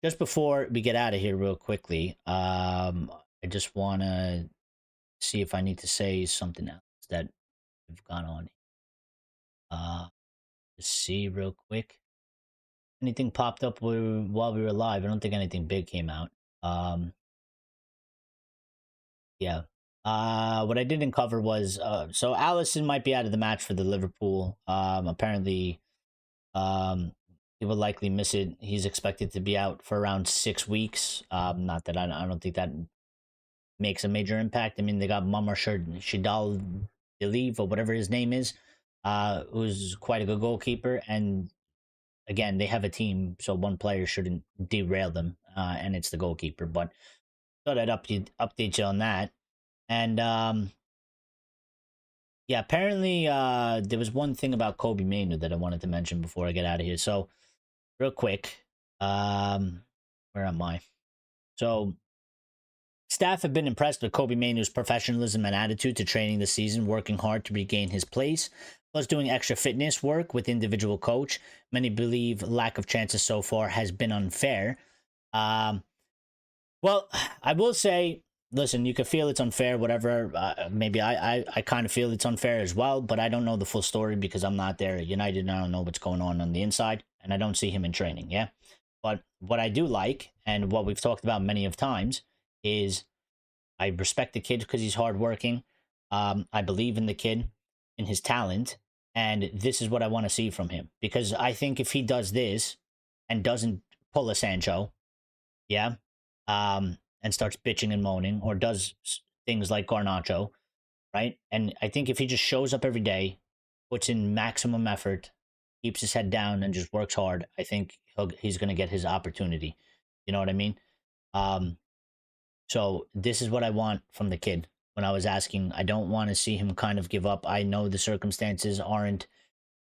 Just before we get out of here, real quickly, I just want to see if I need to say something else that have gone on. Let's see real quick. Anything popped up while we were live? I don't think anything big came out. Yeah. What I didn't cover was so Allison might be out of the match for the Liverpool. Apparently, he will likely miss it. He's expected to be out for around 6 weeks. Not that I don't think that makes a major impact. I mean, they got Mummer Shidal Believe or whatever his name is, who's quite a good goalkeeper. And again, they have a team, so one player shouldn't derail them, and it's the goalkeeper. But thought I'd update you on that. And yeah, apparently there was one thing about Kobe Manu that I wanted to mention before I get out of here. So real quick, where am I? So staff have been impressed with Kobe Manu's professionalism and attitude to training this season, working hard to regain his place, plus doing extra fitness work with individual coach. Many believe lack of chances so far has been unfair. Um, well, I will say, listen, you could feel it's unfair, whatever. Maybe I kind of feel it's unfair as well, but I don't know the full story because I'm not there at United and I don't know what's going on the inside, and I don't see him in training, yeah? But what I do like, and what we've talked about many of times, is I respect the kid because he's hardworking. I believe in the kid, in his talent, and this is what I want to see from him. Because I think if he does this and doesn't pull a Sancho, yeah, and starts bitching and moaning, or does things like Garnacho, right? And I think if he just shows up every day, puts in maximum effort, keeps his head down, and just works hard, I think he's going to get his opportunity. You know what I mean? Um, so this is what I want from the kid. When I was asking, I don't want to see him kind of give up. I know the circumstances aren't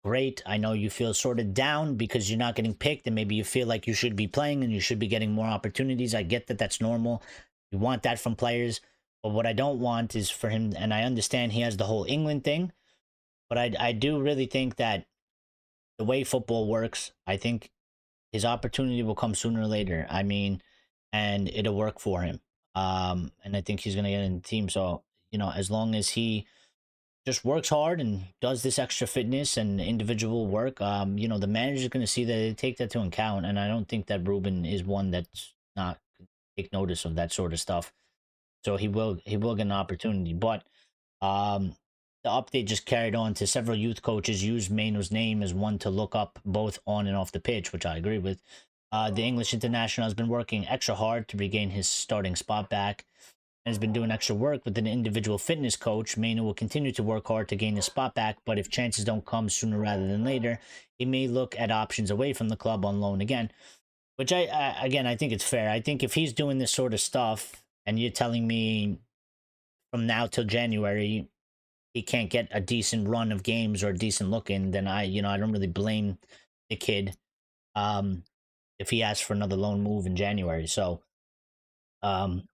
great. I know you feel sort of down because you're not getting picked, and maybe you feel like you should be playing and you should be getting more opportunities. I get that that's normal. You want that from players. But what I don't want is for him, and I understand he has the whole England thing, but I do really think that the way football works, I think his opportunity will come sooner or later. I mean, and it'll work for him. And I think he's going to get in the team. So, as long as he just works hard and does this extra fitness and individual work, the manager's going to see that they take that to account. And I don't think that Ruben is one that's not take notice of that sort of stuff. So he will get an opportunity. But the update just carried on to several youth coaches used Manu's name as one to look up both on and off the pitch, which I agree with. The English international has been working extra hard to regain his starting spot back and has been doing extra work with an individual fitness coach. Manu will continue to work hard to gain his spot back, but if chances don't come sooner rather than later, he may look at options away from the club on loan again. Which again, I think it's fair. I think if he's doing this sort of stuff and you're telling me from now till January he can't get a decent run of games or a decent look in, then I don't really blame the kid if he asks for another loan move in January. So um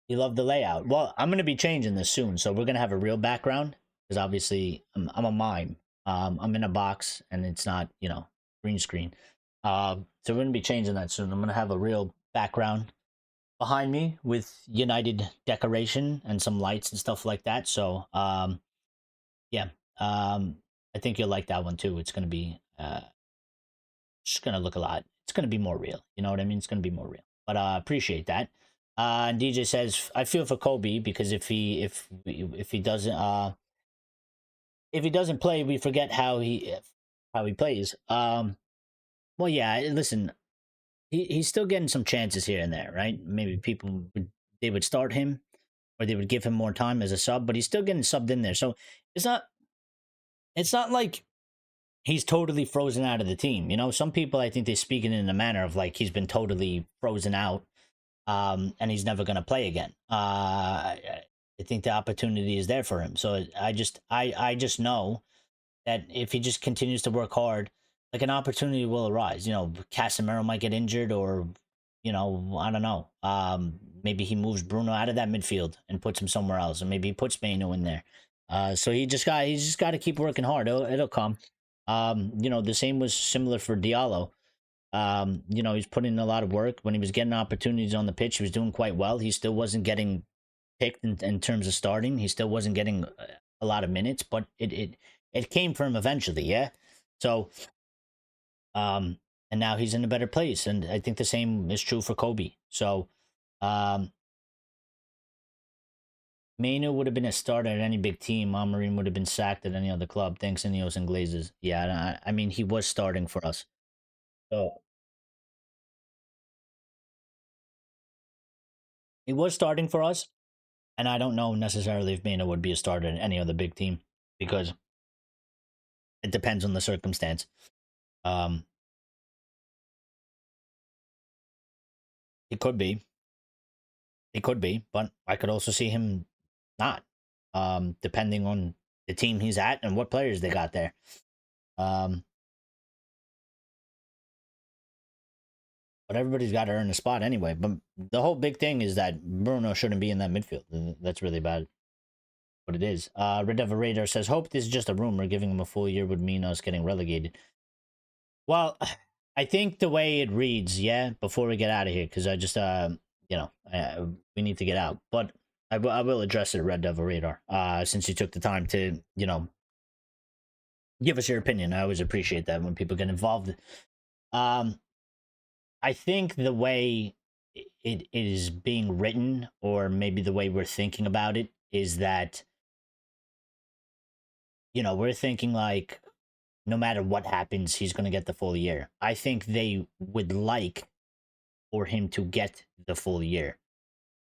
you love the layout. Well, I'm gonna be changing this soon, so we're gonna have a real background because obviously I'm a mime. I'm in a box and it's not green screen. So we're gonna be changing that soon. I'm gonna have a real background behind me with United decoration and some lights and stuff like that. So yeah, I think you'll like that one too. It's gonna be just gonna look a lot. It's gonna be more real. You know what I mean? It's gonna be more real. But appreciate that. And DJ says, I feel for Kobe because if he doesn't play, we forget how he plays. Well, yeah. Listen, he's still getting some chances here and there, right? Maybe they would start him or they would give him more time as a sub, but he's still getting subbed in there. So it's not like he's totally frozen out of the team. Some people, I think they speak it in a manner of like he's been totally frozen out, and he's never going to play again. I think the opportunity is there for him. So I just know that if he just continues to work hard, like an opportunity will arise. Casemiro might get injured, or I don't know. Maybe he moves Bruno out of that midfield and puts him somewhere else, or maybe he puts Mano in there. So he's just got to keep working hard. It'll come. The same was similar for Diallo. He's putting in a lot of work. When he was getting opportunities on the pitch, he was doing quite well. He still wasn't getting picked in terms of starting. He still wasn't getting a lot of minutes, but it came for him eventually, yeah. So, and now he's in a better place, and I think the same is true for Kobe. So, Mainu would have been a starter at any big team. Amorim would have been sacked at any other club. Thanks, Ineos and Glazes. Yeah, I mean, he was starting for us. So he was starting for us, and I don't know necessarily if Mainu would be a starter in any other big team because it depends on the circumstance. Um, he could be, but I could also see him not, depending on the team he's at and what players they got there. Um, but everybody's got to earn a spot anyway. But the whole big thing is that Bruno shouldn't be in that midfield. That's really bad. What it is. Red Devil Radar says, hope this is just a rumor. Giving him a full year would mean us getting relegated. Well, I think the way it reads, yeah, before we get out of here, because I just, we need to get out. But I will address it, Red Devil Radar, since you took the time to, give us your opinion. I always appreciate that when people get involved. I think the way it is being written, or maybe the way we're thinking about it, is that, we're thinking like, no matter what happens, he's going to get the full year. I think they would like for him to get the full year.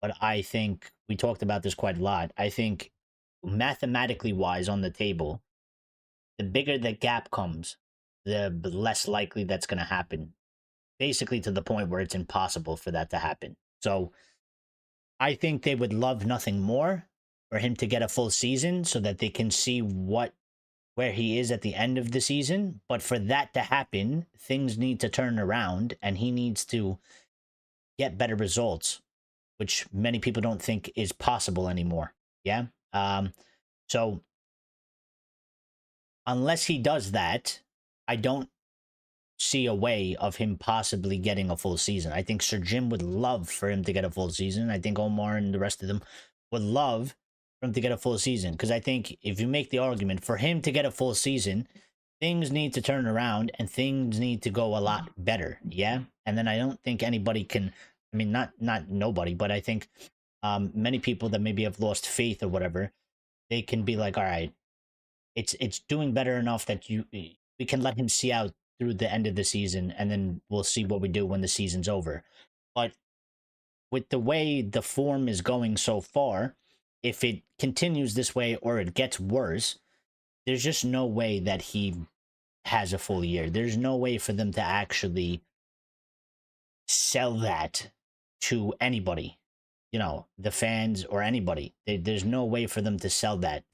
But I think we talked about this quite a lot. I think mathematically wise on the table, the bigger the gap comes, the less likely that's going to happen. Basically to the point where it's impossible for that to happen. So I think they would love nothing more for him to get a full season so that they can see where he is at the end of the season. But for that to happen, things need to turn around and he needs to get better results, which many people don't think is possible anymore. Yeah. So unless he does that, I don't see a way of him possibly getting a full season. I think Sir Jim would love for him to get a full season. I think Omar and the rest of them would love for him to get a full season, because I think if you make the argument for him to get a full season, things need to turn around and things need to go a lot better. Yeah. And then I don't think anybody can, I mean, not nobody, but I think many people that maybe have lost faith or whatever, they can be like, all right, it's doing better enough that we can let him see out through the end of the season, and then we'll see what we do when the season's over. But with the way the form is going so far, if it continues this way or it gets worse, there's just no way that he has a full year. There's no way for them to actually sell that to anybody, the fans or anybody. There's no way for them to sell that.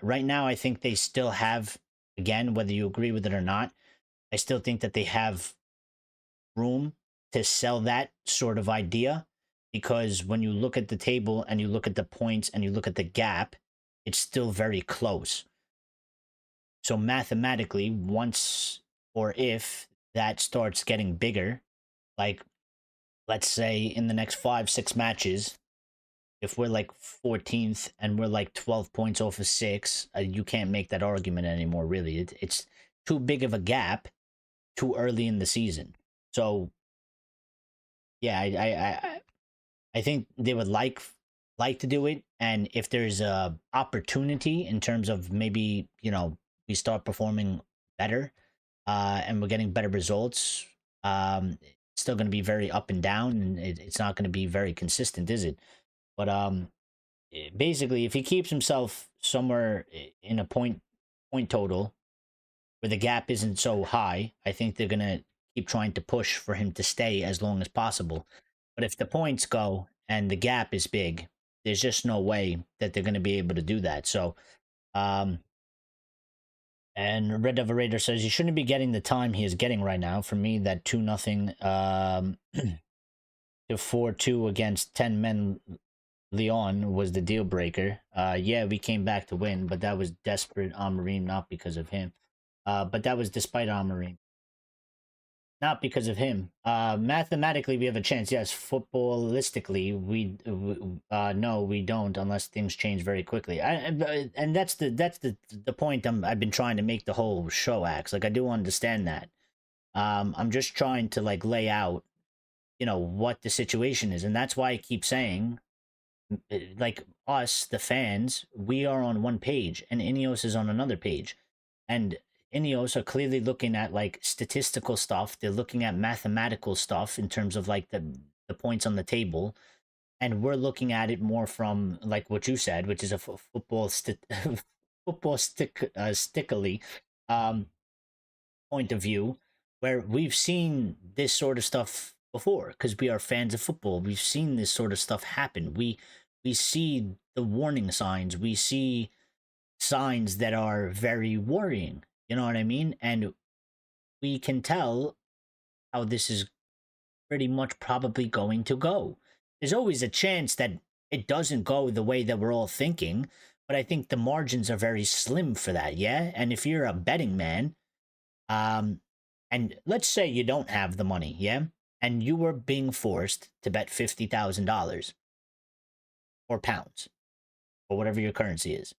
Right now, I think they still have, again, whether you agree with it or not, I still think that they have room to sell that sort of idea, because when you look at the table and you look at the points and you look at the gap, it's still very close. So mathematically, once or if that starts getting bigger, like let's say in the next 5-6 matches, if we're like 14th and we're like 12 points off of 6, you can't make that argument anymore, really. It's too big of a gap too early in the season. So yeah, I think they would like to do it, and if there's a opportunity in terms of maybe we start performing better, and we're getting better results, it's still going to be very up and down, and it's not going to be very consistent, is it? But basically, if he keeps himself somewhere in a point total where the gap isn't so high, I think they're going to keep trying to push for him to stay as long as possible. But if the points go and the gap is big, there's just no way that they're going to be able to do that. So, and Red Devil Raider says, you shouldn't be getting the time he is getting right now. For me, that 2-0 to 4-2 against 10 men Leon was the deal breaker. Yeah, we came back to win, but that was desperate Amorim, not because of him. But that was despite Amorim, not because of him. Mathematically, we have a chance. Yes, footballistically, no, we don't, unless things change very quickly. And that's the point I've been trying to make the whole show, Axe. Like, I do understand that. I'm just trying to like lay out, what the situation is, and that's why I keep saying like us, the fans, we are on one page and Ineos is on another page. And Ineos are clearly looking at like statistical stuff. They're looking at mathematical stuff in terms of like the points on the table. And we're looking at it more from like what you said, which is a football stickily um, point of view, where we've seen this sort of stuff before because we are fans of football. We've seen this sort of stuff happen. We see the warning signs. We see signs that are very worrying. You know what I mean? And we can tell how this is pretty much probably going to go. There's always a chance that it doesn't go the way that we're all thinking, but I think the margins are very slim for that, yeah? And if you're a betting man, um, and let's say you don't have the money, yeah? And you were being forced to bet $50,000 or pounds or whatever your currency is.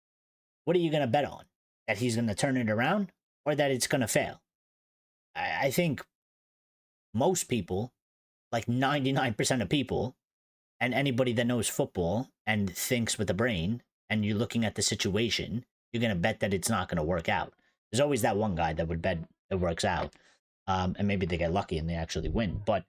What are you going to bet on? That he's going to turn it around or that it's going to fail? I think most people, like 99% of people, and anybody that knows football and thinks with the brain, and you're looking at the situation, you're going to bet that it's not going to work out. There's always that one guy that would bet it works out. And maybe they get lucky and they actually win. But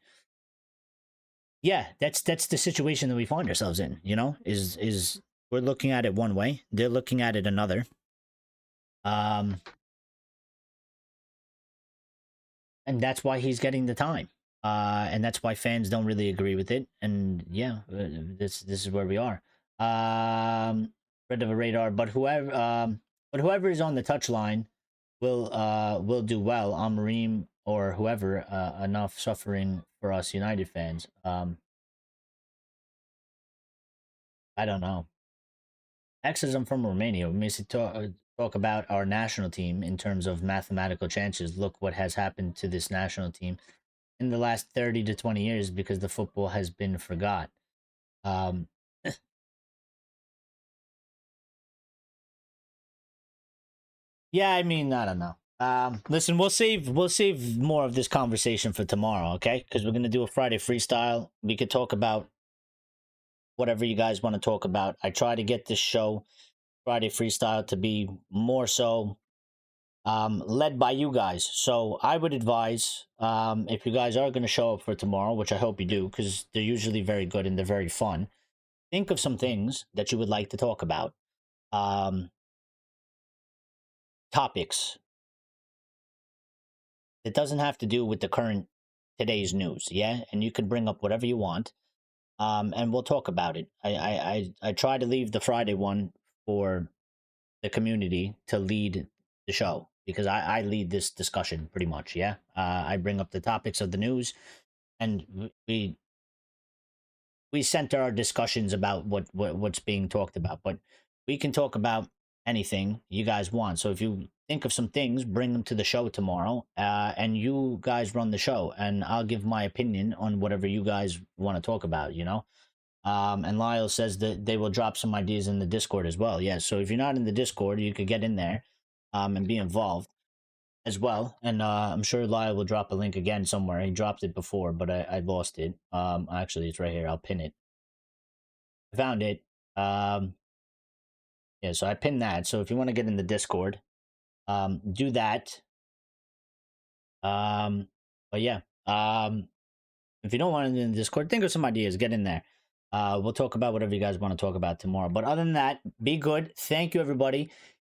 yeah, that's the situation that we find ourselves in, you know, is we're looking at it one way, they're looking at it another. And that's why he's getting the time. And that's why fans don't really agree with it. And yeah, this is where we are. Red of a radar, but whoever is on the touchline will do well. Amorim or whoever, enough suffering for us United fans. I don't know. Actually, I'm from Romania. We must talk about our national team in terms of mathematical chances. Look what has happened to this national team in the last 30 to 20 years because the football has been forgot. Um, yeah, I mean, I don't know. Listen, we'll save more of this conversation for tomorrow, okay? Because we're gonna do a Friday freestyle. We could talk about whatever you guys want to talk about. I try to get this show, Friday freestyle, to be more so led by you guys. So I would advise, if you guys are going to show up for tomorrow, which I hope you do, because they're usually very good and they're very fun, think of some things that you would like to talk about. Um, Topics. It doesn't have to do with the current today's news, yeah? And you can bring up whatever you want, and we'll talk about it. I try to leave the Friday one for the community to lead the show because I lead this discussion pretty much. Yeah, I bring up the topics of the news, and we center our discussions about what's being talked about. But we can talk about anything you guys want. So if you think of some things, bring them to the show tomorrow, and you guys run the show, and I'll give my opinion on whatever you guys want to talk about. You know. And Lyle says that they will drop some ideas in the Discord as well. Yeah, so if you're not in the Discord, you could get in there and be involved as well. And I'm sure Lyle will drop a link again somewhere. He dropped it before, but I lost it. Actually, it's right here. I'll pin it. I found it. Yeah, so I pinned that. So if you want to get in the Discord, do that. But yeah, if you don't want to in the Discord, think of some ideas. Get in there. We'll talk about whatever you guys want to talk about tomorrow. But other than that, be good. Thank you, everybody.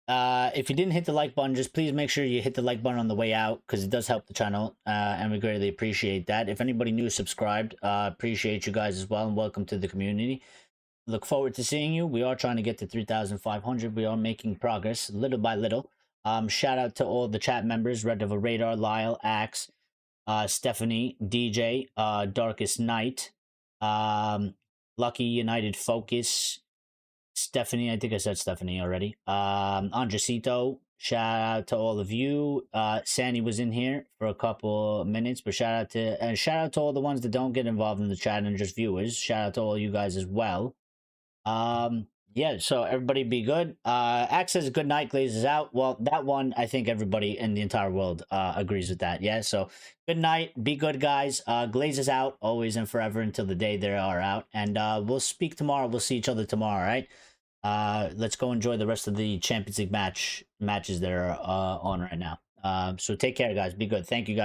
If you didn't hit the like button, just please make sure you hit the like button on the way out because it does help the channel, and we greatly appreciate that. If anybody new subscribed, appreciate you guys as well, and welcome to the community. Look forward to seeing you. We are trying to get to 3,500. We are making progress little by little. Shout out to all the chat members: Red of a Radar, Lyle, Axe, Stephanie, DJ, Darkest Night, Lucky United Focus, Stephanie. I think I said Stephanie already. Andresito. Shout out to all of you. Sandy was in here for a couple minutes, but shout out to all the ones that don't get involved in the chat and just viewers. Shout out to all you guys as well. Yeah, so everybody be good. Axe says good night, glazes out. Well, that one, I think everybody in the entire world agrees with that. Yeah, so good night, be good, guys. Glazes out, always and forever until the day they are out. And we'll speak tomorrow. We'll see each other tomorrow, all right? Let's go enjoy the rest of the Champions League matches that are on right now. So take care, guys. Be good. Thank you, guys.